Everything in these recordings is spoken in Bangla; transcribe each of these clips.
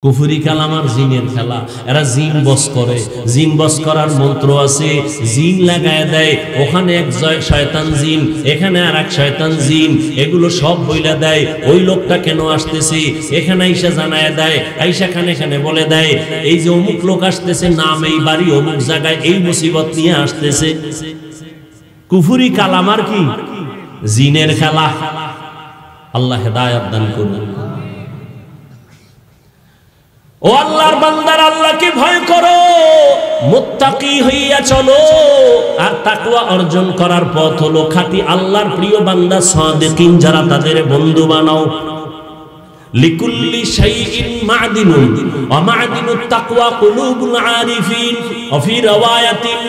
কুফরি কালাম আর জিনের খেলা। এরা জিন বস করে, জিন বস করার মন্ত্র আছে, জিন লাগায় দেয়। ওখানে এক শয়তান জিন, এখানে আর এক শয়তান জিন, এগুলো সব বইলা দেয় ওই লোকটা কেন আসতেছে। এখানে আইসা জানায় দেয়, আইসা খানে খানে বলে দেয় এই যে অমুক লোক আসতেছে, নাম এই বাড়ি অমুক জায়গায়, এই মুসিবত নিয়ে আসতেছে। কুফরি কালাম আর কি? জিনের খেলা। আল্লাহ হেদায়েত দান করুন। ও আল্লাহর বান্দার, আল্লাহকে ভয় করো, মুত্তাকি হইয়া চলো। আর তাকওয়া অর্জন করার পথ হলো খাঁটি আল্লাহর প্রিয় বান্দা সাদিকিন যারা, তাদের বন্ধু বানাও। লিকুল্লি শাইইন মা'দিনুন ওয়া মা'দিনুত তাকওয়া কুলুবুল আরিফিন ওয়া ফি রাওয়ায়াতিন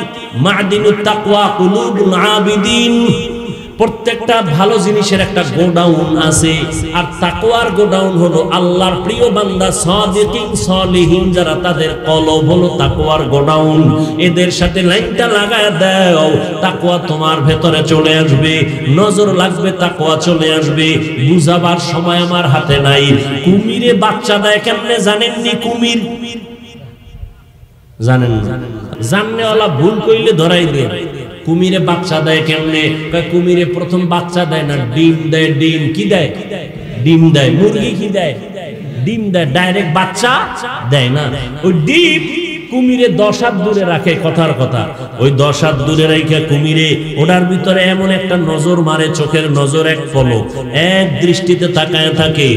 মা'দিনুত তাকওয়া কুলুবুল আবিদিন। প্রত্যেকটা ভালো জিনিসের একটা গোডাউন আছে, আর তাকওয়ার গোডাউন হলো আল্লাহর প্রিয় বান্দা সাদিকিন সালিহিন যারা, তাদের কলব হলো তাকওয়ার গোডাউন। এদের সাথে লাইনটা লাগায় দাও, তাকওয়া তোমার ভেতরে চলে আসবে, নজর লাগবে, তাকওয়া চলে আসবে। বুঝাবার সময় আমার হাতে নাই। কুমিরে বাচ্চা দেয় কেমনে জানেননি? কুমির জানেন না? জাননেওয়ালা ভুল কইলে ধরাই দেয়। কুমিরে বাচ্চা দেয় কেমনে? কুমিরে প্রথম বাচ্চা দেয় না, ডিম দেয়। ডিম কি দেয়? ডিম দেয়। মুরগি কি দেয়? ডিম দেয়। ডাইরেক্ট বাচ্চা দেয় না। ওই ডিম কুমিরে 10 হাত দূরে রাখে, কথার কথা। ওই 10 হাত দূরে রাখে কুমিরে ওটার ভিতরে এমন একটা নজর মারে, চোখের নজর, এক পলক, এক দৃষ্টিতে তাকায় থাকে।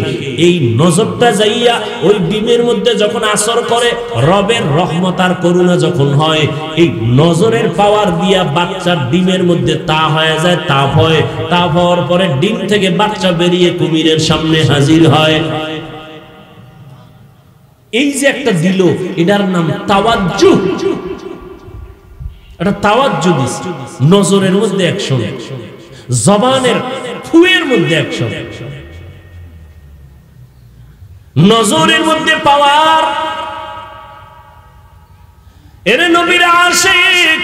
এই নজরটা যাইয়া ওই ডিমের মধ্যে যখন আসর করে, রবের রহমত আর করুণা যখন হয়, এই নজরের পাওয়ার দিয়া বাচ্চার ডিমের মধ্যে তা হয়ে যায়, তাপ হয়। তাপ হওয়ার পরে ডিম থেকে বাচ্চা বেরিয়ে কুমিরের সামনে হাজির হয়। এই যে একটা দিল, এটার নাম তাওয়াজ্জুহ। এটা তাওয়াজ্জুহ দিস। নজরের মধ্যে অ্যাকশন, জবানের ফুয়ের মধ্যে অ্যাকশন, নজরের মধ্যে পাওয়ার। এরে নবীর আশিক,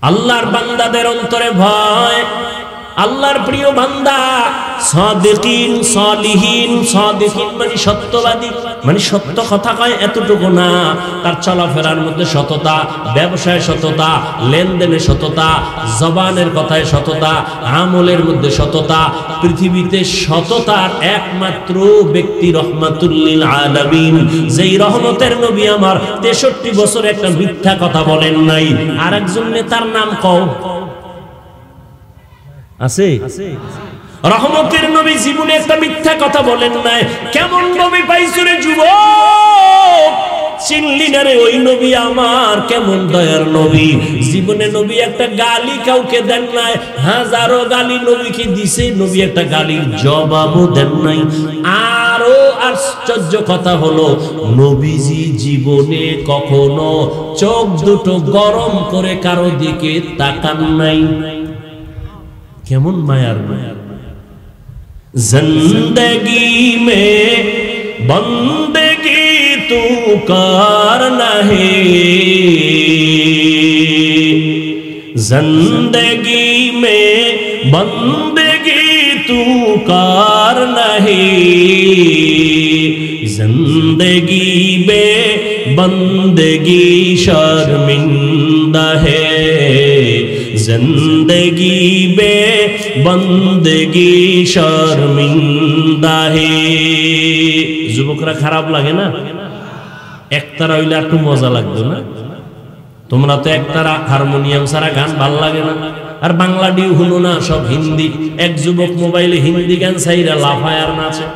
আল্লাহর বান্দাদের অন্তরে ভয়। আল্লাহর প্রিয় বান্দা সাদিকিন সালিহিন। সাদিকিন মানে সত্যবাদী, মানে সত্য কথা কয়, এতটুকু না, তার চলাফেরার মধ্যে সততা, ব্যবসায় সততা, লেনদেনে সততা, জবানের কথায় সততা, আমলের মধ্যে সততা। পৃথিবীতে সততার একমাত্র ব্যক্তি রহমাতুল লিল আলামিন, যেই রহমতের নবী আমার 63 বছর একটা মিথ্যা কথা বলেন নাই। আর একজন নেতার নাম কও আছে? রহমতের নবী জীবনে একটা মিথ্যা কথা বলেন নাই। কেমন নবী পাইছো রে যুবক, চিনলি না রে ওই নবী আমার? কেমন দয়ার নবী। জীবনে নবী একটা গালি কাউকে দেন নাই, হাজারো গালি নবীকে দিছে, নবী একটা গালির জবাবও দেন নাই। আরো আশ্চর্য কথা হলো, নবীজি জীবনে কখনো চোখ দুটো গরম করে কারো দিকে তাকান নাই। কেমন মায়ার মায়ার। জিন্দগি মে বন্দগি তু করনা হে, জিন্দগি মে বন্দগি তু করনা হে, জিন্দগি বে বন্দগি শর্মিন্দা হে, জিন্দগি বে বন্দগি শর্মিন্দা হে। যুবকরা খারাপ লাগে না? একতারা হইলে একটু মজা লাগতো না? তোমরা তো একতারা হারমোনিয়াম ছাড়া গান ভাল লাগে না। আর বাংলা ডিউ শুনো না, সব হিন্দি। এক যুবক মোবাইলে হিন্দি গান চাইরা লাফায় আর নাচে।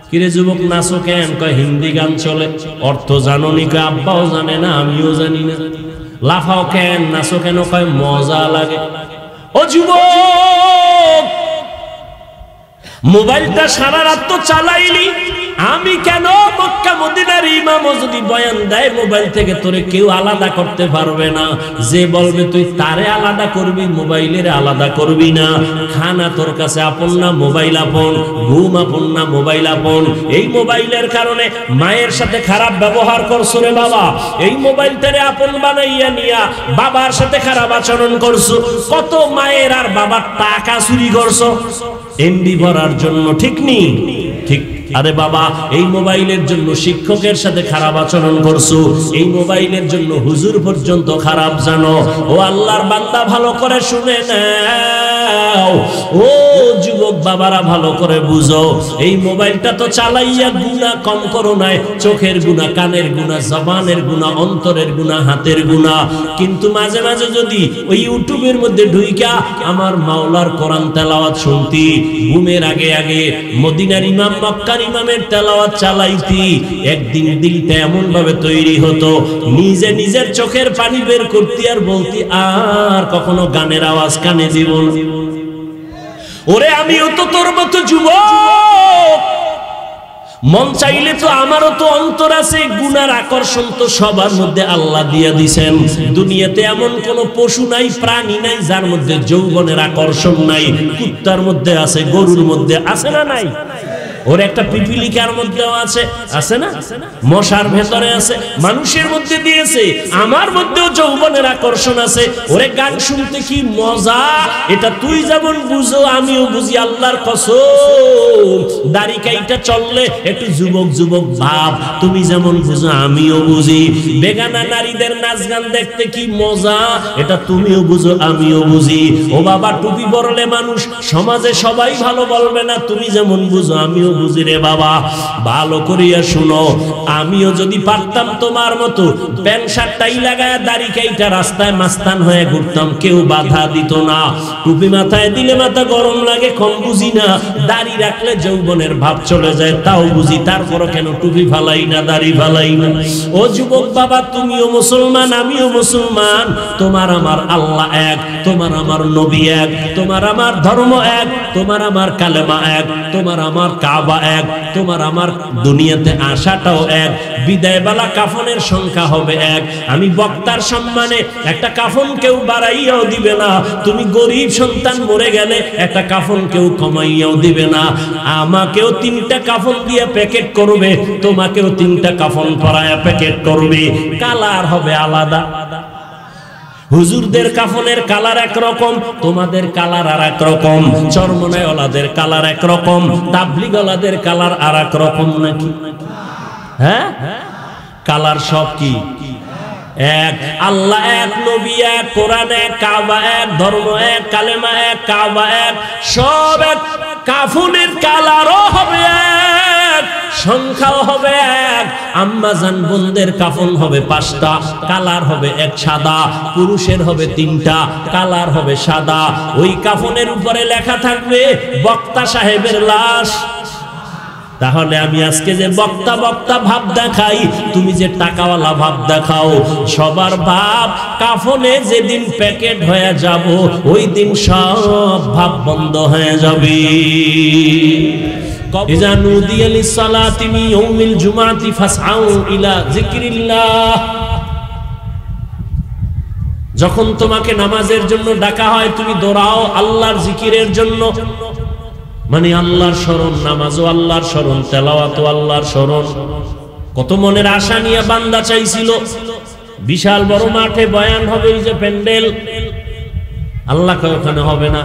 কিরে যুবক নাচো কেন? কয় হিন্দি গান চলে। অর্থ জানো নি? কয় আব্বাও জানে না, আমিও জানি না। লাফাও কেন, নাচো কেন? কয় মজা লাগে। ও যুবক, মোবাইলটা সারা রাত তো চালাইলি, আমি কেন? মক্কা মদিনার ইমাম যদি বয়ান দেয় মোবাইল থেকে, তোরে কেউ আলাদা করতে পারবে না। যে বলবে তুই তারে আলাদা করবি, মোবাইলের আলাদা করবি না। খানা তোর কাছে আপন না, মোবাইল আপন। ঘুম আপন না, মোবাইল আপন। এই মোবাইলের কারণে মায়ের সাথে খারাপ ব্যবহার করছো রে বাবা। এই মোবাইলটারে আপন বানাইয়া নিয়া বাবার সাথে খারাপ আচরণ করছো। কত মায়ের আর বাবার টাকা চুরি করছো এমবি ভরার জন্য, ঠিক নি? ঠিক আরে বাবা, এই মোবাইলের জন্য শিক্ষকের সাথে খারাপ আচরণ করছো, এই মোবাইলের জন্য হুজুর পর্যন্ত খারাপ জানো। ও আল্লাহর বান্দা, ভালো করে শুনে নাও, ও যুবক বাবারা ভালো করে বুঝো, এই মোবাইলটা তো চালাইয়া গুনাহ কম করো নাই, চোখের গুনাহ, কানের গুনাহ, জবানের গুনাহ, অন্তরের গুনাহ, হাতের গুনাহ। কিন্তু মাঝে মাঝে যদি ওই ইউটিউবের মধ্যে ঢুইকা আমার মাওলার কোরআন তেলাওয়াত শুনতি, ঘুমের আগে আগে মদিনার ইমাম, মক্কার ইমামের তেলাওয়াত চালাইতি, একদিন দিলটা এমন ভাবে তৈরি হতো, নিজে নিজের চোখের পানি বের করতি আর বলতি, আর কখনো গানের আওয়াজ কানে দিব না। ওরে আমিও তো তোর মতো যুবক, মন চাইলে তো আমারও তো অন্তর আছে, গুনার আকর্ষণ তো সবার মধ্যে আল্লাহ দিয়ে দিছেন। দুনিয়াতে এমন কোন পশু নাই, প্রাণী নাই যার মধ্যে যৌবনের আকর্ষণ নাই। কুত্তার মধ্যে আছে, গরুর মধ্যে আছে না নাই? ওর একটা পিপিলিকার মধ্যেও আছে, আছে না? মশার ভেতরে আছে, মানুষের মধ্যে দিয়েছে, আমার মধ্যেও যৌবনের আকর্ষণ আছে। ওরে গান শুনতে কি মজা, এটা তুই যেমন বুঝো আমিও বুঝি, আল্লাহর কসম। দাড়ি কাইটা চললে একটু যুবক যুবক ভাব, তুমি যেমন বুঝো আমিও বুঝি। বেগানা নারীদের নাচ গান দেখতে কি মজা, এটা তুমিও বুঝো আমিও বুঝি। ও বাবা, টুপি পরলে মানুষ সমাজে সবাই ভালো বলবে না, তুমি যেমন বুঝো আমিও বুঝি রে বাবা। ভালো করিয়া শুনো, আমিও যদি পারতাম তোমার মতো প্যান্ট শার্টটাই লাগায় দাড়ি কাইটা রাস্তায় মাস্তান হয়ে ঘুরতাম, কেউ বাধা দিত না। টুপি মাথায় দিলে মাথা গরম লাগে, কম বুঝি না। দাড়ি রাখলে যৌবনের ভাব চলে যায়, তাও বুঝি। তারপরও কেন টুপি ফালাই না, দাড়ি ফালাই না? ও যুবক বাবা, তুমিও মুসলমান, আমিও মুসলমান। তোমার আমার আল্লাহ এক, তোমার আমার নবী এক, তোমার আমার ধর্ম এক, তোমার আমার কালেমা এক, তোমার আমার কাবা এক, তোমার আমার দুনিয়াতে আসাটাও এক। বিদায়বেলা কাফনের সংখ্যা হবে এক। আমি বক্তার সম্মানে একটা কাফন কেউ বাড়াইয়াও দিবে না। তুমি গরিব সন্তান মরে গেলে একটা কাফন কেউ কমাইয়াও দিবে না। আমাকেও 3টা কাফন দিয়ে প্যাকেট করবে, তোমাকেও 3টা কাফন পরায়া প্যাকেট করবে। কালার হবে আলাদা। হুজুরদের কাফনের কালার একরকম, তোমাদের কালার আর এক রকম। চরমনাইওয়ালাদের কালার একরকম, তাবলিগওয়ালাদের কালার আর এক রকম নাকি? হ্যাঁ, কালার সব কি এক? আল্লাহ এক, নবী এক, কোরআন এক, কাবা এক, ধর্ম এক, কালেমা এক, কাবা এক, সব এক। কাফনের কালারও হবে এক, সংখ্যাও হবে এক। আম্মা জান বোনদের কাফন হবে 5টা, কালার হবে এক সাদা। পুরুষের হবে 3টা, কালার হবে সাদা। ওই কাফনের উপরে লেখা থাকবে বক্তা সাহেবের লাশ। তাহলে আমি আজকে যে বক্তা বক্তা ভাব দেখাই, তুমি যে টাকাওয়ালা ভাব দেখাও, সবার ভাব কাফনে যেদিন প্যাকেট হয়ে যাব, ওই দিন সব ভাব বন্ধ হয়ে যাবে। ইযা নুদিয়া লিস-সালাতি মিন ইয়াউমিল জুমআতি ফাসআউ ইলা যিকরিল্লাহ। যখন তোমাকে নামাজের জন্য ডাকা হয়, তুমি দৌড়াও আল্লাহর জিকিরের জন্য। মানে আল্লাহর স্মরণ, নামাজও আল্লাহর স্মরণ, তেলাওয়াতও আল্লাহর স্মরণ। কত মনের আশা নিয়ে বান্দা চাইছিল বিশাল বড় মাঠে বয়ান হবে, এই যে প্যান্ডেল, আল্লাহ কয় ওখানে হবে না।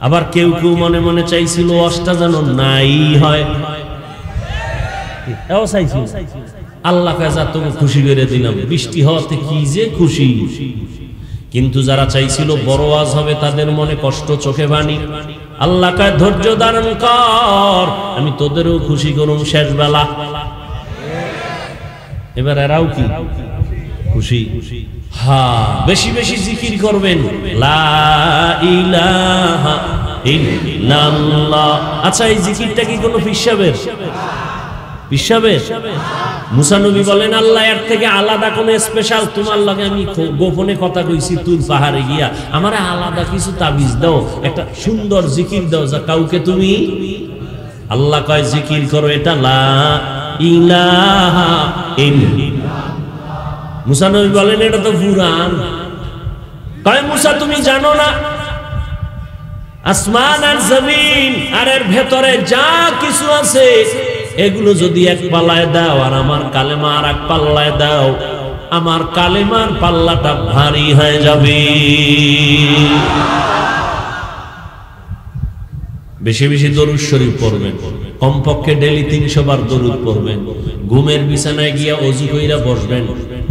আবার কেউ কেউ মনে মনে চাইছিল অষ্টা যেন নাই হয়, এও চাইছিল। আল্লাহ কয় যা, তোকে খুশি করে দিলাম, বৃষ্টি হওয়াতে কি যে খুশি। কিন্তু যারা চাইছিল বড় ওয়াজ হবে, তাদের মনে কষ্ট, চোখে পানি। আল্লাহ কয় ধৈর্য ধারণ কর, আমি তোদেরও খুশি করুম শেষ বেলা। এবার এরাও কি খুশি? হ্যাঁ, বেশি বেশি জিকির করবেন, লা ইলাহা ইল্লাল্লাহ। আচ্ছা, এই জিকিরটা কি কোনো পিসাবের? পিসাবের? মুসা নবী বলেন, আল্লাহ এর থেকে আলাদা কোন স্পেশাল তোমার লাগে আমি গোপনে কথা কইছি, তুর পাহাড়ে গিয়া আমার আলাদা কিছু তাবিজ দাও, একটা সুন্দর জিকির দাও যা কাউকে তুমি। আল্লাহ কয় জিকির করো, এটা লা ইলাহা ইল্লাল্লাহ। মুসা নবী বলেন, এটা তো কুরআন। কয় মুসা তুমি জানো না, আসমান আর জমিন আর এর ভেতরে যা কিছু আছে, এগুলো যদি এক পাল্লায় দাও আর আমার কালেমা আর এক পাল্লায় দাও, আমার কালেমার পাল্লাটা ভারী হয়ে যাবে। বেশি বেশি দরুদ শরীফ পড়বেন। কমপক্ষে ডেইলি 300 বার দরুদ পড়বেন। ঘুমের বিছানায় গিয়া ওযু কইরা বসবেন,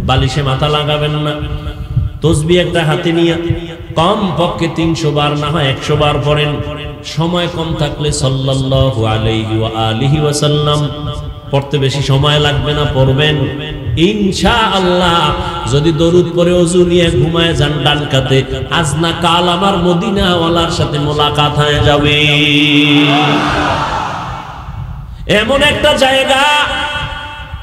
বালিশে মাথা লাগাবেন না। তাসবিহ একটা হাতে নিয়ে কমপক্ষে 300 বার না হয় 100 বার পড়েন। সময় কম থাকলে সাল্লাল্লাহু আলাইহি ওয়া আলিহি ওয়াসাল্লাম পড়তে বেশি সময় লাগবে না, পড়বেন ইনশাআল্লাহ। যদি দরুদ পড়ে ওযু নিয়ে ঘুমায় যান ডান কাতে, আজ না কাল আমার মদিনা ওয়ালার সাথে মোলাকাত হয়ে যাবে। এমন একটা জায়গা,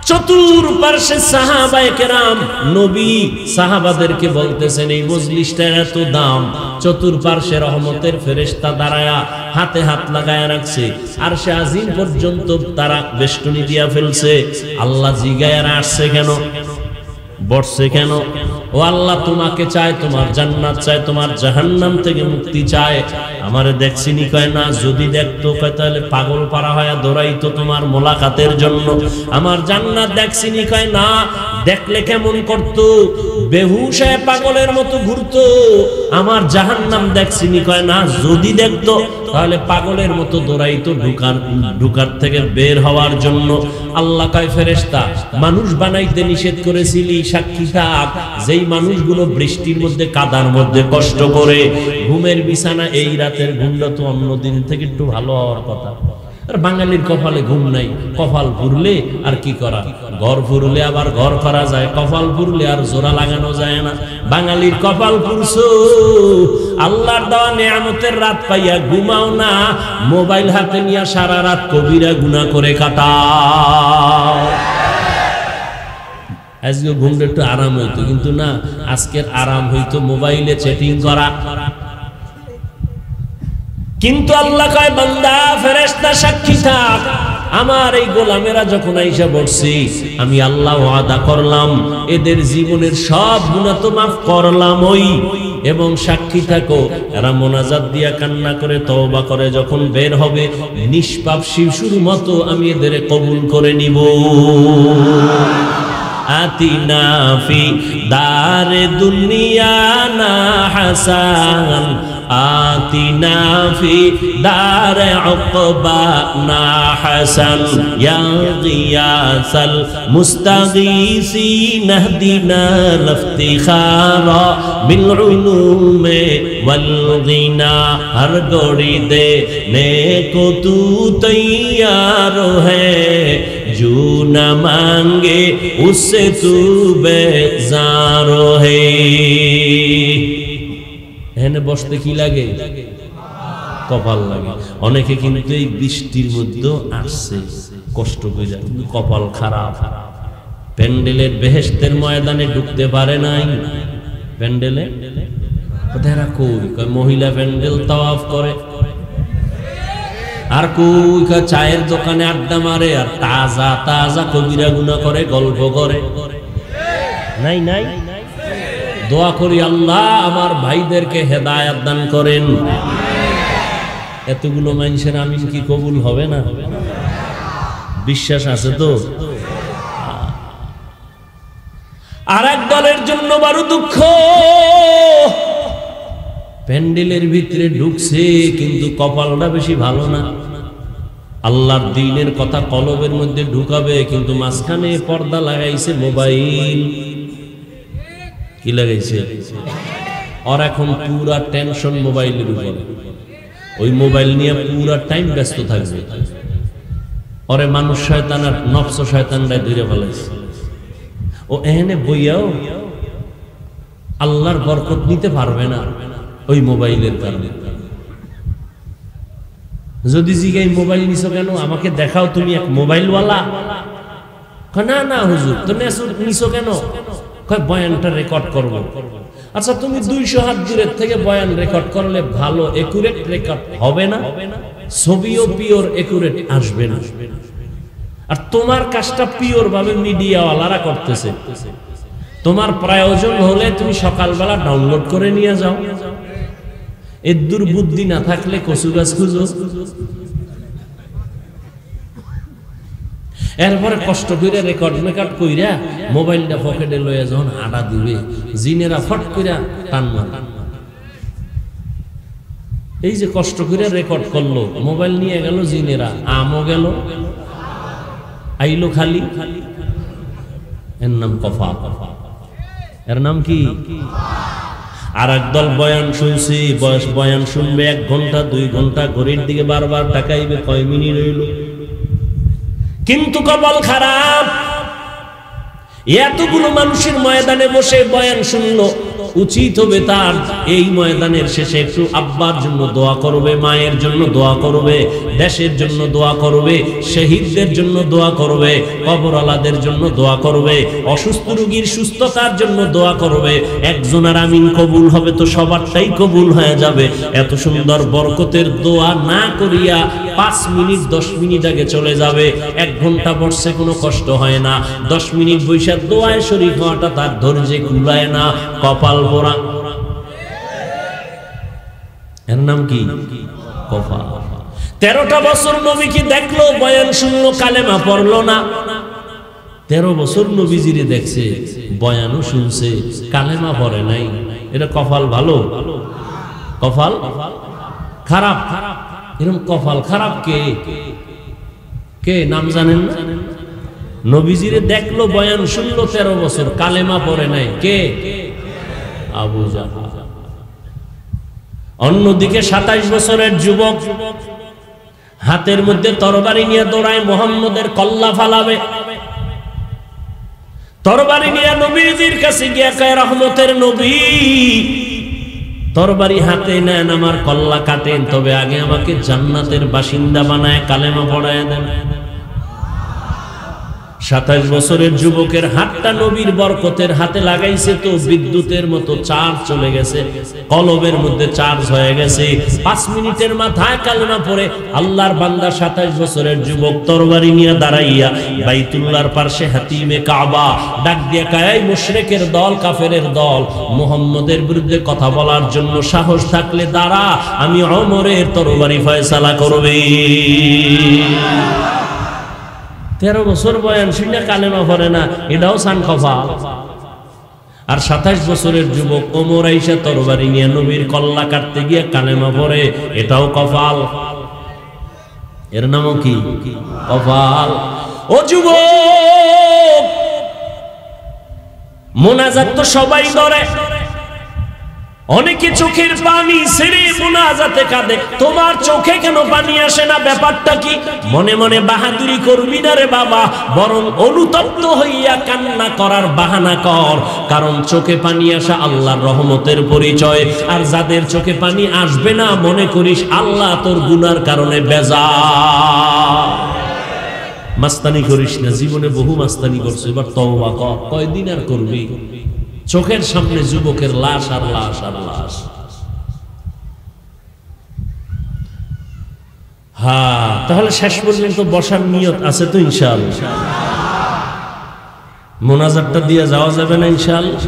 চতুর্পার্শ্বে সাহাবায়ে কেরাম, নবী সাহাবাদেরকে বলতেছেন এই মজলিসটার এত দাম, চতুর্পার্শ্বে রহমতের ফেরেশতা দাঁড়ায়া হাতে হাত লাগায়া রাখছে, আরশে আজিম পর্যন্ত তারা বেষ্টনী দিয়া ফেলছে। আল্লাহ জিগায়ার আসছে কেন, বসছে কেন? ও আল্লাহ, তোমাকে চায়, তোমার জান্নাত চায়, তোমার জাহান্নাম থেকে মুক্তি চায়। আমারে দেখছিনি কয় না, যদি দেখতো কয় তাহলে পাগল পারা হয়ে দৌড়াইতো তোমার মোলাকাতের জন্য। আমার জান্নাত দেখছিনি কয় না, দেখলে কেমন করতো, বেহুশ হয়ে পাগলের মতো ঘুরতো। আমার জাহান্নাম দেখছিনি কয় না, যদি দেখতো তাহলে পাগলের মতো দৌড়াইতো ঢুকার থেকে বের হওয়ার জন্য। আল্লাহ কয় ফেরেশতা, মানুষ বানাইতে নিষেধ করেছিলি, সাক্ষী থাক যেই মানুষগুলো বৃষ্টির মধ্যে কাদার মধ্যে কষ্ট করে ঘুমের বিছানা, এই রাতের ঘুমটা তো অন্য দিন থেকে একটু ভালো হওয়ার কথা। আর বাঙালির কপালে ঘুম নাই, কপাল ফুরলে আর কি করা, ঘর ফুরলে আবার ঘর করা যায়, কপাল ফুরলে আর জোড়া লাগানো যায় না। বাঙালির কপাল ফুরছো, আল্লাহর দেওয়া নেয়ামতের রাত পাইয়া ঘুমাও না, মোবাইল হাতে নিয়ে সারা রাত কবিরা গুনাহ করে কাটাও। আজকে ঘুমটা একটু আরাম হইতো, কিন্তু না, আজকের আরাম হইতো মোবাইলে চ্যাটিং করা। কিন্তু আল্লাহ কয় বান্দা, ফেরেশতা সাক্ষী থাক, আমার এই গোলামেরা যখন আইসা বসছি, আমি আল্লাহ ওয়াদা করলাম এদের জীবনের সব গুনাহ তো মাফ করলাম ওই। এবং সাক্ষী থাকো, এরা মোনাজাত দিয়া কান্না করে তওবা করে যখন বের হবে, নিষ্পাপ শিশুর মতো আমি এদের কবুল করে নিব। আতিনা ফি দারে দুনিয়া না হাসান, আতিনা ফি দারে উকবা না হাসান, ইয়া গিয়াসাল মুস্তাগীসিন ইহদিনা লিফতিখারা বিল উলুমে ওয়াল গিনা। হর গড়ি দে নেকো তু তৈয়ার হ্যায়, जो न मांगे उससे तू बेजार है। এখানে বসতে কি লাগে? কপাল লাগে। অনেকে কিন্তু এই বৃষ্টির মধ্যে আসছে কষ্ট করে, কিন্তু কপাল খারাপ, প্যান্ডেলের বেহেশতের ময়দানে ঢুকতে পারে নাই। প্যান্ডেলে কোথায় কই মহিলা প্যান্ডেল তাওয়াফ করে, আর কই চায়ের দোকানে আড্ডা মারে, আর তাজা তাজা কবিরা গুনাহ করে, গল্প করে। নাই নাই, দোয়া করি আল্লাহ আমার ভাইদেরকে হেদায়েত দান করেন। এতগুলো মানুষের আমিন কি কবুল হবে না? বিশ্বাস আছে তো? আর এক দলের জন্য বড় দুঃখ, প্যান্ডেলের ভিতরে ঢুকছে কিন্তু কপালটা বেশি ভালো না। আল্লাহর দ্বীনের কথা কলবের মধ্যে ঢুকাবে, কিন্তু মাঝখানে পর্দা লাগাইছে মোবাইল। কি লাগাইছে? আর এখন পুরা টেনশন মোবাইলের উপরে, ওই মোবাইল নিয়ে পুরা টাইম ব্যস্ত থাকবে। ওরে মানুষ শয়তান আর নফস শয়তানরা ধরে ফেলাইছে। ও এখানে বইয়াও আল্লাহর বরকত নিতে পারবে না ওই মোবাইলের কারণে। যদি জিগাই মোবাইল নিছো কেন, আমাকে দেখাও তুমি এক মোবাইলওয়ালা। না না হুজুর, তো নিছো কেন? বয়ানটা রেকর্ড করব। আচ্ছা তুমি 200 হাত দূরের থেকে বয়ান রেকর্ড করলে ভালো একুরেট রেকর্ড হবে না, ছবিও পিওর একুরেট আসবে না। আর তোমার কাজটা পিওর ভাবে মিডিয়াওয়ালারা করতেছে। তোমার প্রয়োজন হলে তুমি সকালবেলা ডাউনলোড করে নিয়ে যাও। এর দুর্বুদ্ধি না থাকলে কচু গাছ খুঁজো। এরপরে কষ্ট করে রেকর্ড মেকআপ কইরা মোবাইলটা পকেটে লইয়া যখন আডা দিবে, জিনেরা ফট কইরা টান মারে। এই যে কষ্ট করে রেকর্ড করলো, মোবাইল নিয়ে গেল জিনেরা, আমও গেল, আইলো খালি। এর নাম কফা। এর নাম কি? আর একদল বয়ান শুনছি, বয়ান শুনবে 1 ঘন্টা 2 ঘন্টা, ঘড়ির দিকে বারবার তাকাইবে কয় মিনিট হইল। কিন্তু কপাল খারাপ, এতগুলো মানুষের ময়দানে বসে বয়ান শুনলো, উচিত হবে তার এই ময়দানের শেষে একটু আব্বার জন্য দোয়া করবে, মায়ের জন্য দোয়া করবে, দেশের জন্য দোয়া করবে, শহীদদের জন্য দোয়া করবে, কবরওয়ালাদের জন্য দোয়া করবে, অসুস্থ রোগীর সুস্থতার জন্য দোয়া করবে। একজনের আমিন কবুল হবে তো সবারটাই কবুল হয়ে যাবে। এত সুন্দর বরকতের দোয়া না করিয়া 5 মিনিট 10 মিনিট আগে চলে যাবে। 1 ঘন্টা বসে কোনো কষ্ট হয় না, 10 মিনিট বৈশা দোয়ায় শরীক হওয়াটা তার ধৈর্যে কুলায় না। কপাল পোড়া। এর নাম কি? কফা। 13টা বছর নবীকে দেখলো, বয়ান শুনলো, কালেমা পড়লো না। 13 বছর নবীজিরে দেখছে, বয়ানও শুনছে, কালেমা পড়ে নাই। এটা কপাল ভালো? কপাল খারাপ। এরকম কপাল খারাপ কে কে নাম জানেন না? নবীজিরে দেখলো, বয়ান শুনলো 13 বছর, কালেমা পড়ে নাই। কে? আবু জাহল। অন্যদিকে 27 বছরের যুবক হাতের মধ্যে তরবারি নিয়ে দৌড়ায়, মুহাম্মদের কল্লা ফালাবে। তরবারি নিয়ে নবীজির কাছে গিয়া কয়, রহমতের নবী, তরবারি হাতে নেন, আমার কল্লা কাটেন, তবে আগে আমাকে জান্নাতের বাসিন্দা বানায় কালেমা পড়ায় দেন। 27 বছরের যুবকের হাতটা নবীর বরকতের হাতে লাগাইছে তো বিদ্যুতের মতো চার্জ চলে গেছে, কলবের মধ্যে চার্জ হয়ে গেছে। 5 মিনিটের মাথায় কালেমা পড়ে আল্লাহর বান্দা 27 বছরের যুবক তরবারি নিয়ে দাঁড়াইয়া বাইতুল্লাহর পাশে হাতিমে কাবা ডাক দিয়ে কয়, মুশরিকের দল, কাফেরের দল, মুহাম্মদের বিরুদ্ধে কথা বলার জন্য সাহস থাকলে দাঁড়া, আমি ওমরের তরবারি ফয়সালা করবে। 13 বছর বয়ান শুনে কালেমা পড়ে না, এটাও সান কপাল। আর 27 বছরের যুবক ওমর আইসা তরবারি নিয়ে নবীর কল্লা কাটতে গিয়ে কালেমা পড়ে, এটাও কপাল। এর নামও কি? কপাল। ও যুবক, মোনাজাত তো সবাই করে, অনেকে চোখের পানি ছেড়ে মোনাজাতে কাঁদে, তোমার চোখে কেন পানি আসে না? ব্যাপারটা কি? মনে মনে বাহাদুরি করবি না রে বাবা, বরং অনুতপ্ত হইয়া কান্না করার বাহানা কর, কারণ চোখে পানি আসা আল্লাহর রহমতের পরিচয়। আর যাদের চোখে পানি আসবে না, মনে করিস আল্লাহ তোর গুনার কারণে বেজার। মাস্তানি করিস না, জীবনে বহু মাস্তানি করছো, এবার তওবা কর। কয়দিন আর করবি? চোখের সামনে যুবকের লাশ আর লাশ আর লাশ। হ্যাঁ, তাহলে শেষ পর্যন্ত বসার নিয়ত আছে তো ইনশাআল্লাহ? মোনাজাতটা দিয়ে যাওয়া যাবে না ইনশাআল্লাহ?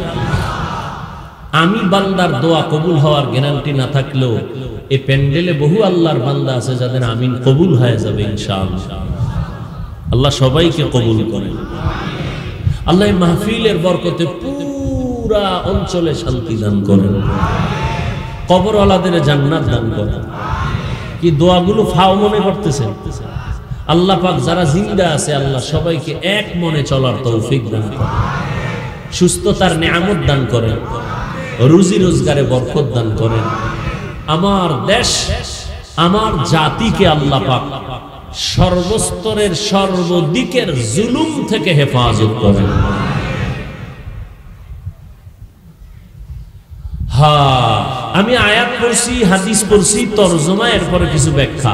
আমি বান্দার দোয়া কবুল হওয়ার গ্যারান্টি না থাকলেও এই প্যান্ডেলে বহু আল্লাহর বান্দা আছে যাদের আমিন কবুল হয়ে যাবে ইনশাআল্লাহ। আল্লাহ সবাইকে কবুল করেন। আল্লাহ মাহফিলের বরকতে পুরা অঞ্চলে শান্তি দান করেন, কবরওয়ালাদের জান্নাত দান করেন। কি দোয়াগুলো ফাও মনে করতেছেন? আল্লাহ পাক যারা জিন্দা আছে, আল্লাহ সবাইকে এক মনে চলার তৌফিক দান করেন, সুস্থতার নেয়ামত দান করেন, রুজি রোজগারে বরকত দান করেন। আমার দেশ, আমার জাতিকে আল্লাহ পাক সর্বস্তরের সর্বদিকের জুলুম থেকে হেফাজত করেন। হ্যাঁ, আমি আয়াত পড়ছি, হাদিস পড়ছি, তরজমা, এরপরে কিছু ব্যাখ্যা।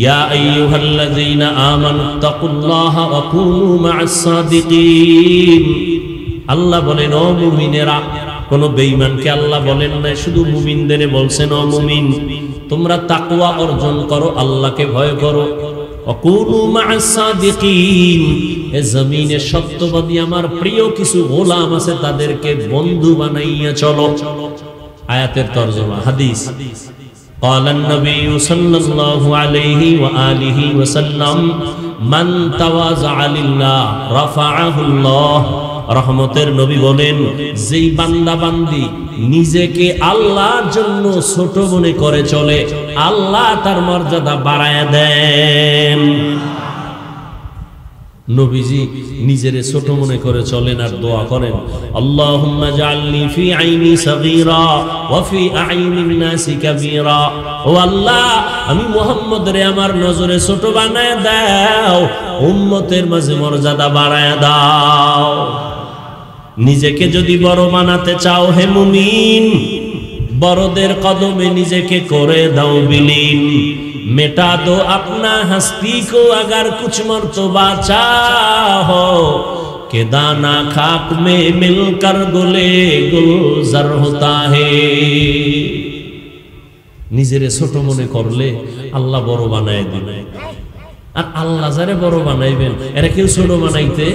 ইয়া আইয়ুহাল্লাযীনা আমানুত্তাকুল্লাহা ওয়া কুনু মা'আস সাদিকিন। আল্লাহ বলেন, ও মুমিনেরা, কোন বেঈমানকে আল্লাহ বলেন না, শুধু মুমিনদের বলছেন, ও মুমিন, তোমরা তাকওয়া অর্জন করো, আল্লাহকে ভয় করো। ওয়া কুনু মা'আস সাদিকিন, এ জমিনে সত্যবাদী আমার প্রিয় কিছু গোলাম আছে, তাদেরকে বন্ধু বানাইয়া চলো। আয়াতের তরজমা, হাদিস। قال النبي صلى الله عليه وآله وسلم মান তাওয়াযা লিল্লাহ রাফাআহুল্লাহ। রহমতের নবী বলেন, যেই বান্দা বান্দি নিজেকে আল্লাহর জন্য ছোট মনে করে চলে, আল্লাহ তার মর্যাদা বাড়ায় দেন। নবীজি নিজেরে ছোট মনে করে চলেন আর দোয়া করেন, আল্লাহুম্মা জাআলনি ফি আইনি সাগীরা ওয়া ফি আইনিন নাসি কাবীরা। ও আল্লাহ, আমি মুহাম্মদরে আমার নজরে ছোট বানায় দাও, উম্মতের মাঝে মর্যাদা বাড়ায় দাও। নিজেকে যদি বড় বানাতে চাও হে মুমিন, বড়দের কদমে নিজেকে করে দাও বিলীন। मिटा दो अपना हस्ती को अगर कुछ मर्तबा चाहो, के दाना खाक में मिलकर गुले गुलजार होता है। নিজেরে ছোট মনে করলে আল্লাহ বড় বানায় দিবেন, আর আল্লাহ যারে বড় বানাইবেন এরা কেউ ছোট বানাইতে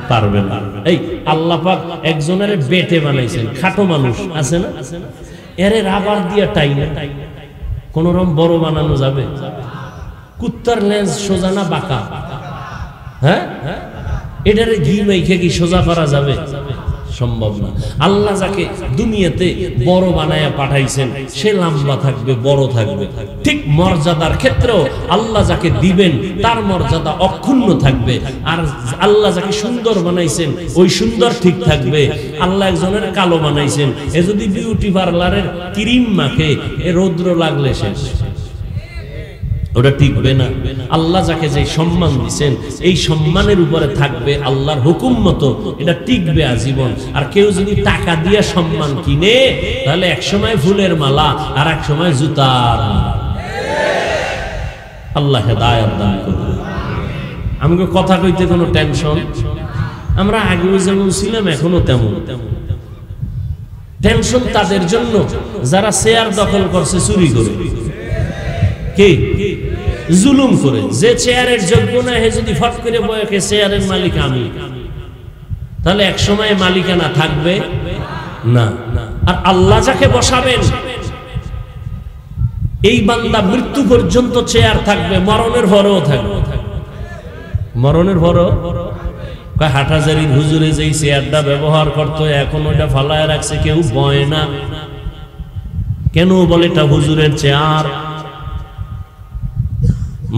পারবে না। এই আল্লাহ পাক একজনের বেটে বানাইছেন, খাটো মানুষ আছে না, এরে রাবার দিয়া টাইনে কোন রকম বড় বানানো যাবে? কুত্তার লেজ সোজা না বাঁকা? হ্যাঁ, এটারে ঘি মেখে কি সোজা করা যাবে? সম্ভব না। আল্লাহ যাকে দুনিয়াতে বড় বানায়া পাঠাইছেন সে লম্বা থাকবে, বড় থাকবে। ঠিক মর্যাদার ক্ষেত্রেও আল্লাহ যাকে দিবেন তার মর্যাদা অক্ষুণ্ণ থাকবে, আর আল্লাহ যাকে সুন্দর বানাইছেন ওই সুন্দর ঠিক থাকবে। আল্লাহ একজনের কালো বানাইছেন, এ যদি বিউটি পার্লারের ক্রিম মাখে এ রৌদ্র লাগলে শেষ, ওটা টিকবে না। আল্লাহ যাকে যে সম্মান দিয়েছেন এই সম্মানের উপরে থাকবে আল্লাহর হুকুম মতো, এটা টিকবে আজীবন। আর কেউ যদি টাকা দিয়ে সম্মান কিনে তাহলে এক সময় ফুলের মালা আর এক সময় জুতার মালা। আল্লাহ হেদায়েত দান করুন। আমাকে কথা কইতে কোনো টেনশন, আমরা আগেও যেমন ছিলাম এখনো তেমন। টেনশন তাদের জন্য যারা চেয়ার দখল করছে চুরি করে, কি জুলুম করে। যে চেয়ারের যোগ্য না হে যদি ফট করে বয়কে চেয়ারের মালিক আমি, তাহলে এক সময় মালিকানা থাকবে না। আর আল্লাহ যাকে বসাবেন এই বান্দা মৃত্যু পর্যন্ত চেয়ার থাকবে, মরণের পরেও থাকবে। মরণের পরেও হাটহাজারীর হুজুরে যেই চেয়ারটা ব্যবহার করতো এখন ওইটা ফালায় রাখছে, কেউ বয় না। কেন বলে এটা হুজুরের চেয়ার?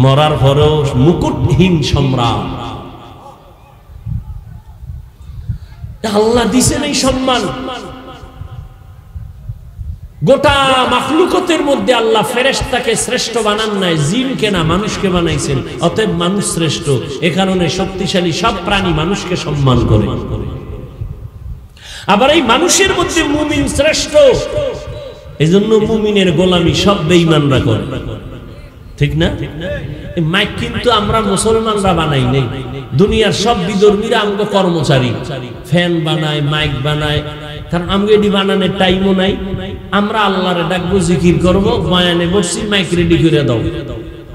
মরার পরেও মুকুটহীন সম্রাট। আল্লাহ দিছেন এই সম্মান। গোটা মাখলুকতের মধ্যে আল্লাহ ফেরেশতাকে শ্রেষ্ঠ বানান নাই, জিনকে না, মানুষকে বানাইছেন। অতএব মানুষ শ্রেষ্ঠ। এ কারণে শক্তিশালী সব প্রাণী মানুষকে সম্মান করে। আবার এই মানুষের মধ্যে মুমিন শ্রেষ্ঠ, এজন্য মুমিনের গোলামি সব বেঈমানরা করে, ঠিক না? মাইক কিন্তু আমরা মুসলমানরা বানাই নাই, দুনিয়ার সব বিধর্মীরা আমগো কর্মচারী। ফ্যান বানায়, মাইক বানায়, কারণ আমগো এটি বানানোর টাইমও নাই। আমরা আল্লাহরে ডাকবো, জিকির করবো, বয়ানে বসছি, মাইক রেডি করে দাও,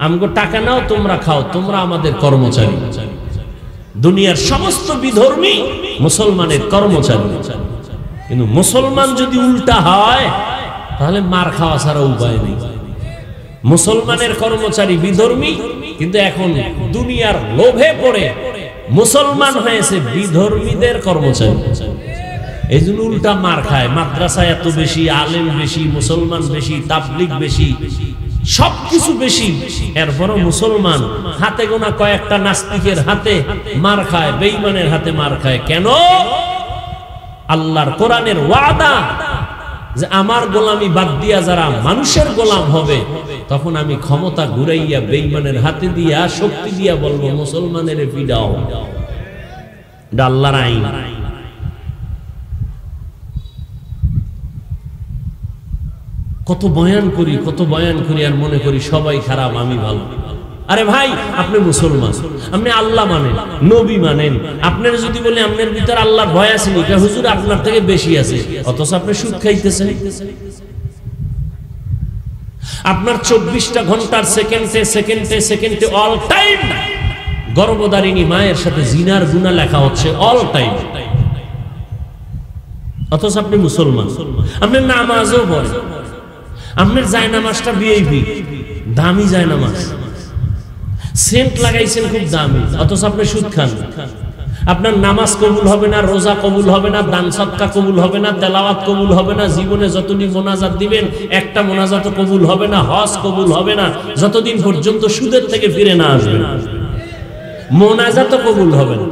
আমগো টাকা নাও, তোমরা খাও, তোমরা আমাদের কর্মচারী। দুনিয়ার সমস্ত বিধর্মী মুসলমানের কর্মচারী। কিন্তু মুসলমান যদি উল্টা হয় তাহলে মার খাওয়া ছাড়া উপায় নেই। মুসলমানের কর্মচারী বিধর্মী, কিন্তু এখন দুনিয়ার লোভে পড়ে মুসলমান হয়েছে বিধর্মীদের কর্মচারী। এই জন্য উল্টা মার খায়। মাদ্রাসায় এত বেশি, আলেম বেশি, মুসলমান বেশি, তাবলিগ বেশি, সবকিছু বেশি, এরপরও মুসলমান হাতে গোনা কয়েকটা নাস্তিকের হাতে মার খায়, বেঈমানের হাতে মার খায়। কেন? আল্লাহর কোরআনের ওয়াদা যে আমার গোলামি বাদ দিয়া যারা মানুষের গোলাম হবে, তখন আমি ক্ষমতা ঘুরাইয়া বেঈমানের হাতে দিয়া, শক্তি দিয়া বলবো মুসলমানের পিডাও। এটা আল্লাহর আইন। কত বয়ান করি, কত বয়ান করি, আর মনে করি সবাই খারাপ, আমি ভালো। আরে ভাই, আপনি মুসলমান, আপনি আল্লাহ মানেন, নবী মানেন। আপনার যদি বলে আপনার ভিতর আল্লাহর ভয় আছে নি, হুজুর আপনার থেকে বেশি আছে, অথচ আপনি সুদ খাইতেছেন। আপনার 24টা ঘন্টার সেকেন্ডে সেকেন্ডে সেকেন্ডে অল টাইম গর্ভধারিণী মায়ের সাথে জিনার গুনাহ লেখা হচ্ছে, অল টাইম। অথচ আপনি মুসলমান, আপনি নামাজও পড়েন, আপনার জায়নামাজটা ভিআইপি, দামি জায়নামাজ। সেন্ট লাগাইছেন খুব দামি, অথচ আপনি সুদ খান। আপনার নামাজ কবুল হবে না, রোজা কবুল হবে না, দান সদকা কবুল হবে না, তেলাওয়াত কবুল হবে না, জীবনে যতদিন মোনাজাত দিবেন একটা মোনাজাত কবুল হবে না, হজ কবুল হবে না যতদিন পর্যন্ত সুদের থেকে ফিরে না আসবেন। মোনাজাত কবুল হবে না।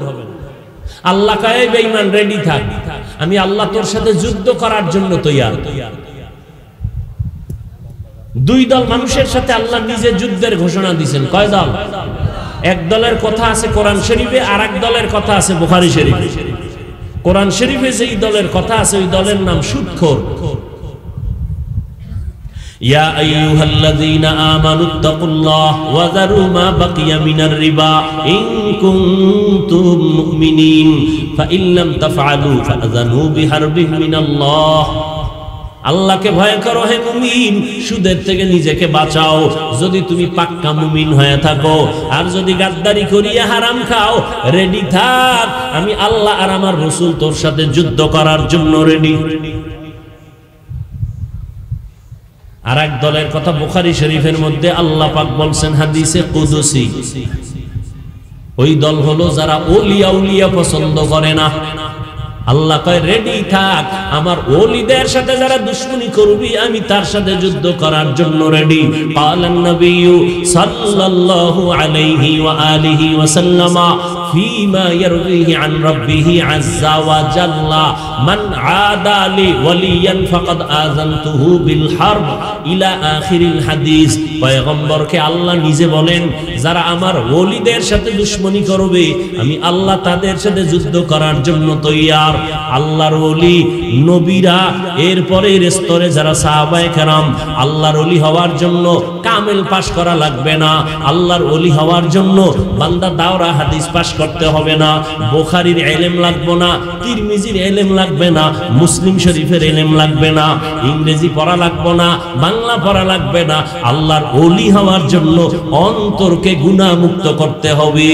আল্লাহ কয় বেঈমান রেডি থাক, আমি আল্লাহ তোর সাথে যুদ্ধ করার জন্য তৈয়ার। দুই দল মানুষের সাথে আল্লাহ নিজে যুদ্ধের ঘোষণা দিয়েছেন। কয় দল? এক দলের কথা আছে কোরআন শরীফে, আর এক দলের কথা আছে বুখারী শরীফে। কোরআন শরীফে যেই দলের কথা আছে ওই দলের নাম সুদখোর। ইয়া আইয়ুহাল্লাযীনা আমানুত্তাকুল্লাহ ওয়া যারু মা বাকিয়া মিনার রিবা ইন কুনতুম মুমিনিন ফাইন লাম তাফআলু ফাযানু বিহারবিন মিনাল্লাহ। আল্লাহকে ভয় করো হে মুমিন, সুদের থেকে নিজেকে বাঁচাও যদি তুমি পাক্কা মুমিন হয়ে থাকো। আর যদি গাদ্দারি করিয়া হারাম খাও, রেডি থাক, আমি আল্লাহ আর আমার রাসূল তোর সাথে যুদ্ধ করার জন্য রেডি। আর এক দলের কথা বুখারী শরীফের মধ্যে আল্লাহ পাক বলছেন হাদিসে কুদসি, ওই দল হলো যারা ওলিয়া উলিয়া পছন্দ করে না। আল্লাহ কয় রেডি থাক, আমার ওলিদের সাথে যারা দুশমনি করবি আমি তার সাথে যুদ্ধ করার জন্য রেডি। ক্বালান নবিয়্যু সাল্লাল্লাহু আলাইহি ওয়া আলিহি ওয়া সাল্লামা ফীমা ইয়ারবিহি আন রাব্বিহি আযজা ওয়া জাল্লা মান আদা লি ওয়ালিয়ান ফাকাদ আযানতুহু বিল হারব ইলা আখিরিল হাদিস। পয়গম্বরকে আল্লাহ নিজে বলেন যারা আমার ওলিদের সাথে দুশমনি করবে আমি আল্লাহ তাদের সাথে যুদ্ধ করার জন্য তৈয়ার। আল্লাহর ওলি নবীরা, এরপরের স্তরে যারা সাহাবায়ে কেরাম, আল্লাহর ওলি হওয়ার জন্য কামেল পাশ করা লাগবে না। আল্লাহর ওলি হওয়ার জন্য বান্দা দাওরা হাদিস পাশ করতে হবে না, বুখারীর ইলম লাগবে না, তিরমিজির ইলম লাগবে না, মুসলিম শরীফের ইলম লাগবে না, ইংরেজি পড়া লাগবে না, বাংলা পড়া লাগবে না। আল্লাহর ওলি হওয়ার জন্য অন্তরকে গুনাহ মুক্ত করতে হবে।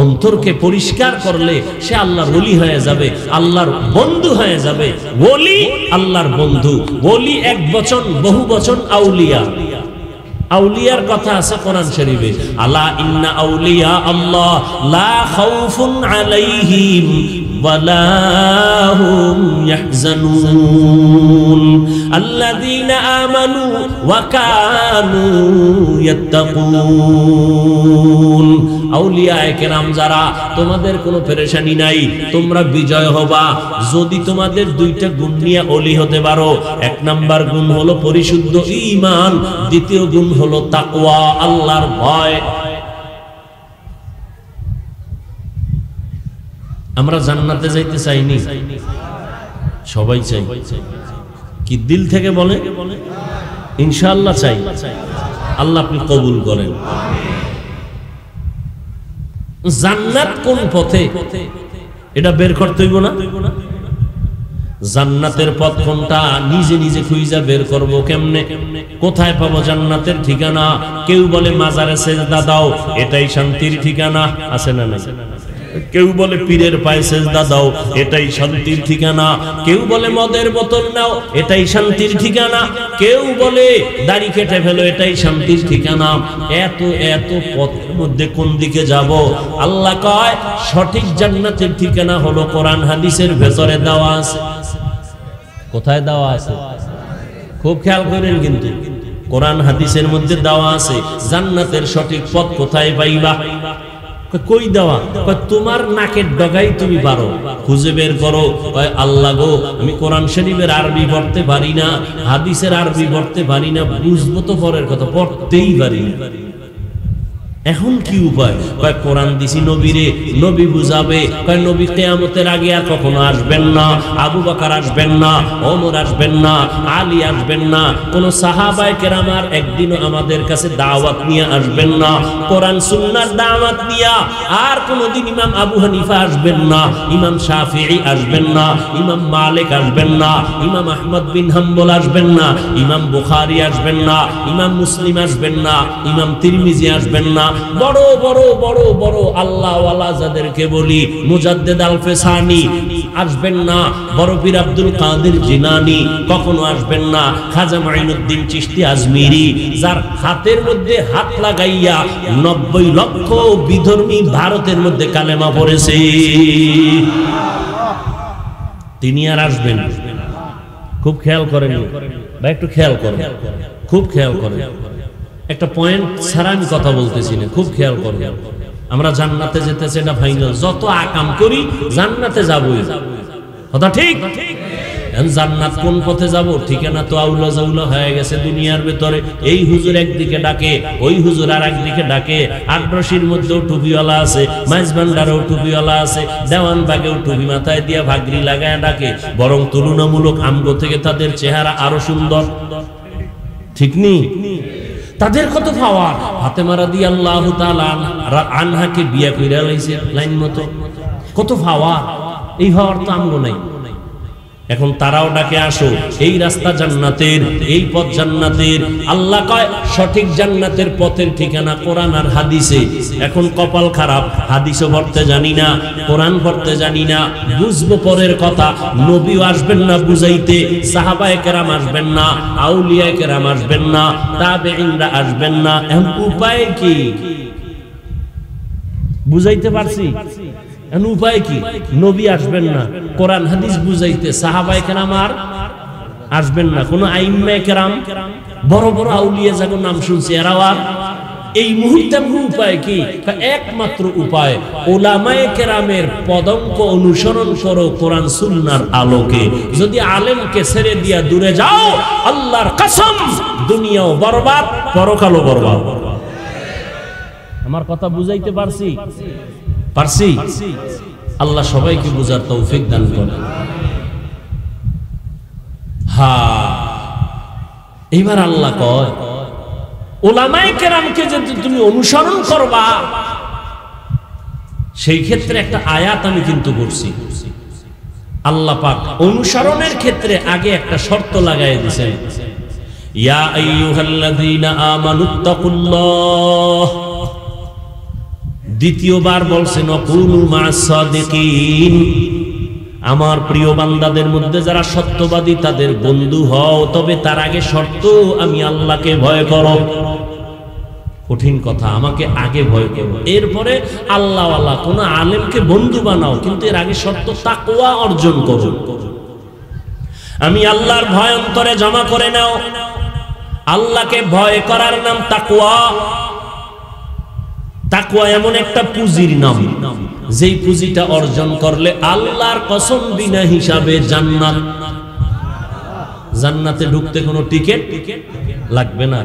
অন্তরকে পরিষ্কার করলে সে আল্লাহর ওলি হয়ে যাবে, আল্লাহর বন্ধু হয়ে যাবে। ওলি আল্লাহর বন্ধু। ওলি এক বচন, বহু বচন আউলিয়া। আউলিয়ার কথা আছে কোরআন শরীফে, আলা ইন্না আউলিয়া আল্লাহ লা খাউফুন আলাইহিম ওয়ালা হুম ইয়াহজানুন আল্লাযীনা আমানু ওয়া কানু ইয়াত্তাকুন। আউলিয়ায়ে কেরাম যারা, তোমাদের কোনো পেরেশানি নাই, তোমরা বিজয় হবা যদি তোমাদের দুইটা গুণ নিয়ে ওলি হতে পারো। এক নাম্বার গুণ হলো পরিশুদ্ধ ঈমান, দ্বিতীয় গুণ হলো তাকওয়া, আল্লাহর ভয়। আমরা জান্নাতে যাইতে চাইনি? সবাই চাই। কি দিল থেকে বলে? ইনশাআল্লাহ চাই। আল্লাহ আপনি কবুল করেন। জান্নাত কোন পথে এটা বের করতে হইব না? জান্নাতের পথ কোনটা নিজে নিজে খুঁজে বের করব কেমনে? কোথায় পাবো জান্নাতের ঠিকানা? কেউ বলে মাজারে সেজদা দাও, এটাই শান্তির ঠিকানা, আছে না নাই? কেউ বলে পীরের পায়ে সেজদা দাও, এটাই শান্তির ঠিকানা। কেউ বলে মদের বোতল নাও, এটাই শান্তির ঠিকানা। কেউ বলে দাড়ি কেটে ফেলো, এটাই শান্তির ঠিকানা। এত এত পথের মধ্যে কোন দিকে যাব? আল্লাহ কয় সঠিক জান্নাতের ঠিকানা হলো কোরআন হাদিসের ভেতরে দেওয়া আছে। কোথায় দেওয়া আছে? খুব খেয়াল করেন কিন্তু, কোরআন হাদিসের মধ্যে দেওয়া আছে জান্নাতের সঠিক পথ কোথায় পাইবা। কই দেওয়া? তোমার নাকের ডগাই তুমি পারো, খুঁজে বের করো। আল্লাহ গো, আমি কোরআন শরীফের আরবি পড়তে পারি না, হাদিসের আরবি পড়তে পারি না, বুঝবো তো পরের কথা, পড়তেই পারি না। এখন কি উপায়? কয় কোরআন দিছি নবীরে, নবী বুঝাবে। কয় নবী কিয়ামতের আগে আর কখনো আসবেন না, আবু বকর আসবেন না, ওমর আসবেন না, আলী আসবেন না, কোন সাহাবায়ে কেরাম আর একদিনও আমাদের কাছে দাওয়াত নিয়ে আসবেন না, কোরআন সুন্নাহর দাওয়াত নিয়া। আর কোনদিন ইমাম আবু হানিফা আসবেন না, ইমাম শাফিঈ আসবেন না, ইমাম মালিক আসবেন না, ইমাম আহমদ বিন হাম্বল আসবেন না, ইমাম বুখারী আসবেন না, ইমাম মুসলিম আসবেন না, ইমাম তিরমিজি আসবেন না, বড় বড় বড় বড় আল্লাহওয়ালা যাদেরকে বলি মুজাদ্দেদ আল-ফেসানি আসবেন না, বড় পীর আব্দুল কাদের জিলানী কখনো আসবেন না, খাজা মাইনুদ্দিন চিশতি আজমিরি যার হাতের মধ্যে হাত লাগাইয়া 90 লক্ষ বিধর্মী ভারতের মধ্যে কালেমা পড়েছে, তিনি আর আসবেন। খুব খেয়াল করেন ভাই, একটু খেয়াল করেন, খুব খেয়াল করেন। একটা পয়েন্ট ছাড়া আমি কথা বলতেছি না, খুব খেয়াল করেন। আমরা জান্নাতে যেতেছি এটা ফাইনাল, যত আকাম করি জান্নাতে যাবই, কথা ঠিক। জান্নাত কোন পথে যাব ঠিকানা তো আউলা জাউলা হয়ে গেছে দুনিয়ার ভেতরে। এই হুজুর একদিকে ডাকে, ওই হুজুর আর একদিকে ডাকে, আটরশির মধ্যেও টুপিওয়ালা আছে, মাইজবান্ডারেও টুপিওয়ালা আছে, দেওয়ানবাগেও টুপি মাথায় দিয়া ভাগরি লাগায় ডাকে, বরং তুলনামূলক আমগো থেকে তাদের চেহারা আরো সুন্দর, ঠিক নি? তাদের কত পাওয়ার। ফাতেমা রাদিয়াল্লাহু তাআলা আনহাকে বিয়ে কইরা লাইছে লাইন মতো, কত পাওয়ার। এই পাওয়ার তো আমগো নাই। এখন তারাও ডাকে আসো, এই রাস্তা জান্নাতের, এই পথ জান্নাতের। আল্লাহ কয় সঠিক জান্নাতের পথের ঠিকানা কোরআন আর হাদিসে। এখন কপাল খারাপ, হাদিসও পড়তে জানি না, কোরআন পড়তে জানি না, বুঝবো পরের কথা। নবীও আসবেন না বুঝাইতে, সাহাবায়ে কেরাম আসবেন না, আউলিয়ায়ে কেরাম আসবেন না, তাবেঈনরা আসবেন না। এখন উপায় কি? বুঝাইতে পারছি? উপায় কি? নবী আসবেন না, কোরআন হাদিস বুঝাইতে সাহাবায়ে কেরাম আর আসবেন না, কোন আইম্মায়ে কেরাম বড় বড় আউলিয়া যাদের নাম শুনছি এরাও আর। এই মুহূর্তে উপায় কি? একমাত্র উপায় উলামায়ে কেরামের পদঙ্ক অনুসরণ করো কোরআন সুন্নাহর আলোকে। যদি আলেমকে ছেড়ে দিয়া দূরে যাও, আল্লাহর কসম দুনিয়াও বরবাদ, পরকালও বরবাদ। আমার কথা বুঝাইতে পারছি? পারছি? আল্লাহ সবাইকে বুঝার তৌফিক দান করেন। হ্যাঁ, এইবার আল্লাহ কয় উলামায়ে কেরামকে যদি তুমি অনুসরণ করবা, সেই ক্ষেত্রে একটা আয়াত আমি কিন্তু করছি। আল্লাহ পাক অনুসরণের ক্ষেত্রে আগে একটা শর্ত লাগাই দিয়েছেন, ইয়া আইয়ুহাল্লাযীনা আমানুত্তাকুল্লাহ। দ্বিতীয়বার বলছেন ওয়াকুনু মা'আস সাদিকিন, আমার প্রিয় বান্দাদের মধ্যে যারা সত্যবাদী তাদের বন্ধু হও, তবে তার আগে শর্ত আমি আল্লাহকে ভয় করো। কঠিন কথা, আমাকে আগে ভয় করো, এরপরে আল্লাহওয়ালা কোন আলেমকে বন্ধু বানাও, কিন্তু এর আগে শর্ত তাকওয়া অর্জন করো। আমি আল্লাহর ভয় অন্তরে জমা করে নাও। আল্লাহকে ভয় করার নাম তাকওয়া। তাকওয়া এমন একটা পুঁজির নাম, যেই পুঁজিটা অর্জন করলে আল্লাহর কসম বিনা হিসাবে জান্নাত। জান্নাতে ঢুকতে কোনো টিকিট লাগবে না।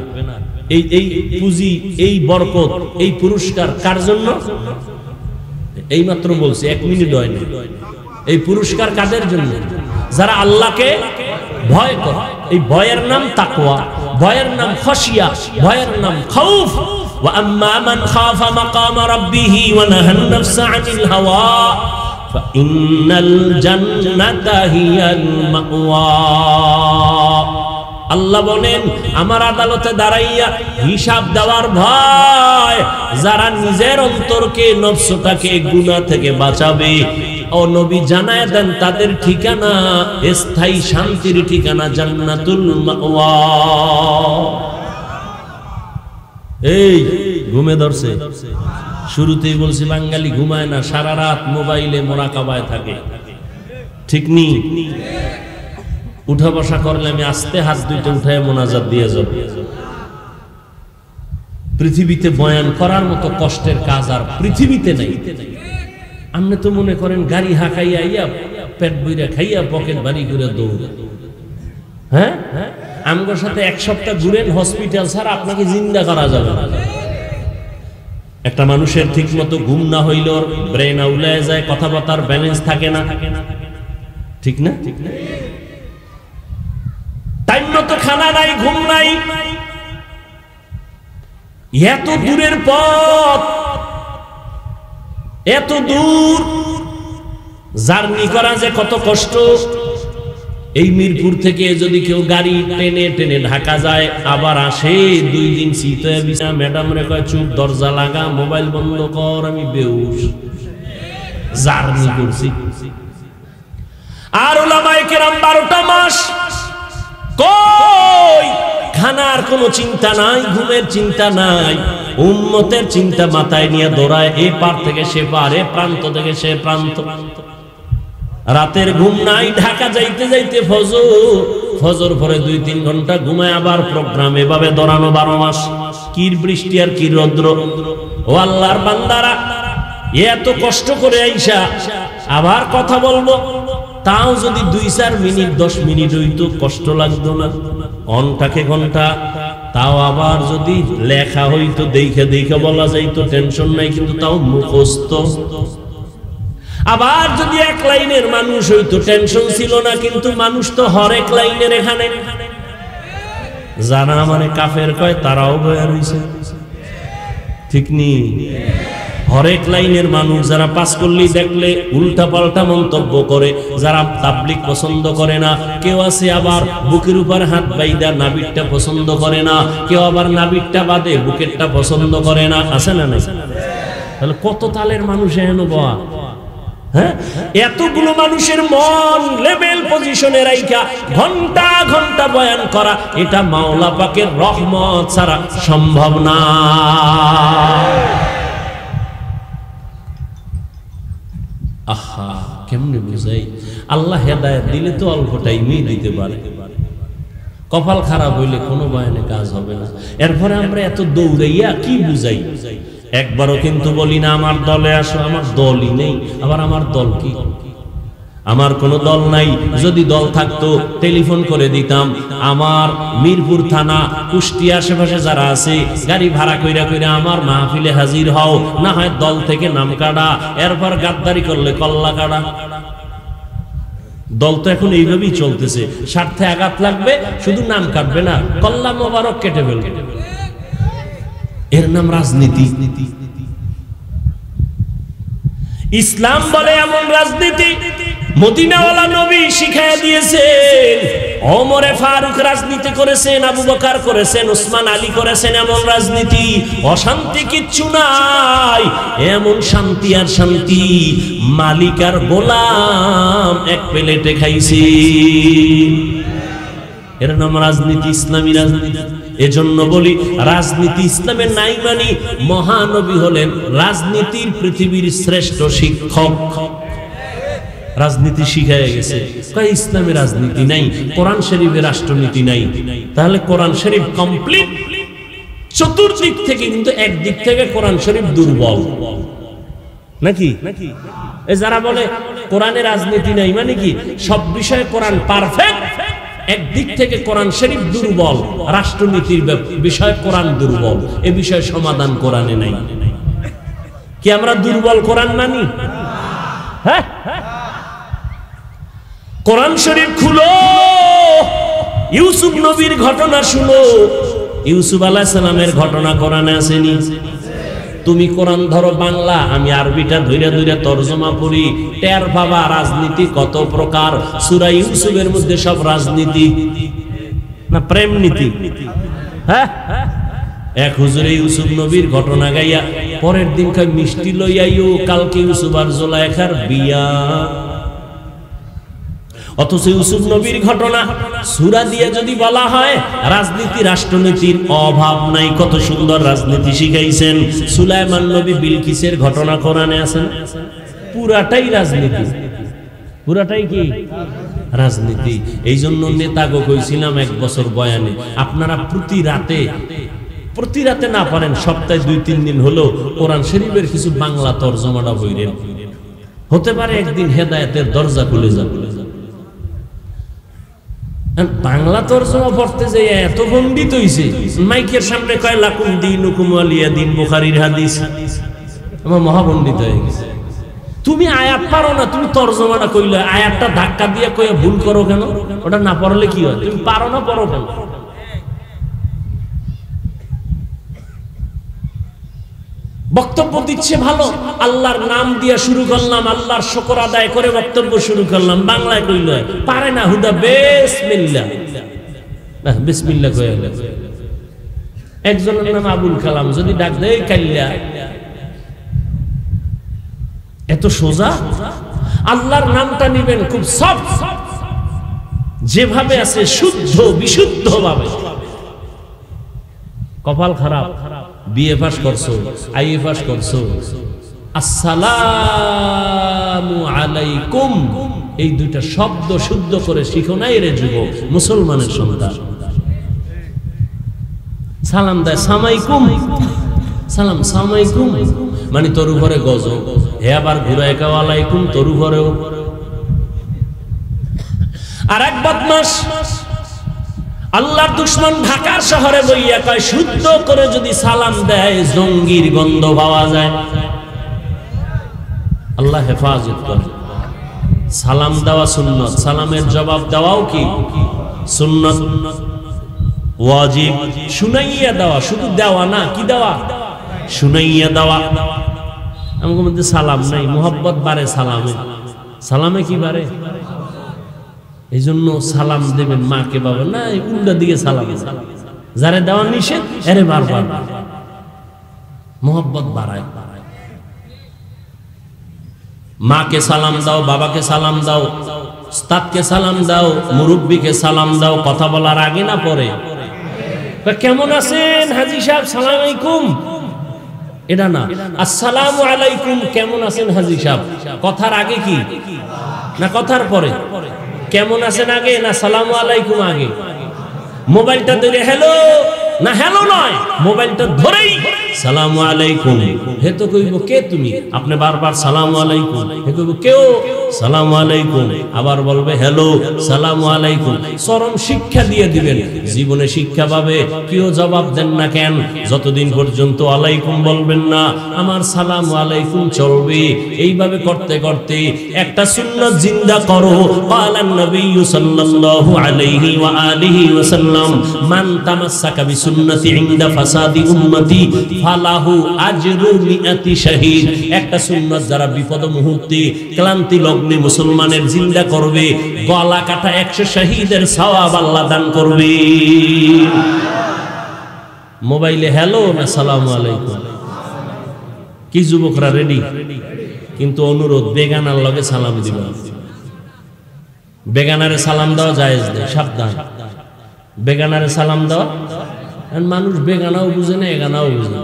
এই এই পুঁজি, এই বরকত, এই পুরস্কার কার জন্য? এই মাত্র বলছি, 1 মিনিট হয়নি। এই পুরস্কার কাদের জন্য? যারা আল্লাহকে ভয় করে। এই ভয়ের নাম তাকওয়া, ভয়ের নাম খশিয়া, ভয়ের নাম খাউফ। وأما من خاف مقام ربه ونهى النفس عن الهوى فإن الجنة هي المأوى। আল্লাহ বলেন আমার আদালতে দাঁড়াইয়া হিসাব দেওয়ার ভয়, যারা নিজের অন্তরকে নফসটাকে গুনাহ থেকে বাঁচাবে, ও নবী জানায় দেন তাদের ঠিকানা স্থায়ী শান্তির ঠিকানা জান্নাতুল মাওয়া। এই ঘুমে ধরছে, শুরুতেই বলছি বাঙালি ঘুমায় না, সারা রাত মোবাইলে মোরাকাবায় থাকে, ঠিক নি? উঠা বসা করলে আমি আস্তে হাত দুইটা উঠায় মোনাজাত দিয়ে যাব। পৃথিবীতে বয়ান করার মতো কষ্টের কাজ আর পৃথিবীতে নাই। আপনি তো মনে করেন গাড়ি হাঁকাইয়া আইয়া পেট বইরা খাইয়া পকেট বাড়ি করে দৌড়। হ্যাঁ, আমগোর সাথে 1 সপ্তাহ ঘুরেন হসপিটাল ছাড়া আপনাকে জিন্দা করা যাবে না। একটা মানুষের ঠিক মতো ঘুম না হইল ব্রেন আউলায় যায়, কথাবার্তার ব্যালেন্স থাকে না, ঠিক না? টাইম মতো খানা নাই, ঘুম নাই, এত দূরের পথ, এত দূর জার্নি করা যে কত কষ্ট। এই মিরপুর থেকে যদি কেউ গাড়ি টেনে টেনে ঢাকা যায়, আবার আসে 2 দিন শীতে বিছা, ম্যাডাম রে কয় চুপ, দরজা লাগা, মোবাইল বন্ধ কর, আমি বেহুশ জার্নি করছি। আর উলামায়ে কেরাম 12টা মাস কই খানার কোনো চিন্তা নাই, ঘুমের চিন্তা নাই, উম্মতের চিন্তা মাথায় নিয়ে দৌড়ায়, এ পার থেকে সে পার, এ প্রান্ত থেকে সে প্রান্ত। রাতের ঘুম নাই, ঢাকা যাইতে যাইতে ফজর পরে 2-3 ঘন্টা ঘুমায়, আবার প্রোগ্রাম, এভাবে দৌড়ানো 12 মাস। কি বৃষ্টি আর কি রৌদ্র। ও আল্লাহর বান্দারা, এত কষ্ট করে আইসা আবার কথা বলবো, তাও যদি 2-4 মিনিট 10 মিনিট হইতো কষ্ট লাগতো না, ঘন্টাকে ঘন্টা। তাও আবার যদি লেখা হইতো, দেখে দেখে বলা যাইতো, টেনশন নাই, কিন্তু তাও মুখস্থ। আবার যদি 1 লাইনের মানুষ হইতো, টেনশন ছিল না, কিন্তু মানুষ তো হরেক লাইনের এখানে। যারা মানে কাফের কয় তারাও বয়া রইছে, ঠিক নি? হরেক লাইনের মানুষ, যারা পাস করলেই দেখলে উল্টা পাল্টা মন্তব্য করে, যারা তাবলীগ পছন্দ করে না, কেউ আছে আবার বুকের উপর হাত বাইদা নাবিরটা পছন্দ করে না, কেউ আবার নাবিরটা বাদে বুকেরটা পছন্দ করে না, আছে না? নাই? তাহলে কত তালের মানুষ এহেন বয়া। হ্যাঁ, এতগুলো মানুষের মন লেভেল পজিশনে রাইখা ঘন্টা ঘন্টা বয়ান করা, এটা মাওলা পাকের রহমত ছাড়া সম্ভব না। আহা, কেমনে বুঝাই? আল্লাহ হেদায়েত দিলে তো অল্প টাইমেই দিতে পারে, কপাল খারাপ হইলে কোনো বয়ানে কাজ হবে না। এরপরে আমরা এত দৌড়াইয়া কি বুঝাই? একবারও কিন্তু বলি না আমার দলে আসো, আমার দলই নেই। আবার আমার দল কি? আমার কোনো দল নাই। যদি দল থাকতো টেলিফোন করে দিতাম, আমার মিরপুর থানা কুষ্টিয়া আশেপাশে যারা আছে গাড়ি ভাড়া কইরা কইরা আমার মাহফিলে হাজির হও, না হয় দল থেকে নাম কাটা, এরপর গাদ্দারি করলে কল্লা কাটা। দল তো এখন এইভাবেই চলতেছে, স্বার্থে আঘাত লাগবে, শুধু নাম কাটবে না, কল্লা মোবারক কেটে ফেলবে। এর নাম রাজনীতি। ইসলাম বলে এমন রাজনীতি মদিনাওয়ালা নবী শিখাইয়া দিয়েছেন। ওমরে ফারুক রাজনীতি করেছেন, আবু বকর করেছেন, উসমান আলী করেছেন। এমন রাজনীতি, অশান্তি কিচ্ছু নাই। এমন শান্তি আর শান্তি, মালিক আর গোলাম এক প্লেটে খাইছি। এর নাম রাজনীতি, ইসলামী রাজনীতি। এজন্য বলি রাজনীতি ইসলামের নাই মানি। মহানবী হলেন রাজনীতির পৃথিবীর শ্রেষ্ঠ শিক্ষক। রাজনীতি শিখাইয়া গেছে। কয় ইসলামে রাজনীতি নাই, কোরআন শরীফে রাষ্ট্রনীতি নাই। তাহলে কোরআন শরীফ কমপ্লিট চতুর্দিক থেকে, কিন্তু একদিক থেকে কোরআন শরীফ দুর্বল নাকি? এ যারা বলে কোরআনে রাজনীতি নাই মানে কি, সব বিষয়ে কোরআন পারফেক্ট, একদিক থেকে কোরআন শরীফ দুর্বল, রাষ্ট্রনীতির বিষয়ে কোরআন দুর্বল, এ বিষয়ে সমাধান কোরআনে নাই। কি আমরা দুর্বল কোরআন মানি? হ্যাঁ, কোরআন শরীফ খুলো, ইউসুফ নবীর ঘটনা শুনো। ইউসুফ আলাইহিস সালামের ঘটনা কোরআনে আসেনি? তুমি কোরআন ধরো বাংলা, আমি আরবিটা ধইরা ধইরা তরজমা করি, টের পাবা রাজনীতি কত প্রকার। সূরা ইউসুফের মধ্যে সব রাজনীতি না প্রেম নীতি? হ্যাঁ, এক হুজুরে ইউসুফ নবীর ঘটনা গাইয়া পরের দিন কয় মিষ্টি লইয়াইও, কালকে ইউসুফ আর জুলাইখার বিয়া। অথচ ইউসুফ নবীর ঘটনা সূরা দিয়ে যদি বলা হয়, রাজনীতি রাষ্ট্রনীতির অভাব নাই, কত সুন্দর রাজনীতি শিখাইছেন। সুলাইমান নবী বিলকিসের ঘটনা কোরআনে আছে, পুরাটাই রাজনীতি। পুরাটাই কি রাজনীতি? এই জন্য নেতাগো কইছিলাম 1 বছর বয়ানে, আপনারা প্রতি রাতে না পারেন সপ্তাহে 2-3 দিন হলো কোরআন শরীফের কিছু বাংলা তরজমাটা বইরেন, হতে পারে একদিন হেদায়েতের দরজা খুলে যাবে। বাংলা তরজমা পড়তে যে এত পণ্ডিত হইছে, মাইকের সামনে কয় লাকুম দীনুকুম ওয়ালিয়া দীন, বুখারীর হাদিস, আমার মহাপণ্ডিত হয়ে গেছে। তুমি আয়াত পারো না, তুমি তরজমাটা কইলে আয়াতটা ধাক্কা দিয়ে কয়ে ভুল করো কেন? ওটা না পড়লে কি হয়? তুমি পারো না, পড়ো কেন? বক্তব্য দিচ্ছে ভালো, আল্লাহর নাম দিয়ে শুরু করলাম, আল্লাহর শুকর আদায় করে বক্তব্য শুরু করলাম, বাংলায় কইল পারে না, হুদা বিসমিল্লাহ, বিসমিল্লাহ কয়ে গেল। একজনের নাম আবুল কালাম, যদি ডাক দেয় কাইল্লা, এত সোজা। আল্লাহর নামটা নিবেন খুব সফট, যেভাবে আছে শুদ্ধ বিশুদ্ধ ভাবে। কপাল খারাপ, বিএ পাস করছো, আইএ পাস করছো, আসসালামু আলাইকুম এই দুইটা শব্দ শুদ্ধ করে শিখো নাই রে যুবক, মুসলমানের সন্তান। সালাম দেয় সামাইকুম, সালাম সামাইকুম মানে তোর উপরে গজব, হে আবার ঘুরায় কাও আলাইকুম তোর উপরেও। আর এক বদমাস আল্লাহর দুশমন ঢাকার শহরে বইয়া কয় শুদ্ধ করে যদি সালাম দেয় জঙ্গির গন্ধ পাওয়া যায়। আল্লাহ হেফাজত করে। সালাম দেওয়া সুন্নত, সালামের জবাব দেওয়াও কি সুন্নত, ওয়াজিব। শুনাইয়া দেওয়া, শুধু দেওয়া না, কি দেওয়া, শুনাইয়া দেওয়া। আমাদের মধ্যে সালাম নাই, মোহাব্বত বাড়ে সালামে, সালামে কি বাড়ে। এই জন্য সালাম দেবেন মাকে বাবা না, উল্টা দিকে সালাম, যারে দেওয়া নিষেধ এরে বারবার, মোহাব্বত বাড়ায়। মাকে সালাম দাও, বাবাকে সালাম দাও, উস্তাদকে সালাম দাও, মুরব্বীকে সালাম দাও, কথা বলার আগে না পরে। কেমন আছেন হাজী সাহেব, সালাম আলাইকুম, এটা না, আসসালামু আলাইকুম কেমন আছেন হাজী সাহেব, কথার আগে কি না কথার পরে। কেমন আছেন আগে না সালামু আলাইকুম আগে। মোবাইলটা ধরে হ্যালো না হ্যালো নয়, মোবাইলটা ধরেই সালামু আলাইকুম। হে তো কইব কে তুমি, আপনি বারবার সালামু আলাইকুম, হে কইব কেউ সালামু আলাইকুম, আবার বলবে হ্যালো সালামু আলাইকুম। চরম শিক্ষা দিয়ে দিবেন, জীবনে শিক্ষা পাবে। কেউ জবাব দেন না কেন, যতদিন পর্যন্ত আলাইকুম বলবেন না আমার সালামু আলাইকুম চলবে। এইভাবে করতে করতে একটা সুন্নাত জিন্দা করো। ক্বালান নবী সাল্লাল্লাহু আলাইহি ওয়া আলিহি ওয়াসাল্লাম মান তামাসসাকা বিসুন্নতি ইনদা ফাসাদি উম্মতি ফালাহু আজরু মিআতি শাহীদ। একটা সুন্নাত যারা বিপদ মুহূর্তে ক্লান্তি লগ্নে মুসলমানের জিন্দা করবে, গলা কাটা 100 শহীদের সওয়াব আল্লাহ দান করবে। মোবাইলে হ্যালো না সালামু আলাইকুম, কি যুবকরা রেডি? কিন্তু অনুরোধ, বেগানার লগে সালাম দিবা। বেগানারে সালাম দেওয়া জায়েজ নেই, সাবধান। বেগানারে সালাম দেওয়া, মানুষ বেগানাও বুঝে না এগানাও বুঝে না।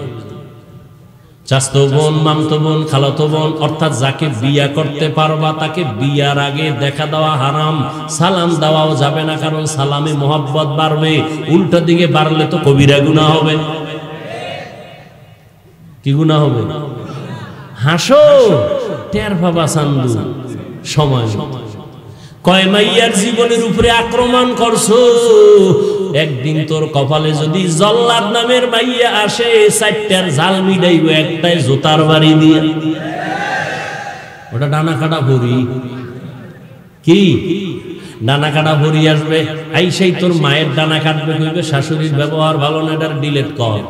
চাচতো বোন, মামতো বোন, খালাতো বোন, অর্থাৎ যাকে বিয়া করতে পারবা তাকে বিয়ার আগে দেখা দেওয়া হারাম, সালাম দেওয়াও যাবে না, কারণ সালামে মোহাব্বত বাড়বে। উল্টো দিকে বাড়লে তো কবিরা গুনাহ হবে। কি গুনাহ হবে? হাসো টের পাবা চান্দু সময়। কয় মাইয়ার জীবনের উপরে আক্রমণ করছো, একদিন তোর কপালে যদি জল্লাদ নামের মাইয়া আসে, 4টার জাল মিলাইব, একটাই জোতার বাড়ি দিয়ে। ওটা ডানা কাটা ভরি, কি ডানা কাটা ভরি আসবে, আইসাই তোর মায়ের ডানা কাটবে, কইবে শাশুড়ির ব্যবহার ভালো না, এটার ডিলেট কর।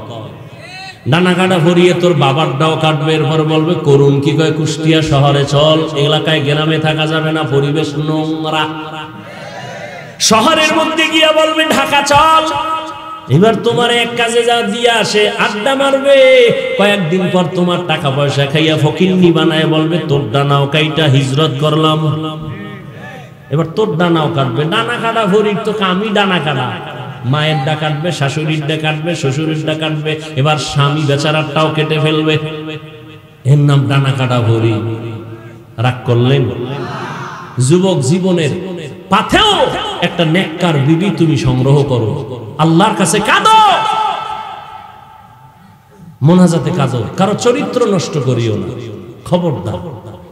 ডানা কাটা ভরিয়ে তোর বাবারটাও কাটবে, এরপর বলবে করুন কি কয় কুষ্টিয়া শহরে চল, এলাকায় গ্রামে থাকা যাবে না, পরিবেশ নোংরা। শহরের মধ্যে গিয়া বলবে ঢাকা চল। এবার তোমার এক কাজে যা দিয়ে আসে, আড্ডা মারবে, কয়েকদিন পর তোমার টাকা পয়সা খাইয়া ফকিন্নি বানায় বলবে তোর ডানাও কাইটা হিজরত করলাম। এবার তোর ডানাও কাটবে। ডানা কাটা ভরির তো কামই ডানা কাটা, মায়ের ডা কাটবে, শাশুড়ির ডা কাটবে, শ্বশুরের ডা কাটবে, এবার স্বামী বেচারারটাও কেটে ফেলবে। এর নাম ডানা কাটা ভরি। রাগ করলেন? যুবক জীবনের পাথেও একটা নেককার বিবি তুমি সংগ্রহ করো, আল্লাহর কাছে কাঁদো, মোনাজাতে কাঁদো, কারো চরিত্র নষ্ট করিও না, খবরদার।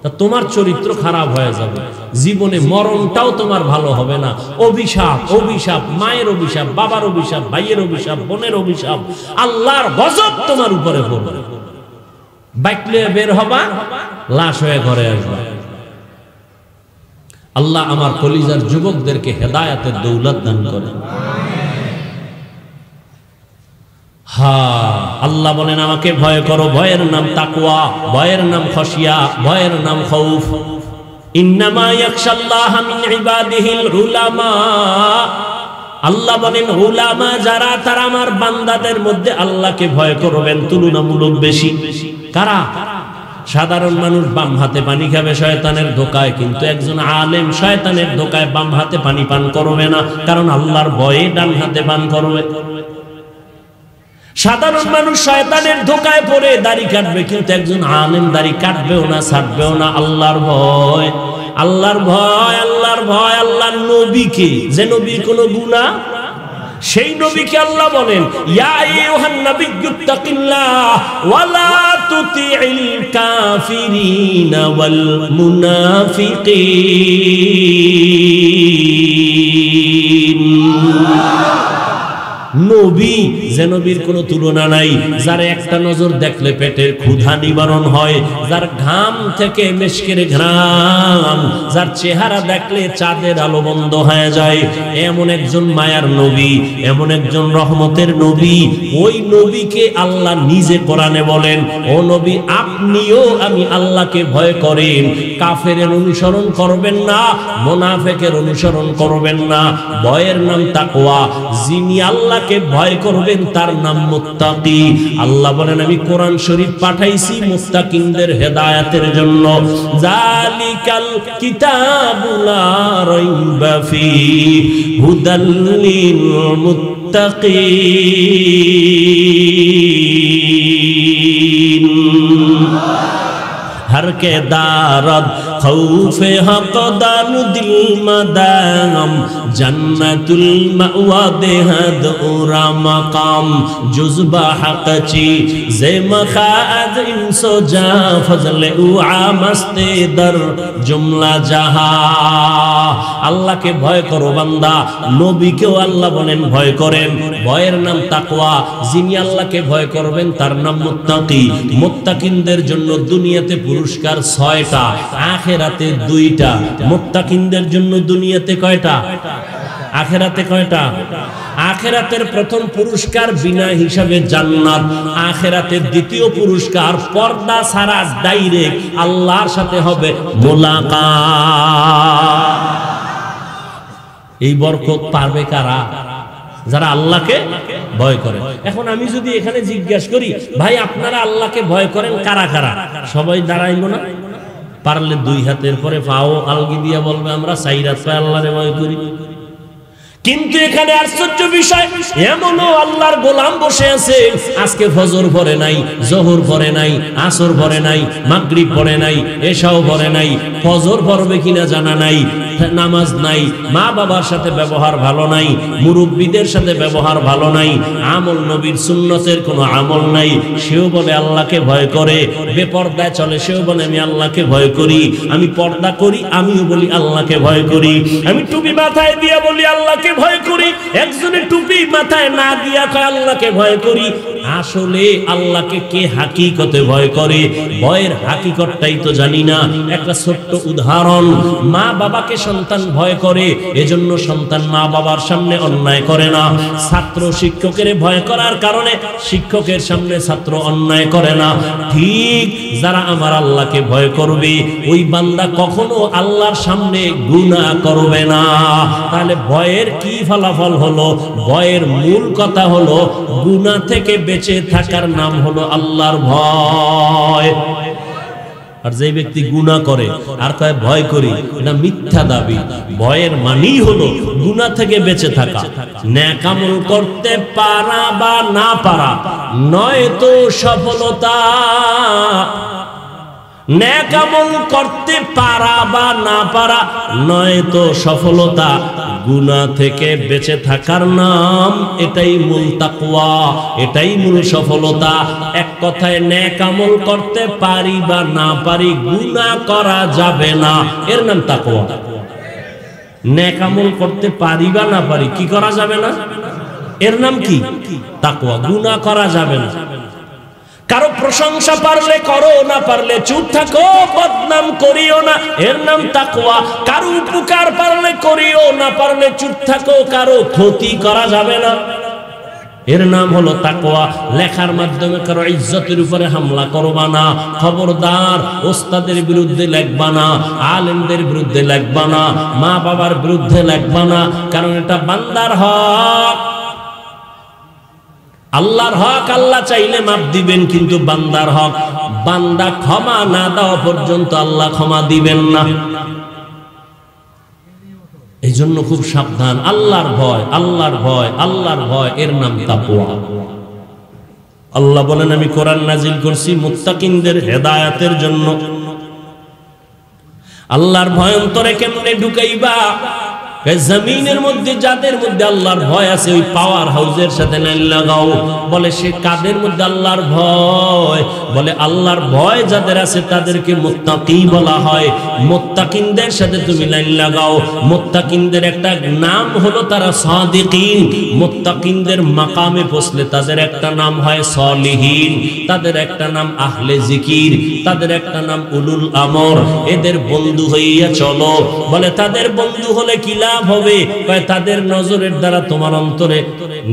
তা তোমার চরিত্র খারাপ হয়ে যাবে, জীবনে মরণটাও তোমার ভালো হবে না। অভিশাপ, অভিশাপ, মায়ের অভিশাপ, বাবার অভিশাপ, ভাইয়ের অভিশাপ, বোনের অভিশাপ, আল্লাহর গজব তোমার উপরে পড়বে। বাইকলে বের হবা, লাশ হয়ে ঘরে আসবা। আল্লাহ আমার কলিজার যুবকদেরকে হেদায়েতের দৌলত দান করেন। হ্যাঁ, আল্লাহ বলেন আমাকে ভয় করো, ভয়ের নাম তাকওয়া, ভয়ের নাম খশিয়া, ভয়ের নাম খৌফ। ইন্নামা ইয়াখশাল্লাহা মিন ইবাদিহিল উলামা, আল্লাহ বলেন উলামা যারা, তারা আমার বান্দাদের মধ্যে আল্লাহকে ভয় করবেন তুলনামূলক বেশি। কারা? সাধারণ মানুষ বাম হাতে পানি খাবে শয়তানের ধোকায়, কিন্তু একজন আলেম শয়তানের ধোকায় বাম হাতে পানি পান করবে না, কারণ আল্লাহর ভয়ে ডান হাতে পান করবে। সাধারণ মানুষ শয়তানের ধোকায় পড়ে দাড়ি কাটবে, কিন্তু একজন আলেম দাড়ি কাটবেও না, ছাড়বেও না, আল্লাহর ভয়, আল্লাহর ভয়, আল্লাহর ভয়। আল্লাহর নবীকে, যে নবীর কোনো গুনাহ, সেই নবীকে আল্লাহ বলেন ইয়া আইয়ুহান নাবিয়্যুত্তাকিল্লাহ ওয়া লা তুতিইল কাফিরিনা ওয়াল মুনাফিকিন। নবী, যে নবীর কোনো তুলনা নাই, যার একটা নজর দেখলে পেটের ক্ষুধা নিবারণ হয়, যার ঘাম থেকে মেশকের ঘ্রাণ, যার চেহারা দেখলে চাঁদের আলো বন্ধ হয়ে যায়, এমন একজন মায়ার নবী, এমন একজন রহমতের নবী। ওই নবীকে আল্লাহ নিজে কোরআনে বলেন, ও নবী আপনিও আমি আল্লাহকে ভয় করেন, কাফেরের অনুসরণ করবেন না, মুনাফিকের অনুসরণ করবেন না। ভয়ের নাম তাকওয়া, যিনি আল্লাহ ভয় করবেন তার নাম মুত্তাকি। আল্লাহ বলেন আমি কোরআন শরীফ পাঠাইছি মুত্তাকিনদের হেদায়েতের জন্য। জালিকাল কিতাবু লা রাইবা ফি হুদাল লিল মুত্তাকিন। हर के दारद खौफे हक दानु दिल मदाम जन्नतुल मअवा देहद उरा मकाम जुज़बा हक़ची ज़े मखाद इंसो जा फजले उआ मस्ते दर जुमला जहा। আল্লাহ কে ভয় করো বান্দা, নবীকেও আল্লাহ বলেন ভয় করেন। ভয়ের নাম তাকওয়া, যিনি আল্লাহকে ভয় করবেন তার নাম মুত্তাকি। মুত্তাকিনদের জন্য দুনিয়াতে পুরস্কার 6টা, আখিরাতে 2টা। মুত্তাকিনদের জন্য দুনিয়াতে কয়টা, আখিরাতে কয়টা? আখিরাতের প্রথম পুরস্কার বিনা হিসাবে জান্নাত, আখিরাতের দ্বিতীয় পুরস্কার পর্দা ছাড়া ডাইরেক্ট আল্লাহর সাথে হবে মুলাকাত। এই বরকত পারবে কারা? যারা আল্লাহকে ভয় করে। এখন আমি যদি এখানে জিজ্ঞাসা করি, ভাই আপনারা আল্লাহকে ভয় করেন কারা কারা, সবাই দাঁড়াইব না? পারলে 2 হাতের পরে পাও আলগি দিয়া বলবে আমরা 4 হাত পায়ে আল্লাহরে ভয় করি। কিন্তু এখানে আশ্চর্য বিষয়, এমনও আল্লাহর গোলাম বসে আছে, আজকে ফজর পড়ে নাই, জোহর পড়ে নাই, আসর পড়ে নাই, মাগরিব পড়ে নাই, এশাও পড়ে নাই, ফজর পড়বে কিনা জানা নাই, নামাজ নাই, মা বাবার সাথে ব্যবহার ভালো নাই, মুরব্বীদের সাথে ব্যবহার ভালো নাই, আমল নবীর সুন্নতের কোনো আমল নাই, সেও বলে আল্লাহকে ভয় করে। বেপর্দায় চলে, সেও বলে আমি আল্লাহকে ভয় করি। আমি পর্দা করি, আমিও বলি আল্লাহকে ভয় করি। আমি টুপি মাথায় দিয়া বলি আল্লাহকে ভয় করি, একজনে টুপি মাথায় না দিয়া কয় আল্লাহকে ভয় করি। আসলে আল্লাহকে কে হাকিকতে ভয় করে, ভয়ের হাকিকতটাই তো জানি না। একটা ছোট্ট উদাহরণ, মা বাবাকে সন্তান ভয় করে, এজন্য সন্তান মা বাবার সামনে অন্যায় করে না। ছাত্র শিক্ষকের ভয় করার কারণে শিক্ষকের সামনে ছাত্র অন্যায় করে না। ঠিক যারা আমার আল্লাহকে ভয় করবে, ওই বান্দা কখনো আল্লাহর সামনে গুনাহ করবে না। তাহলে ভয়ের কি ফলাফল হলো? ভয়ের মূল কথা হলো গুনাহ থেকে বেঁচে থাকার নাম হলো আল্লাহর ভয়। আর যে ব্যক্তি গুনাহ করে আর কয় ভয় করি, এটা মিথ্যা দাবি। ভয়ের মানেই হলো গুনাহ থেকে বেঁচে থাকা। নেক আমল করতে পারা বা না পারা নয় তো সফলতা। নেক আমল করতে পারা বা না পারা নয় তো সফলতা। গুনাহ থেকে বেঁচে থাকার নাম, এটাই মূল তাকওয়া, এটাই মূল সফলতা। এক কথায় নেক আমল করতে পারি বা না পারি, গুনাহ করা যাবে না, এর নাম তাকওয়া। নেক আমল করতে পারি বা না পারি, কি করা যাবে না? এর নাম কি? তাকওয়া। গুনাহ করা যাবে না। কারো প্রশংসা পারলে করো, না পারলে চুপ থাকো, বদনাম করিও না, এর নাম তাকওয়া। কারো উপকার পারলে করিও, না পারলে চুপ থাকো, কারো ক্ষতি করা যাবে না। এর নাম হলো তাকওয়া। লেখার মাধ্যমে কারো ইজ্জতের উপরে হামলা করবা না। খবরদার, ওস্তাদের বিরুদ্ধে লেখবা না, আলেমদের বিরুদ্ধে লেখবা না, মা বাবার বিরুদ্ধে লেখবা না, কারণ এটা বান্দার হক। আল্লাহর হক আল্লাহ চাইলে মাফ দিবেন, কিন্তু বান্দার হক বান্দা ক্ষমা না দেওয়া পর্যন্ত আল্লাহ ক্ষমা দিবেন না। এই জন্য খুব সাবধান। আল্লাহর ভয়, আল্লাহর ভয়, আল্লাহর ভয়, এর নাম তাকওয়া। আল্লাহ বলেন, আমি কোরআন নাজিল করছি মুত্তাকিনদের হেদায়েতের জন্য। আল্লাহর ভয় অন্তরে কেমনে ঢুকাইবা? জমিনের মধ্যে যাদের মধ্যে আল্লাহর ভয় আছে, ওই পাওয়ার হাউসের সাথে লাইন লাগাও। বলে সে কাদের মধ্যে আল্লাহর ভয়? বলে আল্লাহর ভয় যাদের আছে তাদেরকে মুত্তাকি বলা হয়। মুত্তাকিনদের সাথে তুমি লাইন লাগাও। মুত্তাকিনদের একটা নাম হলো তারা সাদিকিন। মুত্তাকিনদের মাকামে পৌঁছলে তাদের একটা নাম হয় সলিহিন, তাদের একটা নাম আহলে জিকির, তাদের একটা নাম উলুল আমর। এদের বন্ধু হইয়া চলো। বলে তাদের বন্ধু হলে কি লাভ হবে? তাদের নজরের দ্বারা তোমার অন্তরে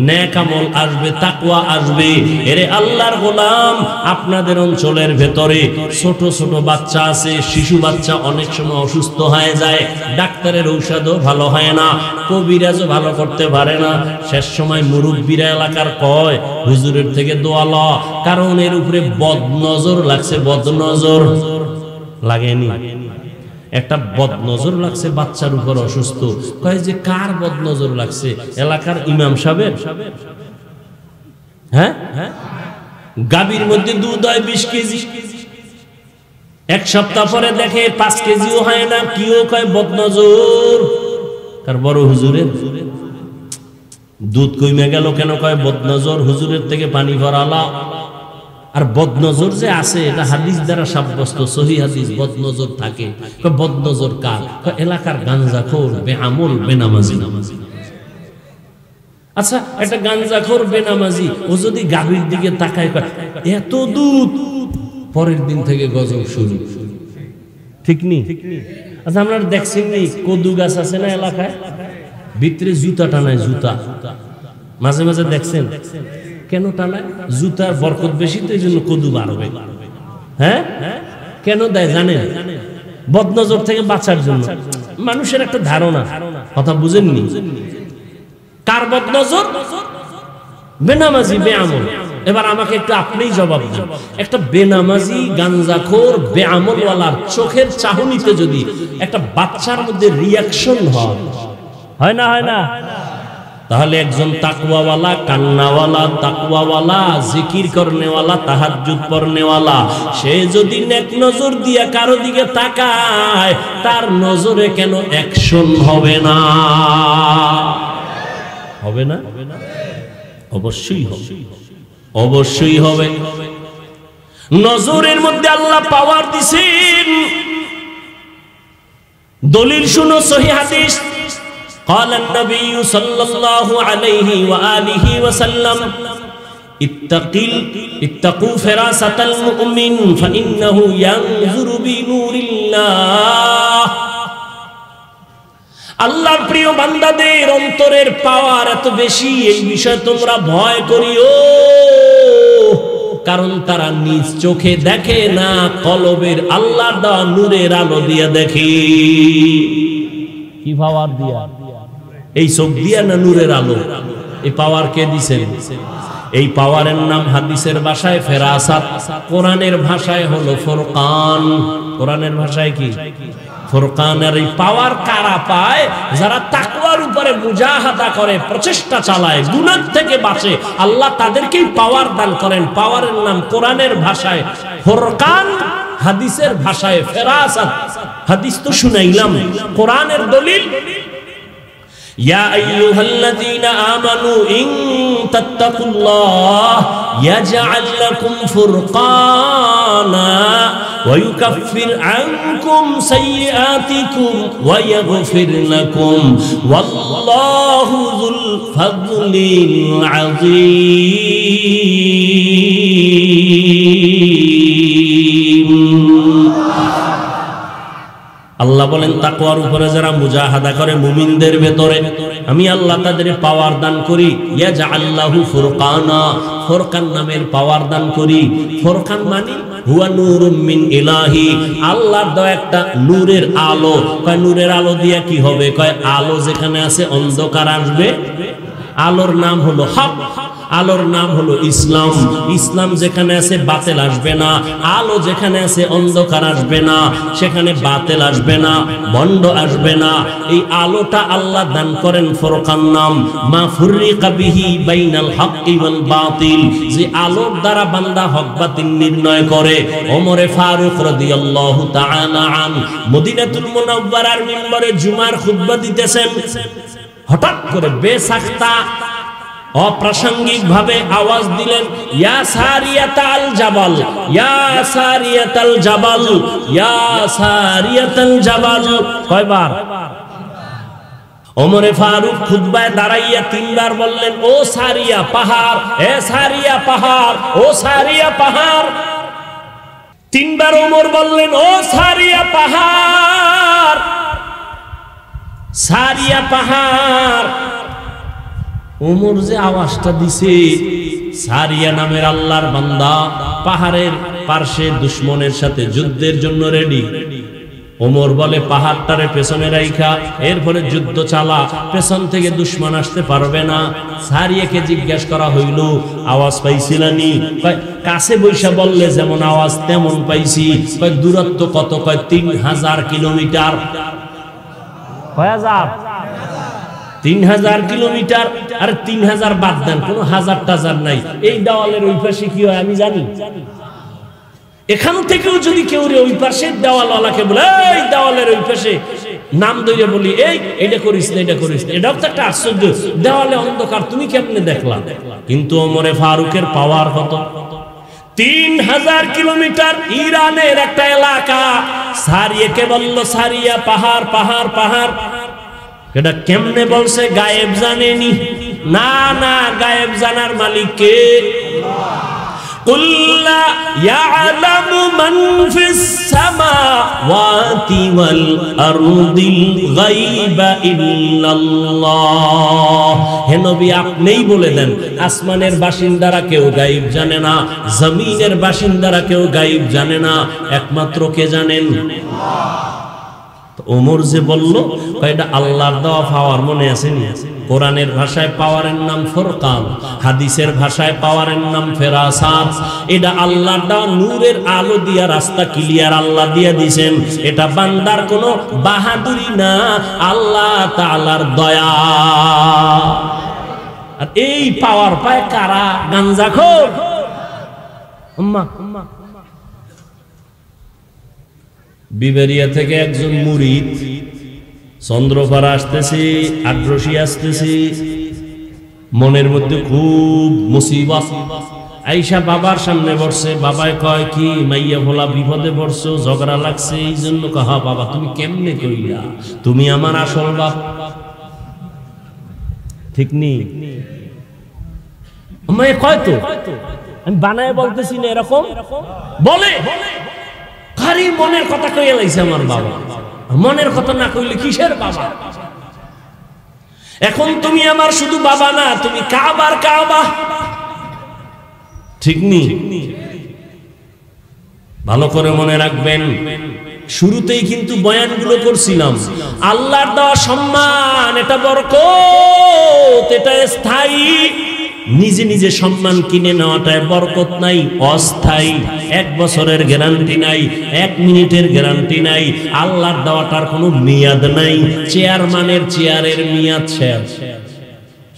নেক আমল আসবে, তাকওয়া আসবে। এরে আল্লাহর গোলাম, আপনাদের অঞ্চলের ভেতরে ছোট ছোট বাচ্চা আছে, শিশু বাচ্চা অনেক সময় অসুস্থ হয়ে যায়, ডাক্তারের ঔষধও ভালো হয় না, কবিরাজও ভালো করতে পারে না। শেষ সময় মুরব্বীরা এলাকার কয়, হুজুরের থেকে দোয়া ল, কারণ এর উপরে বদনজর লাগছে। বদনজর লাগেনি? একটা বদনজর লাগছে বাচ্চার উপর, অসুস্থ। কয় যে কার বদনজর লাগছে? এলাকার ইমাম সাহেব। হ্যাঁ, গাভীর মধ্যে দুধ হয় 20 কেজি, এক সপ্তাহ পরে দেখে 5 কেজিও হয় না। কিও কয় বদনজর। কার? বড় হুজুরের। দুধ কমে গেল কেন? কয় বদনজর, হুজুরের থেকে পানি ভরালা। আর বদনজর যে আছে এটা হাদিস দ্বারা সাব্যস্ত, সহিহ হাদিস। বদনজর থাকে। বদনজর কার? এলাকার গাঞ্জাখোর, বেআমল, বেনামাজি। আচ্ছা, একটা গাঞ্জাখোর বেনামাজি ও যদি গাভীর দিকে তাকায়, এত দুধ, পরের দিন থেকে গজব শুরু। ঠিক নি? আচ্ছা, আপনারা দেখছেন নি কদু গাছ আছে না এলাকায়, ভিতরে জুতা টানায়, জুতা মাঝে মাঝে দেখছেন? কেন টানায়? জুতার বরকত বেশি তো, এই জন্য কদু বাড়বে। হ্যাঁ, কেন দেয় জানেন? বদনজর থেকে বাঁচার জন্য। মানুষের একটা ধারণা, কথা বুঝেননি? কার বদনজর? বেনামাজি, বেআমল। এবার আমাকে একটু আপনিই জবাব দেন, একটা বেনামাজি, গাঞ্জাখোর, বেআমলওয়ালার চোখের চাহনিতে যদি একটা বাচ্চার মধ্যে রিয়াকশন হয় না? হয় না? তাহলে একজন তাকওয়াওয়ালা, কান্নাওয়ালা, তাকওয়াওয়ালা, জিকির করনেওয়ালা, তাহাজ্জুদ পড়নেওয়ালা, সে যদি নেক নজর দিয়া কারো দিকে তাকায়, তার নজরে কেন অ্যাকশন হবে না? হবে না? অবশ্যই হবে, অবশ্যই হবে। নজরের মধ্যে আল্লাহ পাওয়ার দিছেন। দলিল শুনো, সহিহ হাদিস। قال النبي صلى الله عليه وآله وسلم اتقوا فراسة المؤمن فإنه ينظر بنور الله। আল্লাহর প্রিয় বান্দাদের অন্তরের পাওয়ার এত বেশি, এই বিষয়ে তোমরা ভয় করিও, কারণ তারা নিজ চোখে দেখে না, কলবের আল্লাহর দেওয়া নূরের আলো দিয়ে দেখে। কি পাওয়ার দিয়া? এই চোখ দিয়া না নূরের আলো? এই পাওয়ার কে দিছেন? এই পাওয়ারের নাম হাদিসের ভাষায় ফেরাসাত, কোরআনের ভাষায় হলো ফুরকান। কোরআনের ভাষায় কি? ফুরকান। আর এই পাওয়ার কারা পায়? যারা তাকওয়ার উপরে মুজাহাদা করে, প্রচেষ্টা চালায়, গুনাহ থেকে বাঁচে, আল্লাহ তাদেরকেই পাওয়ার দান করেন। পাওয়ারের নাম কোরআনের ভাষায় ফুরকান, হাদিসের ভাষায় ফেরাসাত। হাদিস তো শুনাইলাম, কোরআনের দলিল। يا أيها الذين آمنوا إن تتقوا الله يجعل لكم فرقانا ويكفر عنكم سيئاتكم ويغفر لكم والله ذو الفضل العظيم। আল্লাহ বলেন তাকওয়ার উপরে যারা মুজাহাদা করে মুমিনদের ভেতরে, আমি আল্লাহ তাদের পাওয়ার দান করি। ইয়াজআল্লাহু ফুরকানা, ফুরকান নামের পাওয়ার দান করি। ফুরকান মানে হুয়া নূরুম মিন ইলাহি, আল্লাহর দেওয়া একটা নূরের আলো। কয় নূরের আলো দিয়া কি হবে? কয় আলো যেখানে আছে অন্ধকার আসবে। আলোর নাম হলো হক, আলোর নাম হলো ইসলাম। ইসলাম যেখানে আছে বাতিল আসবে না, আলো যেখানে আছে অন্ধকার আসবে না, সেখানে বাতিল আসবে না, ভণ্ড আসবে না। এই আলোটা আল্লাহ দান করেন ফুরকান নাম। মা ফুররিকা বিহি বাইনাল হক্কি ওয়াল বাতিল, যে আলোর দ্বারা বান্দা হক বাতিল নির্ণয় করে। ওমরে ফারুক রাদিয়াল্লাহু তাআলা আন মদিনাতুল মুনাওয়ারার মিম্বরে জুমার খুতবা দিতেছেন, হঠাৎ করে বেসাখতা অপ্রাসঙ্গিক ভাবে আওয়াজ দিলেন, ইয়া সারিয়াতাল জাবাল, ইয়া সারিয়াতাল জাবাল, ইয়া সারিয়াতাল জাবাল। কয়বার? ওমরে ফারুক খুতবায় দাঁড়াইয়া 3 বার বললেন, ও সারিয়া পাহাড়, এ সারিয়া পাহাড়, ও সারিয়া পাহাড়। 3 বার ওমর বললেন, ও সারিয়া পাহাড়, সারিয়া পাহাড়। ওমর যে আওয়াজটা দিছে, সারিয়া নামের আল্লাহর বান্দা পাহাড়ের পার্শ্বে দুশমনের সাথে যুদ্ধের জন্য রেডি। ওমর বলে, পাহাড়টারে পেছনে রাইখা এরপরে যুদ্ধ চালা, পেছন থেকে দুশমন আসতে পারবে না। সারিয়াকে জিজ্ঞাসা করা হইল, আওয়াজ পাইছিলানি? কাছে বৈশা বললে যেমন আওয়াজ তেমন পাইছি। দূরত্ব কত? 3000 কিলোমিটার। 3000 কিলোমিটার। আর 3000 বাদ দেন, কোনো হাজার টাজার নাই। এই দেওয়ালের ওই পাশে কি হয় আমি জানি। এখান থেকেও যদি কেউ ওই পাশে দেওয়ালওয়ালাকে বলে, এই দেওয়ালের ওই পাশে নাম ধরে বলি, এই এটা করিস না, এটা করিস না, এটাও তো একটা আশ্চর্য। দেওয়ালে অন্ধকার, তুমি কেমনে দেখলা? কিন্তু ওমরে ফারুকের পাওয়ার কত? 3000 কিলোমিটার। ইরানের একটা এলাকা। সারিয়াকে বলল, সারিয়া পাহাড়, পাহাড়, পাহাড়। এটা কেমনে বলছে? গায়েব জানেনি? না না, গায়েব জানার মালিক কে? কুল লা ইয়ালামু মান ফিস সামাওয়াতি ওয়াল আরদিল গায়বা ইল্লাল্লাহ। হে নবী, আপনিই বলে দেন, আসমানের বাসিন্দারা কেউ গায়েব জানে না, জমিনের বাসিন্দারা কেউ গায়েব জানে না, একমাত্র কে জানেন? ওমর যে বলল, এটা আল্লাহর দেওয়া পাওয়ার, মনে আসেনি? কোরআনের ভাষায় পাওয়ারের নাম ফুরকান, হাদিসের ভাষায় পাওয়ারের নাম ফেরাসাত। এটা আল্লাহর দেওয়া নূরের আলো দিয়া রাস্তা ক্লিয়ার আল্লাহ দিয়া দিবেন। এটা বান্দার কোনো বাহাদুরি না, আল্লাহ তাআলার দয়া। আর এই পাওয়ার পায় কারা? গাঞ্জাখোর। বিবেরিয়া থেকে একজন মুরিদ চন্দ্রপাড়া আসতেছে, আগ্রসী আসতেছে, মনের মধ্যে খুব মুসিবত। আইসা বাবার সামনে বসছে। বাবায় কয়, কি মাইয়া ভোলা বিপদে পড়ছো, ঝগড়া লাগছে এই জন্য? কহা, বাবা তুমি কেমনে কইলা? তুমি আমার আসল বাপ। ঠিক নি? কয় তো, আমি বানায় বলতেছি না, এরকম বলে। খালি মনের কথা কইয়া লাইছে আমার বাবা। মনের কথা না কইলে কিসের বাবা? এখন তুমি আমার শুধু বাবা না, তুমি কাবার কাবা। ঠিক নি? ভালো করে মনে রাখবেন, শুরুতেই কিন্তু বয়ানগুলো করছিলাম, আল্লাহর দেওয়া সম্মান, এটা বরকত, এটা স্থায়ী। নিজে নিজে সম্মান কিনে নেওয়াটায় বরকত নাই, অস্থায়ী। 1 বছরের গ্যারান্টি নাই, 1 মিনিটের গ্যারান্টি নাই। আল্লাহর দেওয়াটার কোনো মেয়াদ নাই। চেয়ারম্যানের চেয়ারের মেয়াদ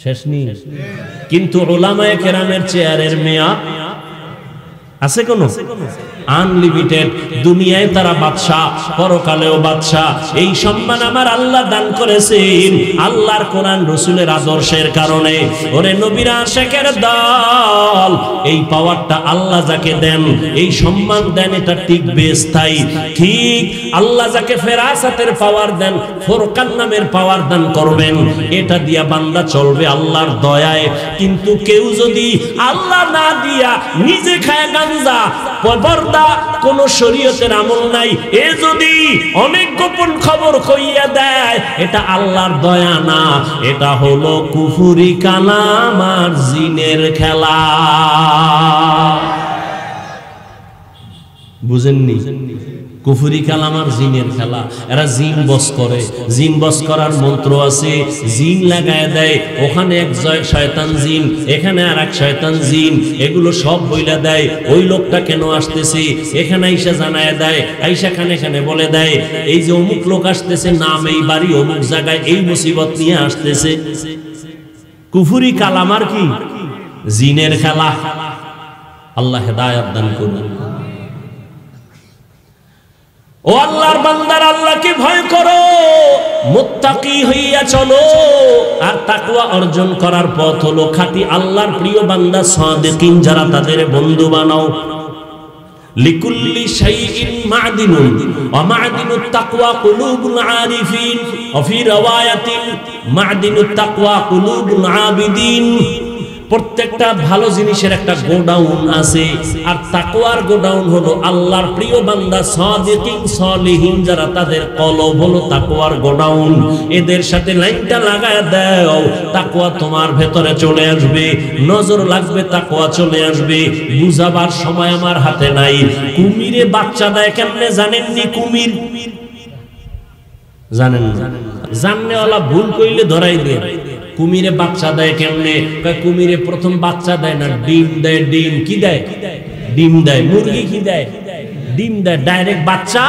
শেষ নেই, কিন্তু উলামায়ে কেরামের চেয়ারের মেয়াদ আছে কোনো? আনলিমিটেড। দুনিয়ায় তারা বাদশা, পরকালেও বাদশা। এই সম্মান আমার আল্লাহ দান করেছেন আল্লাহর কোরআন রাসূলের আদর্শের কারণে। ওরে নবীর আশিকের দল, এই পাওয়ারটা আল্লাহ যাকে দেন, এই সম্মান দেন, এটা টিকবে, স্থায়ী। ঠিক আল্লাহ যাকে ফেরাসাতের পাওয়ার দেন, ফুরকান নামের পাওয়ার দান করবেন, এটা দিয়া বান্দা চলবে আল্লাহর দয়ায়। কিন্তু কেউ যদি আল্লাহ না দিয়া নিজে খায় গাঞ্জা, পর্দা কোন শরীয়তের আমল নাই। এ যদি অনেক গোপন খবর কইয়া দেয়, এটা আল্লাহর দয়া না, এটা হলো কুফরি কালাম আর জিনের খেলা। বুঝেননি? কুফরি কালাম আর জিনের খেলা। এরা জিন বস করে, জিন বস করার মন্ত্র আছে, জিন লাগায় দেয়। ওখানে এক শয়তান জিন, এখানে আর এক শয়তান জিন, এগুলো সব বইলা দেয় ওই লোকটা কেন আসতেছে। এখানে আইসা জানায় দেয়, আইসা খানে খানে বলে দেয় এই যে অমুক লোক আসতেছে, নাম এই বাড়ি অমুক জায়গায়, এই মুসিবত নিয়ে আসতেছে। কুফরি কালাম আর কি? জিনের খেলা। আল্লাহ হেদায়েত দান করুন। ও আল্লাহর বান্দার, আল্লাহকে ভয় করো, মুত্তাকি হইয়া চলো। আর তাকওয়া অর্জন করার পথ হলো খাঁটি আল্লাহর প্রিয় বান্দা সাদিকিন যারা, তাদের বন্ধু বানাও। লিকুল্লি শাইইন মা'দিনুন ওয়া মা'দিনুত তাকওয়া কুলুবুল আরিফিন ওয়া ফি রাওয়ায়াতিন মা'দিনুত তাকওয়া কুলুবুল আবিদিন। প্রত্যেকটা ভালো জিনিসের একটা গোডাউন আছে, আর তাকওয়ার গোডাউন হলো আল্লাহর প্রিয় বান্দা সাদিকিন সালিহিন যারা, তাদের কলব হলো তাকওয়ার গোডাউন। এদের সাথে লাইনটা লাগায় দাও, তাকওয়া তোমার ভেতরে চলে আসবে, নজর লাগবে, তাকওয়া চলে আসবে। বুঝাবার সময় আমার হাতে নাই। কুমিরে বাচ্চা দেয় কেমনে জানেননি? কুমির জানেন না? জাননেওয়ালা ভুল কইলে ধরাই দেয়। কুমিরে বাচ্চা দেয় কেমনে? কুমিরে প্রথম বাচ্চা দেয় না, ডিম দেয়। ডিম কি দেয়? ডিম দেয়। মুরগি কি দেয়? ডিম দেয়। ডাইরেক্ট বাচ্চা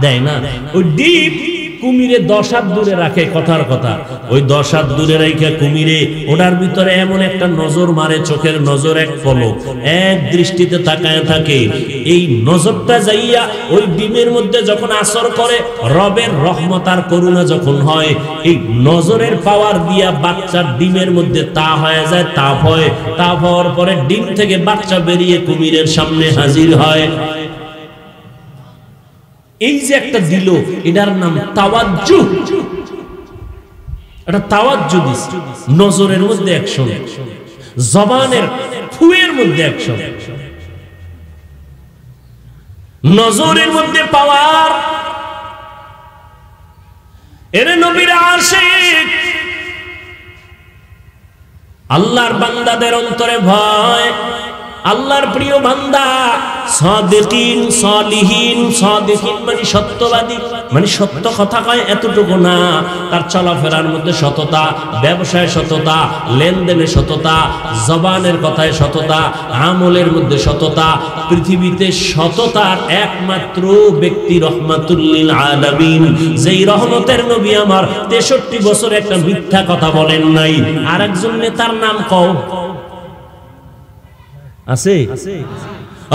দেয় না। ওই ডিম কুমিরে 10 হাত দূরে রাখে, কথার কথা। ওই 10 হাত দূরে রাখে কুমিরে ওটার ভিতরে এমন একটা নজর মারে, চোখের নজর, এক পলক, এক দৃষ্টিতে তাকায় থাকে। এই নজরটা যাইয়া ওই ডিমের মধ্যে যখন আসর করে, রবের রহমত আর করুণা যখন হয়, এই নজরের পাওয়ার দিয়া বাচ্চার ডিমের মধ্যে তা হয়ে যায়, তাপ হয়। তাপ হওয়ার পরে ডিম থেকে বাচ্চা বেরিয়ে কুমিরের সামনে হাজির হয়। এই যে একটা দিল, এটার নাম তাওয়াজ্জু। এটা তাওয়াজ্জু দিস। নজরের মধ্যে অ্যাকশন, জবানের ফুয়ের মধ্যে অ্যাকশন, নজরের মধ্যে পাওয়ার। এরে নবীর আশিক, আল্লাহর বান্দাদের অন্তরে ভয়। আল্লাহর প্রিয় বান্দা সাদিকিন সালিহিন। সাদিকিন মানে সত্যবাদী, মানে সত্য কথা কয়, এতটুকু না, তার চলাফেরার মধ্যে সততা, ব্যবসায় সততা, লেনদেনে সততা, জবানের কথায় সততা, আমলের মধ্যে সততা। পৃথিবীতে সততার একমাত্র ব্যক্তি রহমাতুল লিল আলামিন, যেই রহমতের নবী আমার 63 বছর একটা মিথ্যা কথা বলেন নাই। আরেকজন নেতার নাম কও আছে?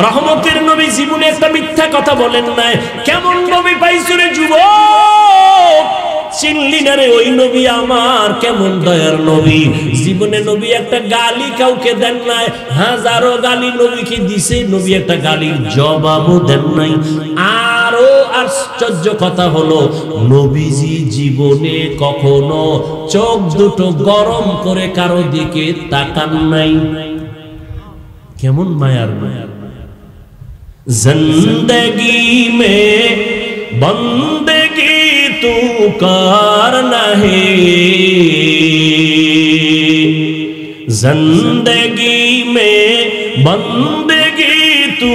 রহমতের নবী জীবনে একটা মিথ্যা কথা বলেন নাই। কেমন নবী পাইছো রে যুবক? চিনলি না রে ওই নবী আমার? কেমন দয়ার নবী! জীবনে নবী একটা গালি কাউকে দেন নাই, হাজারো গালি নবীকে দিছে, নবী একটা গালির জবাবও দেন নাই। আরো আশ্চর্য কথা হলো, নবীজি জীবনে কখনো চোখ দুটো গরম করে কারো দিকে তাকান নাই। কেমন মায়ার মায়ার! জিন্দগি মে বন্দেগি তু করনা হে, জিন্দগি মে বন্দেগি তু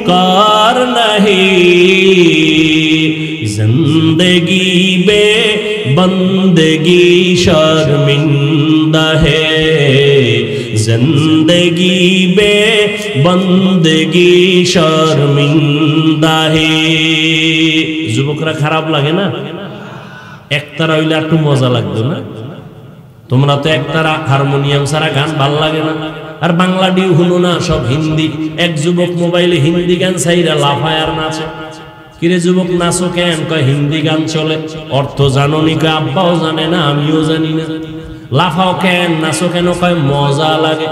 করনা হে, জিন্দগি বে বন্দেগি শর্মিন্দা হে, জিন্দগি বে বন্দেগি শর্মিন্দা হে। যুবকরা খারাপ লাগে না? একতারা হইলে একটু মজা লাগতো না? তোমরা তো একতারা হারমোনিয়াম ছাড়া গান ভাল লাগে না। আর বাংলা ডিউ হলো না, সব হিন্দি। এক যুবক মোবাইলে হিন্দি গান চাইরা লাফায় আর নাচে। কিরে যুবক নাচো কেন? কয় হিন্দি গান চলে। অর্থ জানো নি? কয় আব্বাও জানে না, আমিও জানি না। লাফাও কেন, নাচো কেন? কয় মজা লাগে।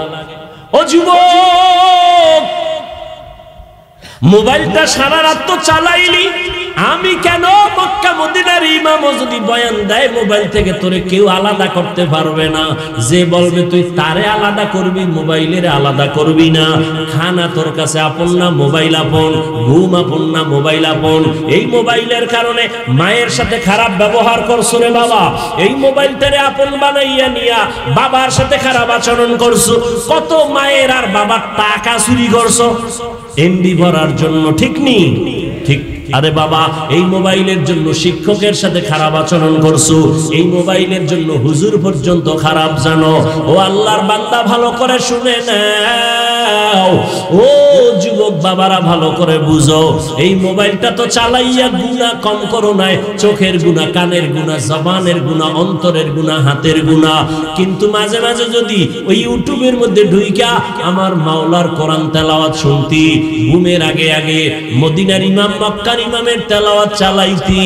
ও যুবক, মোবাইলটা সারা রাত তো চালাইলি, আমি কেন মক্কা মদিনার ইমামও যদি বয়ান দেয় মোবাইল থেকে তোরে কেউ আলাদা করতে পারবে না। যে বলবে তুই তারে আলাদা করবি, মোবাইলের আলাদা করবি না। খানা তোর কাছে আপন না, মোবাইল আপন। ঘুম আপন না, মোবাইল আপন। এই মোবাইলের কারণে মায়ের সাথে খারাপ ব্যবহার করছো রে বাবা। এই মোবাইলটারে আপন বানাইয়া নিয়া বাবার সাথে খারাপ আচরণ করছো। কত মায়ের আর বাবার টাকা চুরি করছো এমবি ভরার জন্য, ঠিক নেই? ঠিক। আরে বাবা, এই মোবাইলের জন্য শিক্ষকের সাথে খারাপ আচরণ করছো, এই মোবাইলের জন্য হুজুর পর্যন্ত খারাপ জানো। ও আল্লাহর বান্দা ভালো করে শুনে নাও, ও যুবক বাবারা ভালো করে বুঝো, এই মোবাইলটা তো চালাইয়া গুনাহ কম করো নাই। চোখের গুনাহ, কানের গুনাহ, জবানের গুনাহ, অন্তরের গুনাহ, হাতের গুনাহ। কিন্তু মাঝে মাঝে যদি ওই ইউটিউবের মধ্যে ঢুইকা আমার মাওলার কোরআন তেলাওয়াত শুনতি, ঘুমের আগে আগে মদিনার ইমাম মক্কার ইমামের তেলাওয়াত চালাইতি,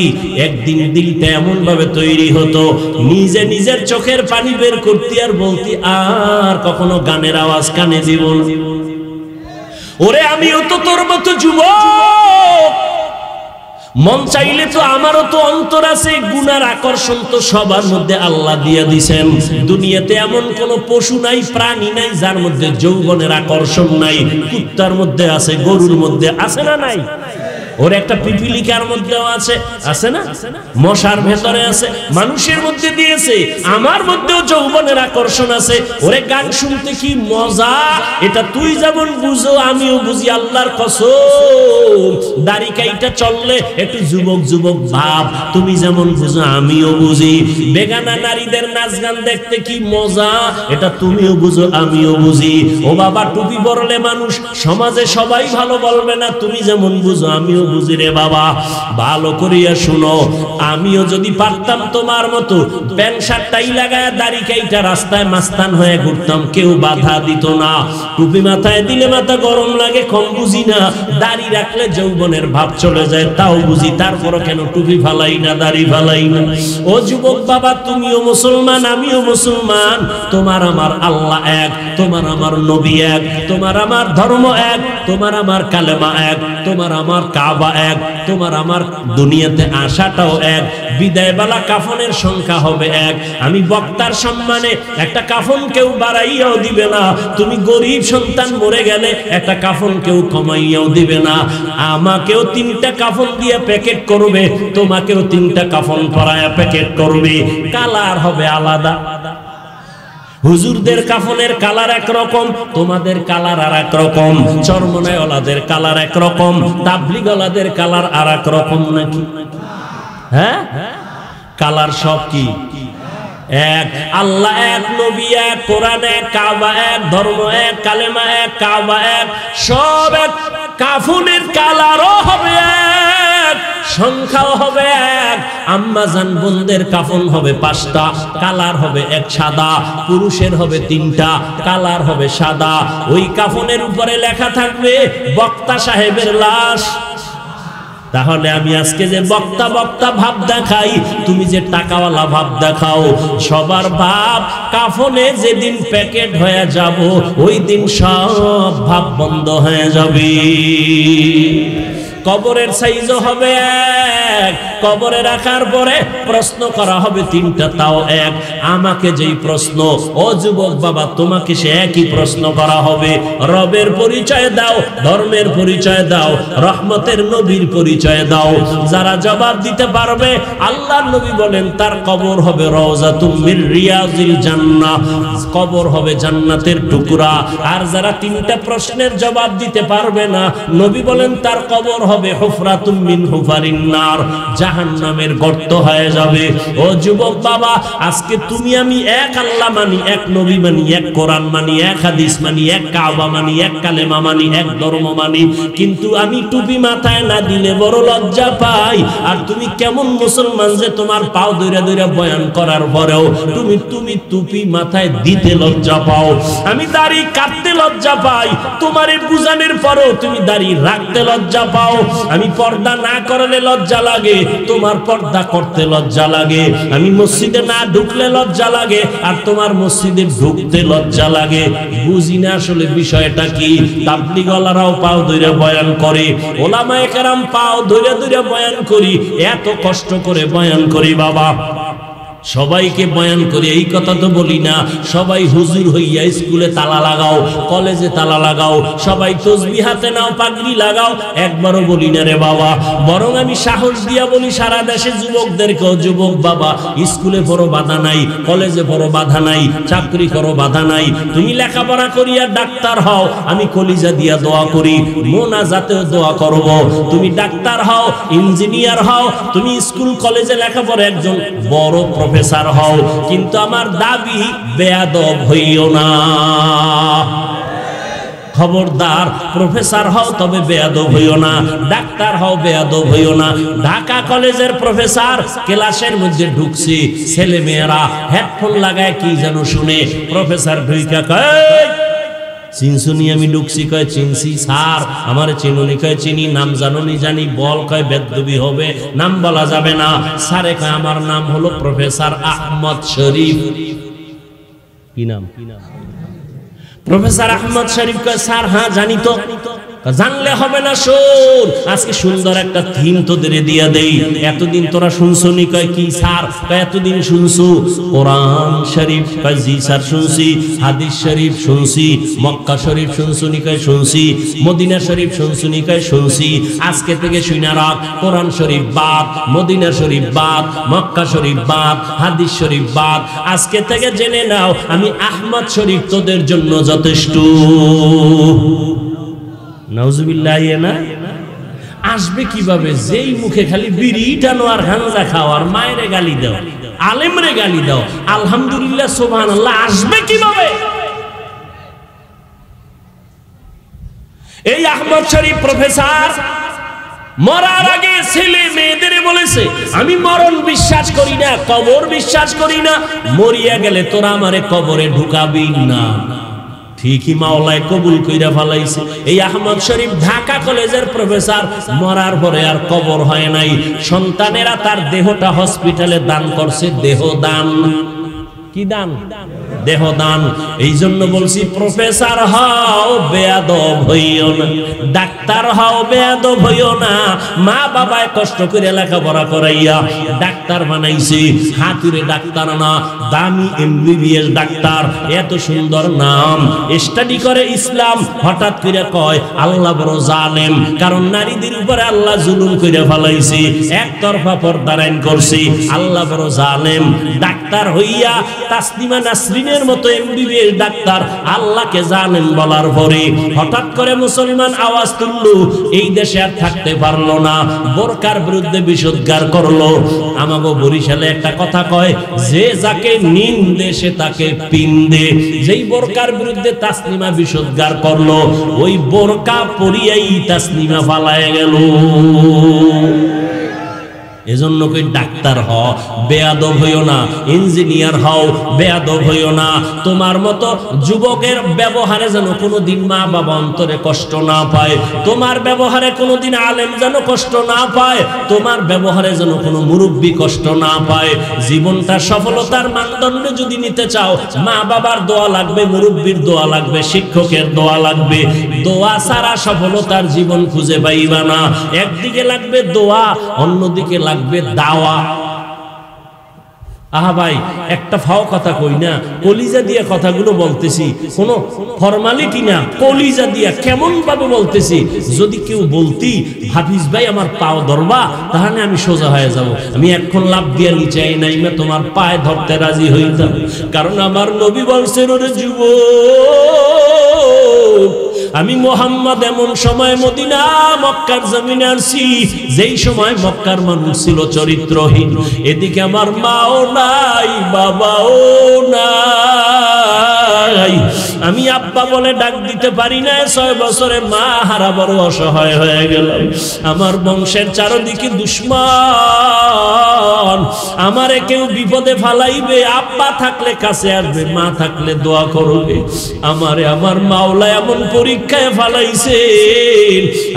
একদিন দিলটা এমন ভাবে তৈরি হতো নিজে নিজের চোখের পানি বের করতি আর বলতি আর কখনো গানের আওয়াজ কানে দিব না। ওরে আমিও তো তোর মতো যুবক, মন চাইলে তো আমারও তো অন্তর আছে। গুনার আকর্ষণ তো সবার মধ্যে আল্লাহ দিয়া দিছেন। দুনিয়াতে এমন কোন পশু নাই, প্রাণী নাই যার মধ্যে যৌবনের আকর্ষণ নাই। কুত্তার মধ্যে আছে, গরুর মধ্যে আছে না নাই? ওর একটা পিপিলিকার মধ্যেও আছে, আছে না? মশার ভেতরে আছে, মানুষের মধ্যে দিয়েছে। আমার মধ্যেও যৌবনের আকর্ষণ আছে। ওরে গান শুনতে কি মজা, এটা তুই যেমন বুঝো আমিও বুঝি। আল্লাহর কসম, দাড়ি কাইটা চললে একটু যুবক যুবক ভাব, তুমি যেমন বুঝো আমিও বুঝি। বেগানা নারীদের নাচ গান দেখতে কি মজা, এটা তুমিও বুঝো আমিও বুঝি। ও বাবা, টুপি পরলে মানুষ সমাজে সবাই ভালো বলবে না, তুমি যেমন বুঝো আমিও বুঝি রে বাবা। ভালো করিয়া শুনো, আমিও যদি পারতাম তোমার মতো প্যান্ট শার্ট টাই লাগায় দাড়ি কাইটা রাস্তায় মাস্তান হয়ে ঘুরতাম, কেউ বাধা দিত না। টুপি মাথায় দিলে মাথা গরম লাগে, কম বুঝি না। দাড়ি রাখলে যৌবনের ভাব চলে যায়, তাও বুঝি। তারপরও কেন টুপি ফালাই না, দাড়ি ফালাই না? ও যুবক বাবা, তুমিও মুসলমান আমিও মুসলমান। তোমার আমার আল্লাহ এক, তোমার আমার নবী এক, তোমার আমার ধর্ম এক, তোমার আমার কালেমা এক, তোমার আমার কাবা এক, তোমার আমার দুনিয়াতে আসাটাও এক। বিদায় বেলা কাফনের সংখ্যা হবে এক। আমি বক্তার সম্মানে একটা কাফন কেউ বাড়াইয়াও দিবে না। তুমি গরিব সন্তান মরে গেলে একটা কাফন কেউ কমাইয়াও দিবে না। আমাকেও 3টা কাফন দিয়ে প্যাকেট করবে, তোমাকেও 3টা কাফন পরায়া প্যাকেট করবে। কালার হবে আলাদা। হুজুরদের কাফনের কালার একরকম, তোমাদের কালার আর এক রকম। চরমনাইওয়ালাদের কালার একরকম, তাবলিগওয়ালাদের কালার আর এক রকম নাকি? হ্যাঁ, কালার সব কি এক? আল্লাহ এক, নবী এক, কোরআন এক, কাবা এক, ধর্ম এক, কালেমা এক, কাবা এক, সব এক। কাফনের কালারও হবে এক, সংখ্যাও হবে এক। আম্মা জান বোনদের কাফন হবে 5টা, কালার হবে এক সাদা। পুরুষের হবে 3টা, কালার হবে সাদা। ওই কাফনের উপরে লেখা থাকবে বক্তা সাহেবের লাশ। তাহলে আমি আজকে যে বক্তা বক্তা ভাব দেখাই, তুমি যে টাকাওয়ালা ভাব দেখাও, সবার ভাব কাফনে যেদিন প্যাকেট হয়ে যাব, ওই দিন সব ভাব বন্ধ হয়ে যাবে। কবরের সাইজও হবে এক। কবরে রাখার পরে প্রশ্ন করা হবে 3টা, তাও এক। আমাকে যেই প্রশ্ন, ও যুবক বাবা, তোমাকে সে একই প্রশ্ন করা হবে। রবের পরিচয় দাও, ধর্মের পরিচয় দাও, রহমতের নবীর পরিচয় দাও। যারা জবাব দিতে পারবে, আল্লাহর নবী বলেন তার কবর হবে রওজাতুম মির রিয়াজিল জান্নাহ, কবর হবে জান্নাতের টুকরা। আর যারা 3টা প্রশ্নের জবাব দিতে পারবে না, নবী বলেন তার কবর হবে হুফরাতুম মিন হুফারিন নার, জাহান্নামের গর্ত হয়ে যাবে। ও যুবক বাবা, আজকে তুমি আমি এক আল্লাহ মানি, এক নবী মানি, এক কোরআন মানি, এক হাদিস মানি, এক কাবা মানি, এক কালেমা মানি, এক ধর্ম মানি, কিন্তু আমি টুপি মাথায় না দিলে বড় লজ্জা পাই। আর তুমি কেমন মুসলমান যে তোমার পাও দইরা দইরা বয়ান করার পরেও তুমি টুপি মাথায় দিতে লজ্জা পাও। আমি দাড়ি কাটতে লজ্জা পাই, তোমারে বুঝানোর পরেও তুমি দাড়ি রাখতে লজ্জা পাও। আমি পর্দা না করলে লজ্জা লাগে, তোমার পর্দা করতে লজ্জা লাগে। আমি মসজিদে না ঢুকলে লজ্জা লাগে, আর তোমার মসজিদে ঢুকতে লজ্জা লাগে। বুঝি না আসলে বিষয়টা কি। তাবলীগওয়ালারাও পাও ধরে বয়ান করে, ওলামায়ে কেরাম পাও ধরে ধরে বয়ান করি, এত কষ্ট করে বয়ান করি বাবা। সবাইকে বয়ান করি, এই কথা তো বলি না সবাই হুজুর হইয়া স্কুলে তালা লাগাও, কলেজে তালা লাগাও, সবাই তসবিহ হাতে নাও, পাগড়ি লাগাও, একবারও বলি না রে বাবা। বরং আমি সাহস দিয়া বলি সারা দেশে যুবকদেরকেও, যুবক বাবা, স্কুলে পড়ো বাধা নাই, কলেজে পড়ো বাধা নাই, চাকরি করো বাধা নাই, তুমি লেখাপড়া করিয়া ডাক্তার হও, আমি কলিজা দিয়া দোয়া করি, মোনাজাতেও দোয়া করব। তুমি ডাক্তার হও, ইঞ্জিনিয়ার হও, তুমি স্কুল কলেজে লেখাপড়া একজন বড় প্রফেসর হও, কিন্তু আমার দাবি বেয়াদব হইও না। খবরদার, প্রফেসর হও তবে বেয়াদব হইও না, ডাক্তার হও বেয়াদব হইও না। ঢাকা কলেজের প্রফেসর ক্লাসের মধ্যে ঢুকছে, ছেলে মেয়েরা হেডফোন লাগায় কি যেন শুনে, প্রফেসর ঢুইকা কয় চিনসুনি, আমি ঢুকছি, কয় চিনছি স্যার। আমার চিনুনি, কয় চিনি। নাম জানুনি, জানি। বল, কয় বেদবি হবে, নাম বলা যাবে না। স্যারে কয় আমার নাম হলো প্রফেসর আহমদ শরীফ। কি নাম? প্রফেসর আহমদ শরীফ। কয় স্যার হ্যাঁ জানি তো। জানলে হবে না, শোন আজকে সুন্দর একটা থিম তোদের দিয়া দেই। এতদিন তোরা শুনছনি? কয় কি স্যার? কয় এতদিন শুনছু কোরআন শরীফ? কয় জি স্যার শুনছি। হাদিস শরীফ শুনছি। মক্কা শরীফ শুনছনি? কয় শুনছি। মদিনা শরীফ শুনছনি? কয় শুনছি। আজকে থেকে শুনা রাখ, কোরআন শরীফ বাদ, মদিনা শরীফ বাদ, মক্কা শরীফ বাদ, হাদিস শরীফ বাদ। আজকে থেকে জেনে নাও আমি আহমদ শরীফ তোদের জন্য যথেষ্ট। নাউজুবিল্লাহ। না আসবে কিভাবে? যেই মুখে খালি বিড়ি টানো আর গাঁজা খাও আর মায়েরে গালি দাও, আলেমরে গালি দাও, আলহামদুলিল্লাহ সুবহানাল্লাহ, আসবে কিভাবে? এই আহমদ শরীফ প্রফেসর মরার আগে ছেলে মেয়েদের বলেছে আমি মরণ বিশ্বাস করি না, কবর বিশ্বাস করি না, মরিয়া গেলে তোরা আমারে কবরে ঢুকাবি না। ঠিকই মাওলায় কবুল কইরা ফেলাইছে। এই আহমদ শরীফ ঢাকা কলেজের প্রফেসর, মরার পরে আর কবর হয় নাই। সন্তানেরা তার দেহটা হসপিটালে দান করছে, দেহ দান। কি দান? দেহ দান। এই জন্য বলছি প্রফেসর হও বেয়াদব হইও না, ডাক্তার হও বেয়াদব হইও না। মা বাবায় কষ্ট করে লেখাপড়া করাইয়া ডাক্তার বানাইছে, হাতুড়ে ডাক্তার না, দামি এমবিবিএস ডাক্তার। এত সুন্দর নাম, স্টাডি করে ইসলাম। হঠাৎ করে কয় আল্লাহ বড় জালেম, কারণ নারীদের উপরে আল্লাহ জুলুম করে ফেলাইছে, একতরফা পর্দার আইন করছে। আল্লাহ বড় জালেম। ডাক্তার হইয়া তাসলিমা নাসরিনের মতো এমবিবিএস ডাক্তার আল্লাহকে জানেন বলার পরে হঠাৎ করে মুসলমান আওয়াজ তুললো, এই দেশে আর থাকতে পারলো না, বোরকার বিরুদ্ধে বিষোদ্গার করলো। আমাগো বরিশালে একটা কথা কয়, যে যাকে নিন্দে সে তাকে পিন্দে। যেই বোরকার বিরুদ্ধে তাসলিমা বিষোদ্গার করলো, ওই বোরকা পরিয়াই তাসলিমা পালায় গেল। এজন্য কই ডাক্তার হও বেয়াদব হইও না, ইঞ্জিনিয়ার হও বেয়াদব হইও না। তোমার মতো যুবকের ব্যবহারে যেন কোনোদিন মা বাবা অন্তরে কষ্ট না পায়, তোমার ব্যবহারে কোনোদিন আলেম যেন কষ্ট না পায়, তোমার ব্যবহারে যেন কোনো মুরব্বী কষ্ট না পায়। জীবনটা সফলতার মানদণ্ডে যদি নিতে চাও, মা বাবার দোয়া লাগবে, মুরব্বীর দোয়া লাগবে, শিক্ষকের দোয়া লাগবে। দোয়া ছাড়া সফলতার জীবন খুঁজে পাইবা না। একদিকে লাগবে দোয়া, অন্যদিকে লাগবে দাওয়া। আহা ভাই, একটা ফাও কথা কই না, কলিজা দিয়া কথাগুলো বলতেছি, কোনো ফরমালিটি না, কলিজা দিয়া কেমন ভাবে বলতেছি। যদি কেউ বলতি হাফিজ ভাই আমার পাও ধরবা, তাহলে আমি সোজা হয়ে যাব। আমি এখন লাভ দিয়া নিচে নাইমা তোমার পায়ে ধরতে রাজি হইতাম, কারণ আমার নবী বলছেন ওরে যুবক, আমি মোহাম্মদ এমন সময় মদিনা মক্কার জমিনে আসছি যেই সময় মক্কার মানুষ ছিল চরিত্রহীন। এদিকে আমার মাও নাই, বাবাও নাই, আমি আব্বা বলে ডাক দিতে পারি না। 6 বছরে মা হারা বড় অসহায় হয়ে গেলাম। আমার বংশের চারদিকে দুশ্মন, আমারে কেউ বিপদে ফালাইবে, আব্বা থাকলে কাছে আসবে, মা থাকলে দোয়া করবে। আমারে আমার মাওলা এমন পরীক্ষায় ফালাইছে,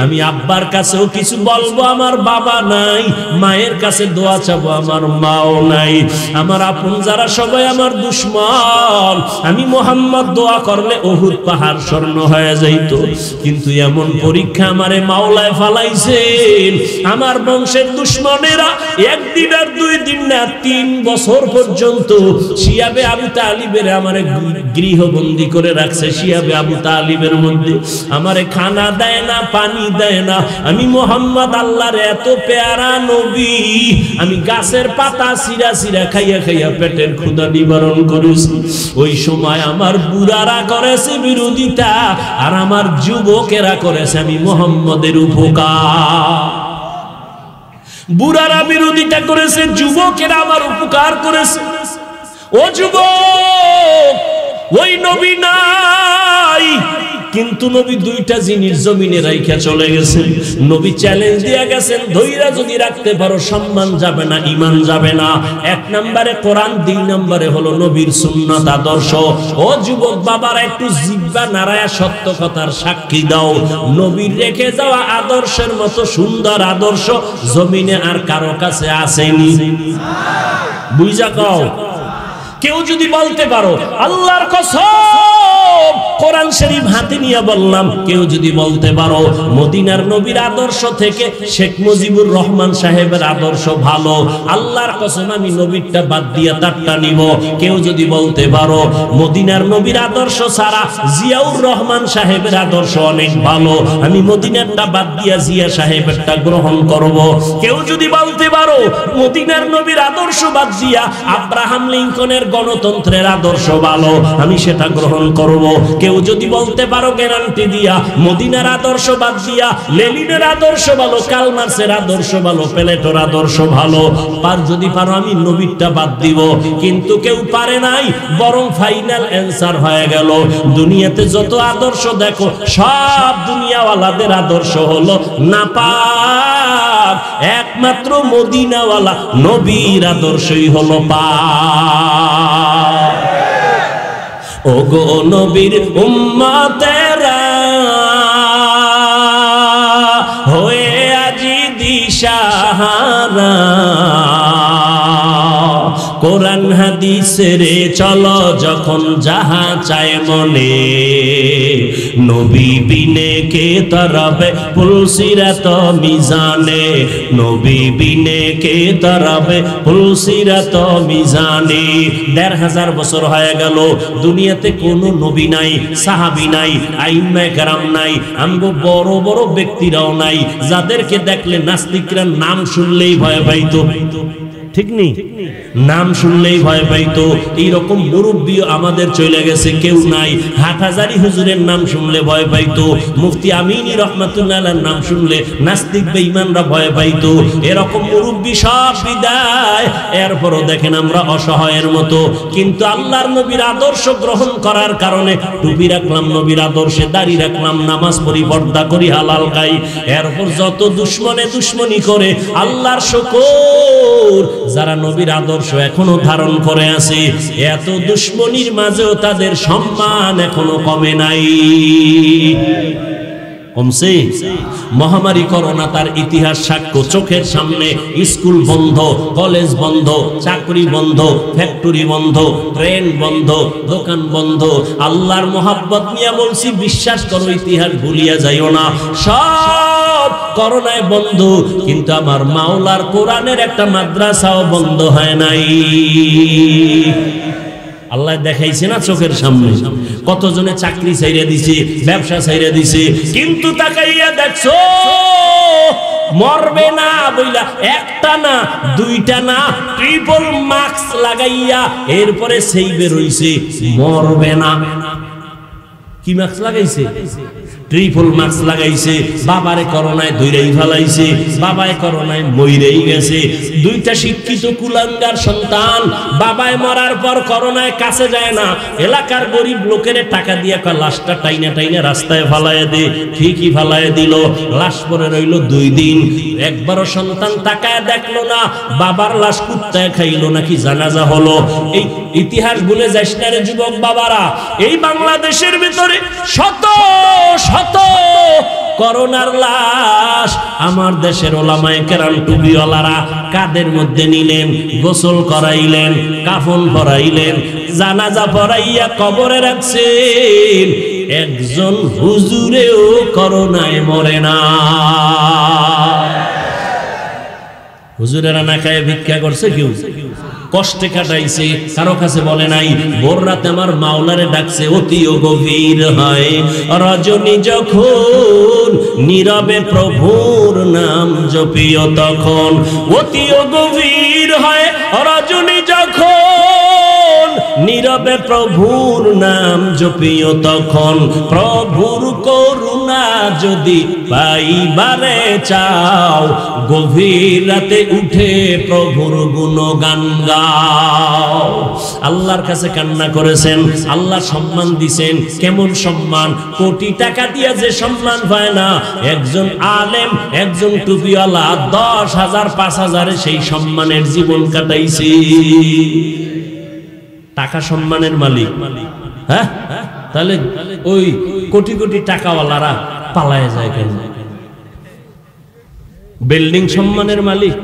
আমি আব্বার কাছেও কিছু বলবো, আমার বাবা নাই, মায়ের কাছে দোয়া চাবো, আমার মাও নাই। আমার আপন যারা সবাই আমার দুশ্মন, আমি মুহাম্মদ দোয়া করলে উহুদ পাহাড় স্বর্ণ হয়ে যাইত। কিন্তু এমন পরীক্ষা আমারে মাওলায় ফালাইছেন, আমার বংশের দুশ্মনেরা একদিন আর 2 দিন না 3 বছর পর্যন্ত শিয়াবে আবু তালিবের আমারে গৃহবন্দী করে রাখছে। শিয়াবে আবু তালিবের মধ্যে আমারে খানা দেয় না, পানি দেয় না। আমি মুহাম্মদ আল্লাহর এত পেয়ারা নবী, আমি গাছের পাতা চিরা চিরা খাইয়া খাইয়া পেটের ক্ষুধা নিবারণ করেছি। ওই সময় আমার বুড়ারা করেছে বিরোধিতা, আর আমার যুবকেরা করেছে আমি মুহাম্মদের উপকার। বুড়ারা বিরোধিতা করেছে, যুবকেরা আমার উপকার করেছে। ও যুবক, ওই নবী নাই, কিন্তু নবী 2টা জিনিস জমিনে রাইখা চলে গেছেন। নবী চ্যালেঞ্জ দিয়ে গেছেন, ধৈর্য যদি রাখতে পারো সম্মান যাবে না, ঈমান যাবে না। 1 নম্বরে কোরআন, 2 নম্বরে হলো নবীর সুন্নাত আদর্শ। ও যুবক বাবারা, একটু জিহ্বা নাড়ায়া সত্য কথার সাক্ষী দাও। নবীর রেখে যাওয়া আদর্শের মতো সুন্দর আদর্শ জমিনে আর কারো কাছে আসেনি। বুঝা কও। কেউ যদি বলতে পারো, আল্লাহর কসম কোরআন শরীফ হাতে নিয়ে বললাম, কেউ যদি বলতে পারো মদিনার নবীর আদর্শ থেকে শেখ মুজিবুর রহমান সাহেবের আদর্শ ভালো, আল্লাহর কসম আমি নবীরটা বাদ দিয়ে তারটা নিব। কেউ যদি বলতে পারো মদিনার নবীর আদর্শ ছাড়া জিয়াউর রহমান সাহেবের আদর্শ অনেক ভালো, আমি মদিনারটা বাদ দিয়া জিয়া সাহেবেরটা গ্রহণ করব। কেউ যদি বলতে পারো মদিনার নবীর আদর্শ বাদ দিয়া আব্রাহাম লিঙ্কনের গণতন্ত্রের আদর্শ ভালো, আমি সেটা গ্রহণ করব। কেউ যদি বলতে পারো গ্যারান্টি দিয়া মদিনার আদর্শ বাদ দিয়া লেনিনের আদর্শ ভালো, কার্ল মার্ক্সের আদর্শ ভালো, প্লেটোর আদর্শ ভালো, যদি পারো আমি নবীরটা বাদ দিব। কিন্তু কেউ পারে নাই, বরং ফাইনাল অ্যান্সার হয়ে গেল দুনিয়াতে যত আদর্শ দেখো সব দুনিয়াওয়ালাদের আদর্শ হলো নাপাক, একমাত্র মদিনাওয়ালা নবীর আদর্শই হলো পাক। ওগো নবীর উম্মতেরা হয়ে আজি দিশাহারা, কোরআন হাদিসের চলো যখন যাহা চায় মনে, নবী বিনে কে তরবে পুলসিরাত মিজানে, নবী বিনে কে তরবে পুলসিরাত মিজানে। 1500 বছর হয়ে গেল, দুনিয়াতে কোনো নবী নাই, সাহাবী নাই, আইম্মায়ে কেরাম নাই, আমগো বড় বড় ব্যক্তিরাও নাই, যাদেরকে দেখলে নাস্তিকরা নাম শুনলেই ভয় পাইতো। ঠিক নেই, নাম শুনলেই ভয় পাইতো। এইরকম মুরব্বী আমাদের চলে গেছে, কেউ নাই। হাটহাজারী হুজুরের নাম শুনলে ভয় পাইতো, মুফতি আমিনী রহমাতুল্লাহ আলাইহির নাম শুনলে নাস্তিক বেঈমানরা ভয় পাইতো। এরকম মুরব্বী সব বিদায়, এরপরও দেখেন আমরা অসহায়ের মতো। কিন্তু আল্লাহর নবীর আদর্শ গ্রহণ করার কারণে টুপি রাখলাম নবীর আদর্শে, দাড়ি রাখলাম, নামাজ পড়ি, পর্দা করি, হালাল খাই। এরপর যত দুশ্মনে দুশ্মনী করে, আল্লাহর শুকর যারা নবীর আদর্শ এখনো ধারণ করে আছে, এত দুশ্মনীর মাঝেও তাদের সম্মান এখনো কমে নাই। কমছে? মহামারী করোনা তার ইতিহাস সাক্ষ্য, চোখের সামনে স্কুল বন্ধ, কলেজ বন্ধ, চাকরি বন্ধ, ফ্যাক্টরি বন্ধ, ট্রেন বন্ধ, দোকান বন্ধ। আল্লাহর মোহাব্বত নিয়ে বলছি, বিশ্বাস করো ইতিহাস ভুলিয়া যাইও না, সব করোনায় বন্ধ। কিন্তু আমার মাওলার কোরআনের একটা মাদ্রাসাও বন্ধ হয় নাই। আল্লাহ দেখাইছে না চোখের সামনে, কতজনে চাকরি ছাইরা দিছে, ব্যবসা ছাইরা দিছে, কিন্তু তাকাইয়া দেখছো মরবে না বইলা একটা না, দুইটা না, ট্রিপল মাস্ক লাগাইয়া এরপরে সেই বের হইছে মরবে না। কি মাস্ক লাগাইছে? ট্রিপল মাস্ক লাগাইছে, বাবারে করোনায় ধইরাই ফেলাইছে, বাবায় করোনায় মইরেই গেছে। দুইটা শিক্ষিত কুলাঙ্গার সন্তান, বাবায় মরার পর করোনায় কাছে যায় না, এলাকার গরিব লোকের টাকা দিয়ে লাশটা টাইনা টাইনা রাস্তায় ফালাইয়া দে। ঠিকই ফালাইয়া দিল, লাশ পরে রইল 2 দিন। একবারও সন্তান তাকায় দেখলো না বাবার লাশ কুত্তায় খাইলো নাকি জানাজা হলো। এই ইতিহাস ভুলে যাস না রে যুবক বাবারা। এই বাংলাদেশের ভিতরে শত শত করোনার লাশ আমার দেশের ওলামায়ে কেরাম টুপিওয়ালারা কাদের মধ্যে নিলেন, গোসল করাইলেন, কাফন পরাইলেন, জানাজা পরাইয়া কবরে রাখছেন। একজন হুজুরেও করোনায় মরে না। হুজুরেরা না খায় ভিক্ষা করছে, কেউ কষ্টে কাটাইছে, কারো কাছে বলে নাই। ভোর রাতে আমার মাওলারে ডাকছে, অতিও গভীর হয় রজনী যখন নীরবে প্রভুর নাম জপিও তখন। অতিও গভীর হয় রজনী যখন নীরবে প্রভুর নাম জপিও তখন। প্রভুর করুণা যদি পাইবারে চাও, গভীর রাতে উঠে প্রভুর গুণগান গাও। আল্লাহর কাছে কান্না করেছেন, আল্লাহ সম্মান দিছেন। কেমন সম্মান? কোটি টাকা দিয়ে যে সম্মান পায় না, একজন আলেম, একজন টুপিওয়ালা 10,000 5,000 সেই সম্মানের জীবন কাটাইছে। টাকা সম্মানের মালিক, হ্যাঁ? তাহলে ওই কোটি কোটি টাকাওয়ালারা পালায় যায় কেন? বিল্ডিং সম্মানের মালিক,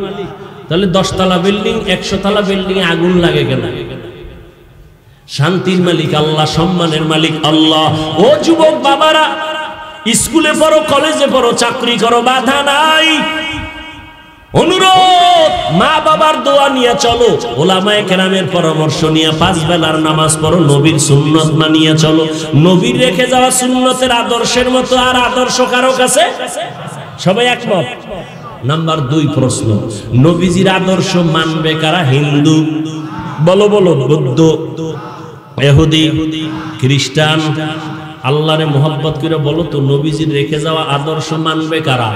তাহলে 10 তলা বিল্ডিং 100 তলা বিল্ডিং আগুন লাগে কেন? শান্তির মালিক আল্লাহ, সম্মানের মালিক আল্লাহ। ও যুবক বাবারা, স্কুলে পড়ো, কলেজে পড়ো, চাকরি করো, বাধা নাই। অনুরোধ, মা বাবার দোয়া নিয়ে চলো, ওলামায়ে কেরামের পরামর্শ নিয়ে 5 বেলার নামাজ পড়ো, নবীর সুন্নত মানিয়ে চলো। নবীর রেখে যাওয়া সুন্নতের আদর্শের মতো আর আদর্শ কারো কাছে? সবাই একমত? নাম্বার 2 প্রশ্ন, নবীজির আদর্শ মানবে কারা? হিন্দু বলো, বলো, বৌদ্ধ, ইহুদি, খ্রিস্টান। আল্লাহরে মোহাব্বত করে বলো তো, নবীজির রেখে যাওয়া আদর্শ মানবে কারা?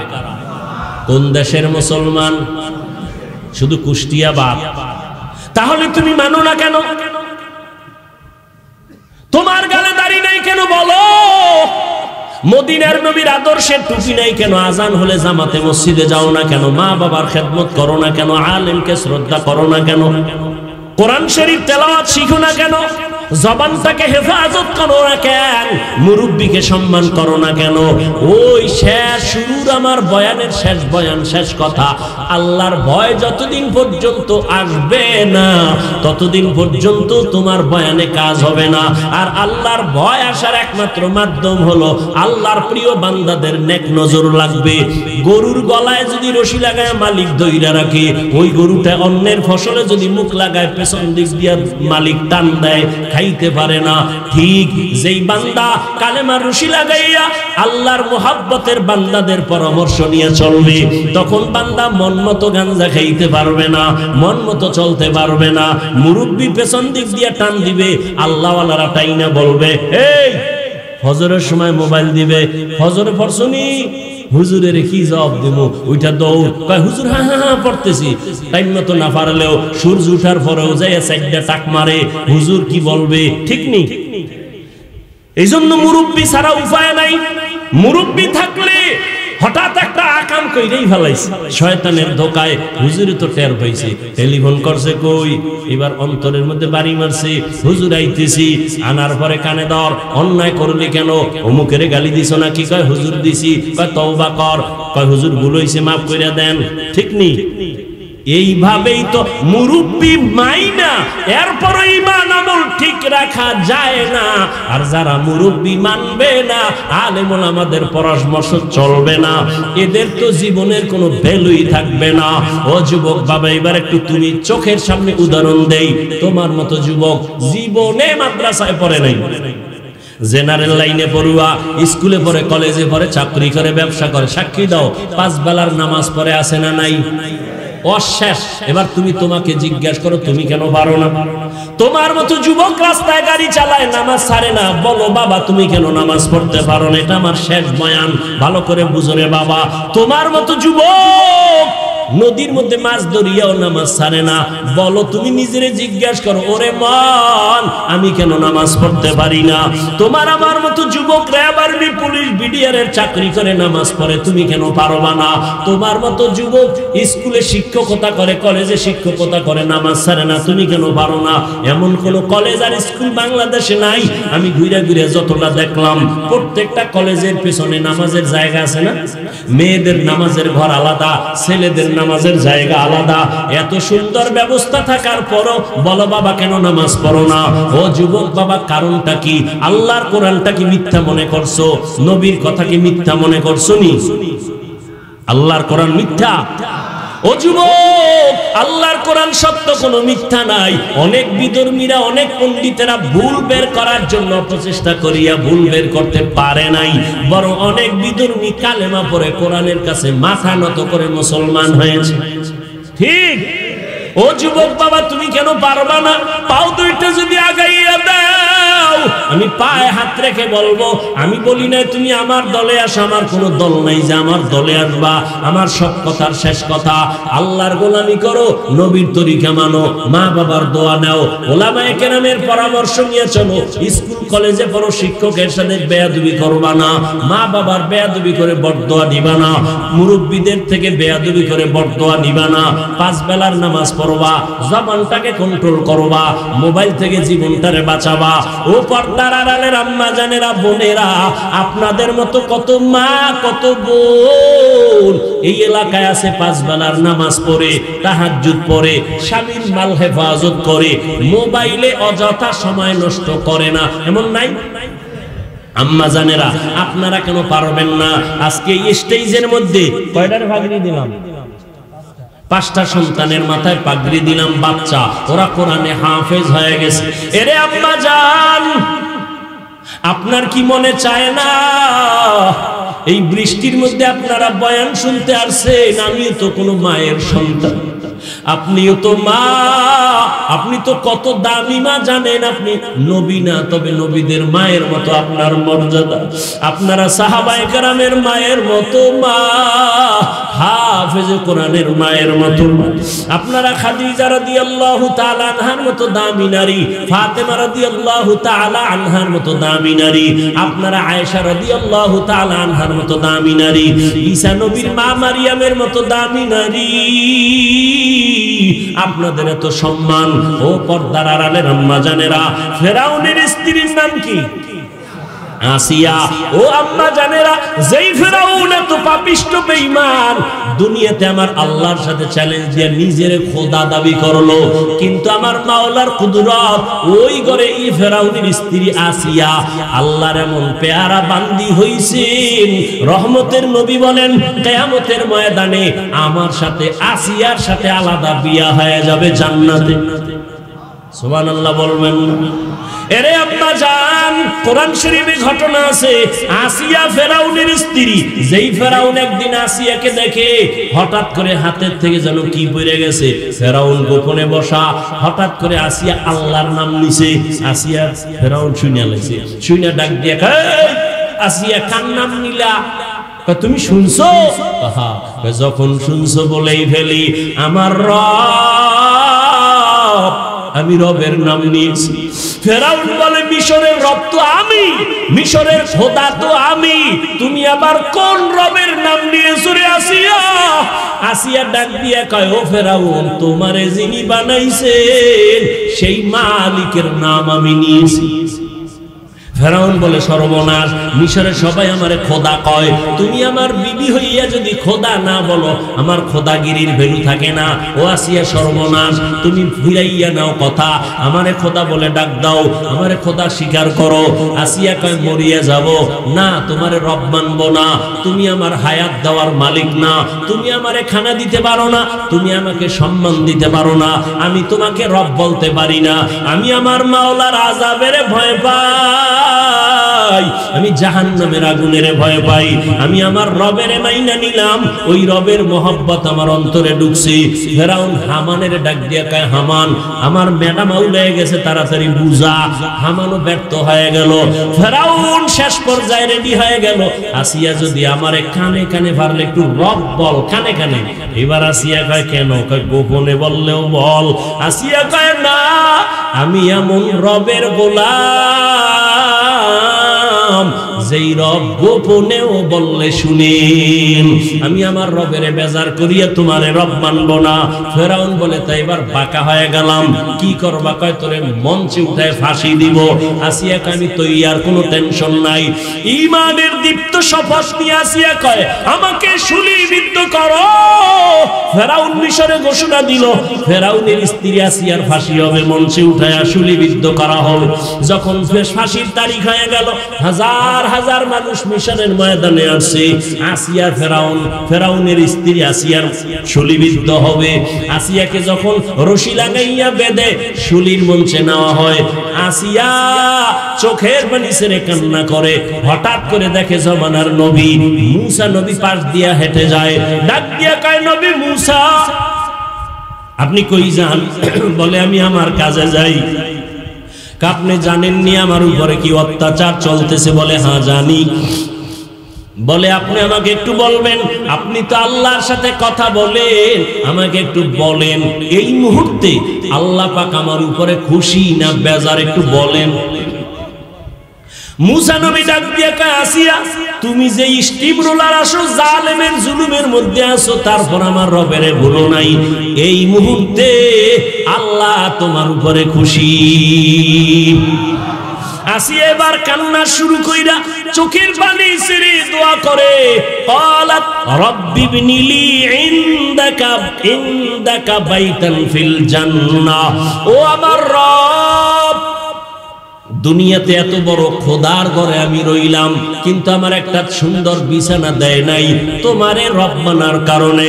কোন দেশের মুসলমান? শুধু কুষ্টিয়া বাদ। তাহলে তুমি মানো না কেন? তোমার গালে দাড়ি নাই কেন বলো? মদিনার নবীর আদর্শের টুপি নাই কেন? আজান হলে জামাতে মসজিদে যাও না কেন? মা বাবার খেদমত করো না কেন? আলেমকে শ্রদ্ধা করো না কেন? কোরআন শরীফ তেলাওয়াত শিখো না কেন? জবানটাকে হেফাজত করো না কেন? মুরব্বীকে সম্মান করো না কেন? ওই শেষ শুরুর আমার বয়ানের শেষ বয়ান, শেষ কথা, আল্লাহর ভয় যতদিন পর্যন্ত আসবে না ততদিন পর্যন্ত তোমার বয়ানে কাজ হবে না। আর আল্লাহর ভয় আসার একমাত্র মাধ্যম হলো আল্লাহর প্রিয় বান্দাদের নেক নজর লাগবে। গরুর গলায় যদি রশি লাগায় মালিক দইরা রাখে, ওই গরুটা অন্যের ফসলে যদি মুখ লাগায় পেছন দিক দিয়ে মালিক টান দেয়, খাইতে পারে না। ঠিক যেই বান্দা কালেমার রশি লাগাইয়া আল্লাহর মুহাব্বতের বান্দাদের পরামর্শ নিয়ে চলবে, তখন বান্দা মন মতো গাঞ্জা খাইতে পারবে না, মন মতো চলতে পারবে না। মুরব্বি পেছন দিক দিয়ে টান দিবে, আল্লাহওয়ালারা টাইনা বলবে, এই ফজরের সময় মোবাইল দিবে, ফজরে পড়ছনি? হুজুরের কি জবাব দেব? ওইটা দৌড়, কয় হুজুর হ্যাঁ হ্যাঁ হ্যাঁ পড়তেছি। টাইম মতো না পারলেও সূর্য উঠার পরেও যাই সাইডটা টাক মারে, হুজুর কি বলবে? ঠিক নেই। এই জন্য মুরব্বি ছাড়া উপায় নাই। মুরব্বি থাকলে হঠাৎ একটা আকাম কইরেই ফেলাইছে, শয়তানের ধোকায়। হুজুরে তো টের পাইছে, টেলিফোন করছে, কই এবার অন্তরের মধ্যে বাড়ি মারছে, হুজুর আইতেছি। আনার পরে কানে ধর, অন্যায় করলি কেন? অমুকেরে গালি দিছ নাকি? কয় হুজুর দিছি। কয় তওবা কর। কয় হুজুর ভুল হইছে, মাফ কইরা দেন। ঠিক নি? এইভাবেই তো মুরব্বি মাইনা এরপরও ঈমান আমল ঠিক রাখা যায় না। আর যারা মুরব্বি মানবে না, আলেম ওলামাদের পরামর্শ চলবে না, এদের তো জীবনের কোনো ভ্যালুই থাকবে না। ও যুবক বাবা, এবার একটু তুমি চোখের সামনে উদাহরণ দেই। তোমার মতো যুবক জীবনে মাদ্রাসায় পড়ে নাই, জেনারেল লাইনে পড়ুয়া, স্কুলে পড়ে, কলেজে পড়ে, চাকরি করে, ব্যবসা করে। সাক্ষী দাও, 5 বেলার নামাজ পড়ে আছে না নাই? অশেষ। এবার তুমি তোমাকে জিজ্ঞাসা করো তুমি কেন পারো না? তোমার মতো যুবক রাস্তায় গাড়ি চালায়, নামাজ ছাড়ে না, বলো বাবা তুমি কেন নামাজ পড়তে পারো না? এটা আমার শেষ বয়ান, ভালো করে বুঝো রে বাবা। তোমার মতো যুবক নদীর মধ্যে মাছ ধরিয়াও নামাজ ছাড়ে না, বলো তুমি নিজেরে জিজ্ঞাসা করো, ওরে মন আমি কেন নামাজ পড়তে পারি না? তোমার আমার মতো যুবক র্যাব আর্মি পুলিশ বিডিআর এর চাকরি করে নামাজ পড়ে, তুমি কেন পারবা না? তোমার মতো যুবক স্কুলে শিক্ষকতা করে, কলেজে শিক্ষকতা করে, নামাজ ছাড়ে না, তুমি কেন পারো না? এমন কোন কলেজ আর স্কুল বাংলাদেশে নাই। আমি ঘুরে ঘুরে যতটা দেখলাম, প্রত্যেকটা কলেজের পেছনে নামাজের জায়গা আছে না? মেয়েদের নামাজের ঘর আলাদা, ছেলেদের নামাজের জায়গা আলাদা। এত সুন্দর ব্যবস্থা থাকার পরও বলো বাবা কেন নামাজ পড়ো না? ও যুবক বাবা, কারণটা কি? আল্লাহর কোরআনটা কি মিথ্যা মনে করছো? নবীর কথা কি মিথ্যা মনে করছো? নি আল্লাহর কোরআন মিথ্যা? ও যুবক, আল্লাহর কোরআন সত্য, কোনো মিথ্যা নাই। অনেক বিধর্মীরা, অনেক পণ্ডিতেরা ভুল বের করার জন্য প্রচেষ্টা করিয়া ভুল বের করতে পারে নাই, বরং অনেক বিধর্মী কালেমা পড়ে কোরআনের কাছে মাথা নত করে মুসলমান হয়েছে। ঠিক? ও যুবক বাবা, তুমি কেন পারবা না? পাও দুইটা যদি আগাইয়া দাও, আমি পায়ে হাত রেখে বলবো, আমি বলি না তুমি আমার দলে আসো, আমার কোনো দল নাই যে আমার দলে আসবা। আমার সব কথার শেষ কথা, আল্লাহর গোলামি করো, নবীর তরিকা মানো, মা বাবার দোয়া নাও, ওলামায়ে কেরামের পরামর্শ নিয়ে চলো। স্কুল কলেজে পড়ো, শিক্ষকের সাথে বেয়াদবি করবা না, মা বাবার বেয়াদবি করে বরদোয়া নিবা না, মুরব্বীদের থেকে বেয়াদবি করে বরদোয়া নিবা না, 5 বেলার নামাজ পড়বা, জবানটাকে কন্ট্রোল করবা, মোবাইল থেকে জীবনটারে বাঁচাবা। ও পর্দার আড়ালের আম্মা জানেরা, বোনেরা, আপনাদের মতো কত মা, কত বোন এই এলাকায় আছে, 5 বেলার নামাজ পড়ে, তাহাজ্জুদ পড়ে, স্বামীর মাল হেফাজত করে, মোবাইলে অযথা সময় নষ্ট করে না, এমন নাই? আম্মা জানেরা, আপনারা কেন পারবেন না? আজকে এই স্টেজের মধ্যে কয়টার ভাগনি দিলাম? 5টা সন্তানের মাথায় পাগড়ি দিলাম, বাচ্চা, ওরা কোরআনে হাফেজ হয়ে গেছে। এরে আম্মা জান, আপনার কি মনে চায় না এই বৃষ্টির মধ্যে আপনারা বয়ান শুনতে আসছেন? আমিও তো কোনো মায়ের সন্তান, আপনিও তো মা, আপনি তো কত দামি মা জানেন? আপনি নবী না, তবে নবীদের মায়ের মতো আপনার মর্যাদা। আপনারা সাহাবায়ে কেরামের মায়ের মতো মা, হাফেজে কোরআনের মায়ের মতো মা। আপনারা খাদিজা রাদিয়াল্লাহু তাআলা আনহার মতো দামি নারী, ফাতেমা রাদিয়াল্লাহু তাআলা আনহার মতো দামি নারী, আপনারা আয়েশা রাদিয়াল্লাহু তাআলা আনহার মতো দামি নারী, ঈসা নবীর মা মারিয়ামের মতো দামি নারী। আপনাদের এত সম্মান। ও পর্দার আড়ালের আম্মা জানেরা, ফেরাউনের স্ত্রীর নাম কি? আসিয়া। ও আম্মা জানেরা, যেই ফেরাউন এত পাপিষ্ট বেঈমান, দুনিয়াতে আমার আল্লাহর সাথে চ্যালেঞ্জ দিয়ে নিজের খোদা দাবি করলো, কিন্তু আমার মাওলার কুদরত, ওই ঘরে এই ফেরাউনের স্ত্রী আসিয়া আল্লাহর এমন পেয়ারা বান্দি হইছেন, রহমতের নবী বলেন কিয়ামতের ময়দানে আমার সাথে আসিয়ার সাথে আলাদা বিয়া হয়ে যাবে জান্নাতে। সুবহানাল্লাহ বলবেন। এরে আম্মা জান, কোরআন শরীফে ঘটনা আছে, আসিয়া ফেরাউনের স্ত্রী। যেই ফেরাউন একদিন আসিয়াকে দেখে, হঠাৎ করে হাতের থেকে যেন কি পড়ে গেছে, ফেরাউন গোপনে বসা, হঠাৎ করে আসিয়া আল্লাহর নাম নিছে। আসিয়া ফেরাউন শুনিয়া লাইছে, শুনিয়া ডাক দিয়া, আসিয়া কার নাম নিলা? তুমি শুনছো? যখন শুনছো বলেই ফেলি, আমার রব, আমি রবের নাম নিয়েছি। ফেরাউন বলে, মিশরের রব তো আমি, মিশরের খোদা তো আমি, তুমি আবার কোন রবের নাম নিয়েছো রে আসিয়া? আসিয়া ডাক দিয়া কয়, ও ফেরাউন, তোমারে যিনি বানাইছেন সেই মালিকের নাম আমি নিয়েছি। ফেরাউন বলে, সর্বনাশ, মিশরের সবাই আমারে খোদা কয়, তুমি আমার বিবি হইয়া যদি খোদা না বলো, আমার খোদাগিরির ভ্যালু থাকে না। ও আসিয়া, সর্বনাশ, তুমি ফিরাইয়া নাও কথা, আমারে খোদা বলে ডাক দাও, আমারে খোদা স্বীকার করো। আসিয়া কয়, মরিয়া যাব না, তোমারে রব মানবো না, তুমি আমার হায়াত দেওয়ার মালিক না, তুমি আমারে খানা দিতে পারো না, তুমি আমাকে সম্মান দিতে পারো না, আমি তোমাকে রব বলতে পারি না, আমি আমার মাওলার আযাবের ভয় পাই। পাই, আমি জাহান্নামের আগুনের ভয় পাই। আমি আমার রবের মাইনা নিলাম, ওই রবের মহব্বত আমার অন্তরে ঢুকছে। ফেরাউন হামানের ডাক দিয়া কয়, হামান আমার ম্যাডাম আউলে গেছে, তাড়াতাড়ি বুঝা। হামানও ব্যর্থ হয়ে গেল। ফেরাউন শেষ পর্যায়ে রেডি হয়ে গেল, আসিয়া যদি আমারে কানে কানে পারলে একটু রব বল, কানে কানে। এবার আসিয়া কয়, কেন? কয় গোপনে বললেও বল। আসিয়া কয়, না, আমি এমন রবের গোলাম যেই রব গোপনেও বললে শুনেন। আমি আমার রবের বেজার করিয়া তোমারে রব মানব না। ফেরাউন বলে, তাই এবার বাঁকা হয়ে গেলাম, কি করবা? কয় তোরে মঞ্চে উঠায় ফাঁসি দিব। আসিয়া কয়, আমি তো আর কোনো টেনশন নাই। ঈমানের দীপ্ত শপথ নিয়ে আসিয়া কয়, আমাকে শুলিবিদ্ধ করো। ফেরাউন মিশরে ঘোষণা দিল, ফেরাউনের স্ত্রী আসিয়ার ফাঁসি হবে, মঞ্চে উঠায় শুলিবিদ্ধ করা হবে। যখন ফাঁসির তারিখ হয়ে গেল, হাজার হাজার মানুষ মিশরের ময়দানে আসছে। আসিয়া ফেরাউনের স্ত্রী আসিয়ার শুলিবিদ্ধ হবে। আসিয়াকে যখন রশি লাগাইয়া বেঁধে শুলির মঞ্চে নেওয়া হয়, আসিয়া চোখের পানি ছেড়ে কান্না করে। হঠাৎ করে দেখে জমানার নবী মুসা নবী পাশ দিয়া হেঁটে যায়। ডাক দিয়া কয়, নবী মুসা, আপনি কই যান? বলে, আমি আমার কাজে যাই। আপনি জানেননি আমার উপরে কি অত্যাচার চলতেছে? বলে, হ্যাঁ জানি। বলে, আপনি আমাকে একটু বলবেন? আপনি তো আল্লাহর সাথে কথা বলেন, আমাকে একটু বলেন এই মুহূর্তে আল্লাহ পাক আমার উপরে খুশি না বেজার, একটু বলেন। মুসা নবী ডাক দিয়া কয়, আসিয়া তুমি যে স্টিম রোলার আসো, জালেমের জুলুমের মধ্যে আসো, তারপর আমার রবের ভুলো নাই। এই মুহূর্তে আল্লাহ তোমার উপরে খুশি। আসিয়া এবার কান্না শুরু কইরা চোখের পানি ছেড়ে দোয়া করে, ক্বালাত রব্বি ইবনিলি ইনদাকা বাইতান ফিল জান্নাহ। ও আমার রব, দুনিয়াতে এত বড় খোদার ঘরে আমি রইলাম, কিন্তু আমার একটা সুন্দর বিছানা দেয় নাই তোমারে রব মানার কারণে।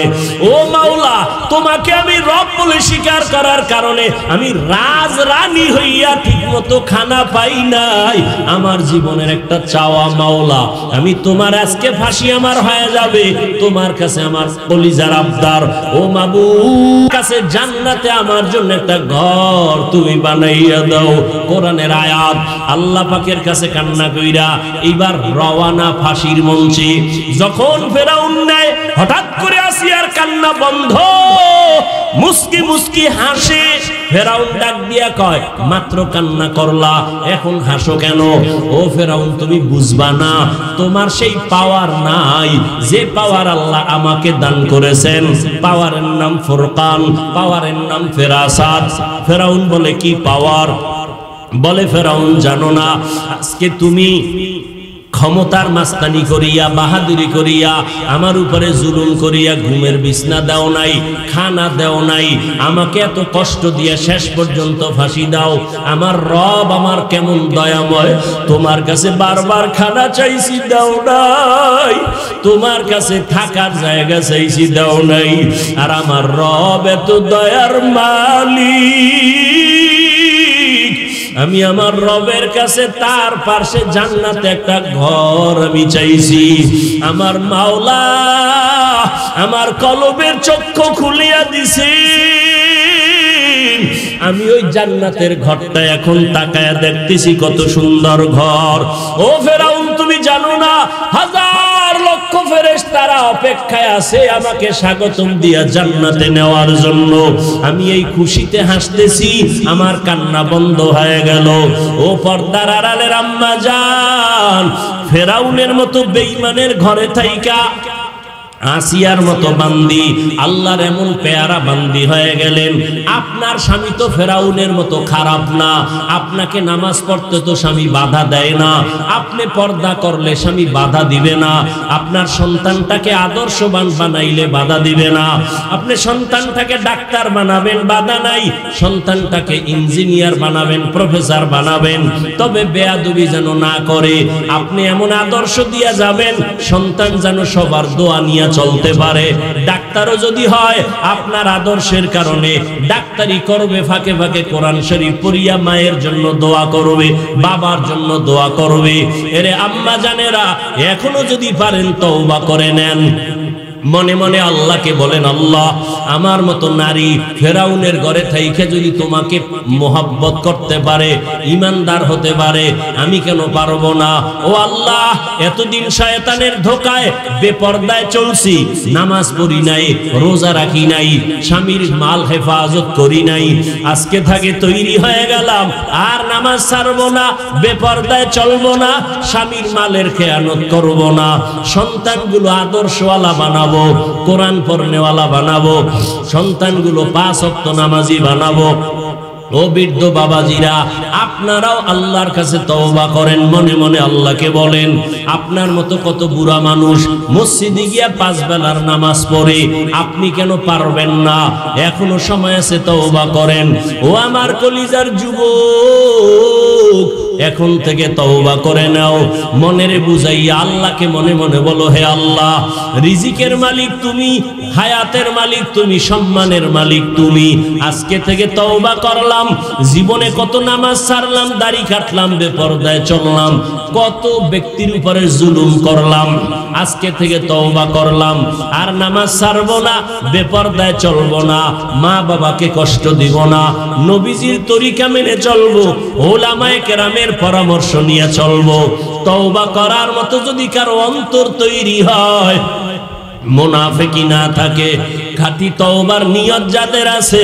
ও মাওলা, তোমাকে আমি রব বলে স্বীকার করার কারণে আমি রাজ রানী হইয়া ঠিকমতো খানা পাই নাই। আমার জীবনের একটা চাওয়া মাওলা, আমি তোমার আজকে ফাঁসি আমার হয়ে যাবে, তোমার কাছে আমার কলিজার আবদার, ও মাবুদ কাছে জান্নাতে আমার জন্য একটা ঘর তুমি বানাইয়া দাও। কোরআনের আয়াত। আল্লাহ পাকের কাছে কান্না কইরা এইবার রওয়ানা ফাঁসির মঞ্চে। যখন ফেরাউন নেয়, হঠাৎ করে আসিয়ার কান্না বন্ধ, মুস্কি মুস্কি হাসে। ফেরাউন ডাক দিয়া কয়, মাত্র কান্না করলা, এখন হাসো কেন? ও ফেরাউন, তুমি বুঝবা না, তোমার সেই পাওয়ার নাই যে পাওয়ার আল্লাহ আমাকে দান করেছেন। পাওয়ারের নাম ফুরকান, পাওয়ারের নাম ফেরাসাত। ফেরাউন বলে, কি পাওয়ার? বলে, ফেরাউন জানো না, আজকে তুমি ক্ষমতার মাস্তানি করিয়া বাহাদুরি করিয়া আমার উপরে জুলুম করিয়া ঘুমের বিছনা দাও নাই, খানা দাও নাই, আমাকে এত কষ্ট দিয়ে শেষ পর্যন্ত ফাঁসি দাও। আমার রব আমার কেমন দয়াময়, তোমার কাছে বারবার খানা চাইছি, দাও নাই, তোমার কাছে থাকার জায়গা চাইছি, দাও নাই। আর আমার রব এত দয়ার মালিক, আমি আমার রবের কাছে তার পাশে জান্নাতে একটা ঘর আমি চাইছি। আমার মাওলা আমার কলবের চক্ষু খুলিয়া দিছে, আমি ওই জান্নাতের ঘরটা এখন তাকায়া দেখতেছি, কত সুন্দর ঘর। ও ফেরাউন, তুমি জানো না, হাজার লক্ষ ফেরেশতারা অপেক্ষায় আছে আমাকে স্বাগতম দিয়া জান্নাতে নেওয়ার জন্য। আমি এই খুশিতে হাসতেছি, আমার কান্না বন্ধ হয়ে গেল। ও পর্দার আড়ালের আম্মা জান, ফেরাউনের মতো বেঈমানের ঘরে থাইকা আসিয়ার মতো বান্দি আল্লাহর এমন পেয়ারা বান্দি হয়ে গেলেন। আপনার স্বামী তো ফেরাউনের মতো খারাপ না, আপনাকে নামাজ পড়তে তো স্বামী বাধা দেয় না, আপনি পর্দা করলে স্বামী বাধা দিবে না, আপনার সন্তানটাকে আদর্শবান বানাইলে বাধা দিবে না, আপনি সন্তানটাকে ডাক্তার বানাবেন, বাধা নাই, সন্তানটাকে ইঞ্জিনিয়ার বানাবেন, প্রফেসর বানাবেন, তবে বেয়াদবি যেন না করে। আপনি এমন আদর্শ দিয়া যাবেন, সন্তান যেন সবার দোয়া নিয়ে চলতে পারে। ডাক্তারও যদি হয় আপনার আদর্শের কারণে ডাক্তারি করবে, ফাঁকে ফাঁকে কোরআন শরীফ পড়িয়া মায়ের জন্য দোয়া করবে, বাবার জন্য দোয়া করবে। এরে আম্মা জানেরা, এখনো যদি পারেন তওবা করে নেন। মনে মনে আল্লাহকে বলেন, আল্লাহ আমার মতো নারী ফেরাউনের ঘরে থাইকে যদি তোমাকে মোহাব্বত করতে পারে, ইমানদার হতে পারে, আমি কেন পারবো না? ও আল্লাহ, এতদিন শয়তানের ধোকায় বেপরদায় চলছি, নামাজ পড়ি নাই, রোজা রাখি নাই, স্বামীর মাল হেফাজত করি নাই, আজকে থেকে তৈরি হয়ে গেলাম আর নামাজ ছাড়বো না, বেপরদায় চলবো না, স্বামীর মালের খেয়ানত করবো না, সন্তানগুলো আদর্শওয়ালা বানাবো, কোরআন পড়নেওয়ালা বানাবো, সন্তানগুলো 5 ওয়াক্ত নামাজি বানাবো। ও বৃদ্ধ বাবাজিরা, আপনারাও আল্লাহর কাছে তওবা করেন, মনে মনে আল্লাহকে বলেন। আপনার মতো কত বুড়া মানুষ মসজিদে গিয়া 5 বেলার নামাজ পড়ে, আপনি কেন পারবেন না? এখনো সময় আছে, তওবা করেন। ও আমার কলিজার যুবক, এখন থেকে তওবা করে নাও। মনের বুঝাইয়া আল্লাহকে মনে মনে বলো, হে আল্লাহ, রিজিকের মালিক তুমি, হায়াতের মালিক তুমি, সম্মানের মালিক তুমি। আজকে থেকে তওবা করলাম। জীবনে কত নামাজ ছাড়লাম, দাড়ি কাটলাম, বেপরদায় চললাম, কত ব্যক্তির উপরে জুলুম করলাম, আজকে থেকে তওবা করলাম, আর নামাজ ছাড়বো না, বেপরদায় চলবো না, মা বাবাকে কষ্ট দিব না, নবীজির তরিকা মেনে চলবো, ওলামায়ে কেরামের পরামর্শ নিয়ে চলবো। তওবা করার মতো যদি কারো অন্তর তৈরি হয়, মুনাফিকি না থাকে, খাঁটি তওবার নিয়ত যাদের আছে,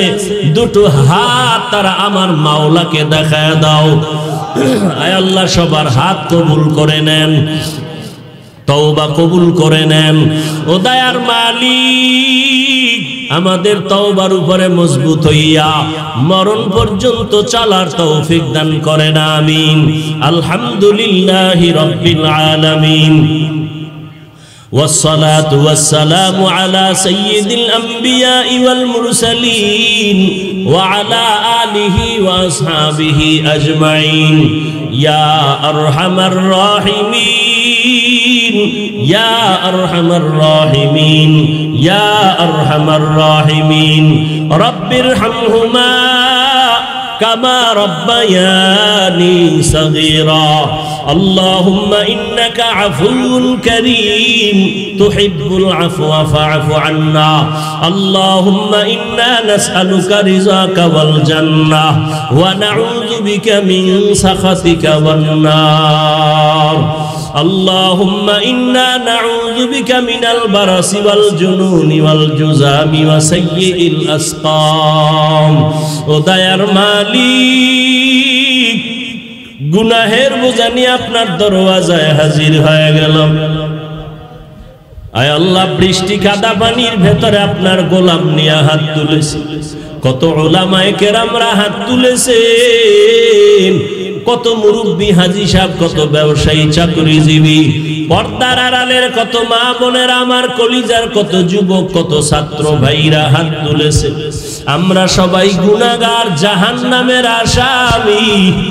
দুটো হাত তারা আমার মাওলাকে দেখায় দাও। আয় আল্লাহ, সবার হাত কবুল করে নেন, তওবা কবুল করে নেন। ও দয়ার মালিক, আমাদের তওবার উপরে মজবুত হইয়া মরণ পর্যন্ত চলার তৌফিক দান করেন, আমিন। আলহামদুলিল্লাহি রাব্বিল আলামিন। والصلاة والسلام على سيد الأنبياء والمرسلين وعلى آله وأصحابه أجمعين يا أرحم الراحمين يا أرحم الراحمين يا أرحم الراحمين رب ارحمهما كما ربياني صغيرا اللهم إنك عفو كريم تحب العفو فاعف عنا اللهم إنا نسألك رضاك والجنة ونعوذ بك من سخطك والنار اللهم إنا نعوذ بك من البرص والجنون والجذام وسيء الأسقام ودير মালিক গুনাহের বোঝা নিয়ে আপনার দরওয়াজায় হাজির হয়ে গেলাম। আয় আল্লাহ, বৃষ্টি কাদা পানির ভেতরে আপনার গোলাম নিয়ে হাত তুলেছে, কত উলামায়ে কেরামরা হাত তুলেছেন, কত মুরব্বী হাজী সাহেব, কত ব্যবসায়ী চাকরিজীবী, পর্দার আড়ালের কত মা বোনেরা, আমার কলিজার কত যুবক, কত ছাত্র ভাইরা হাত তুলেছে। আমরা সবাই গুনাহগার, জাহান্নামের আসামি।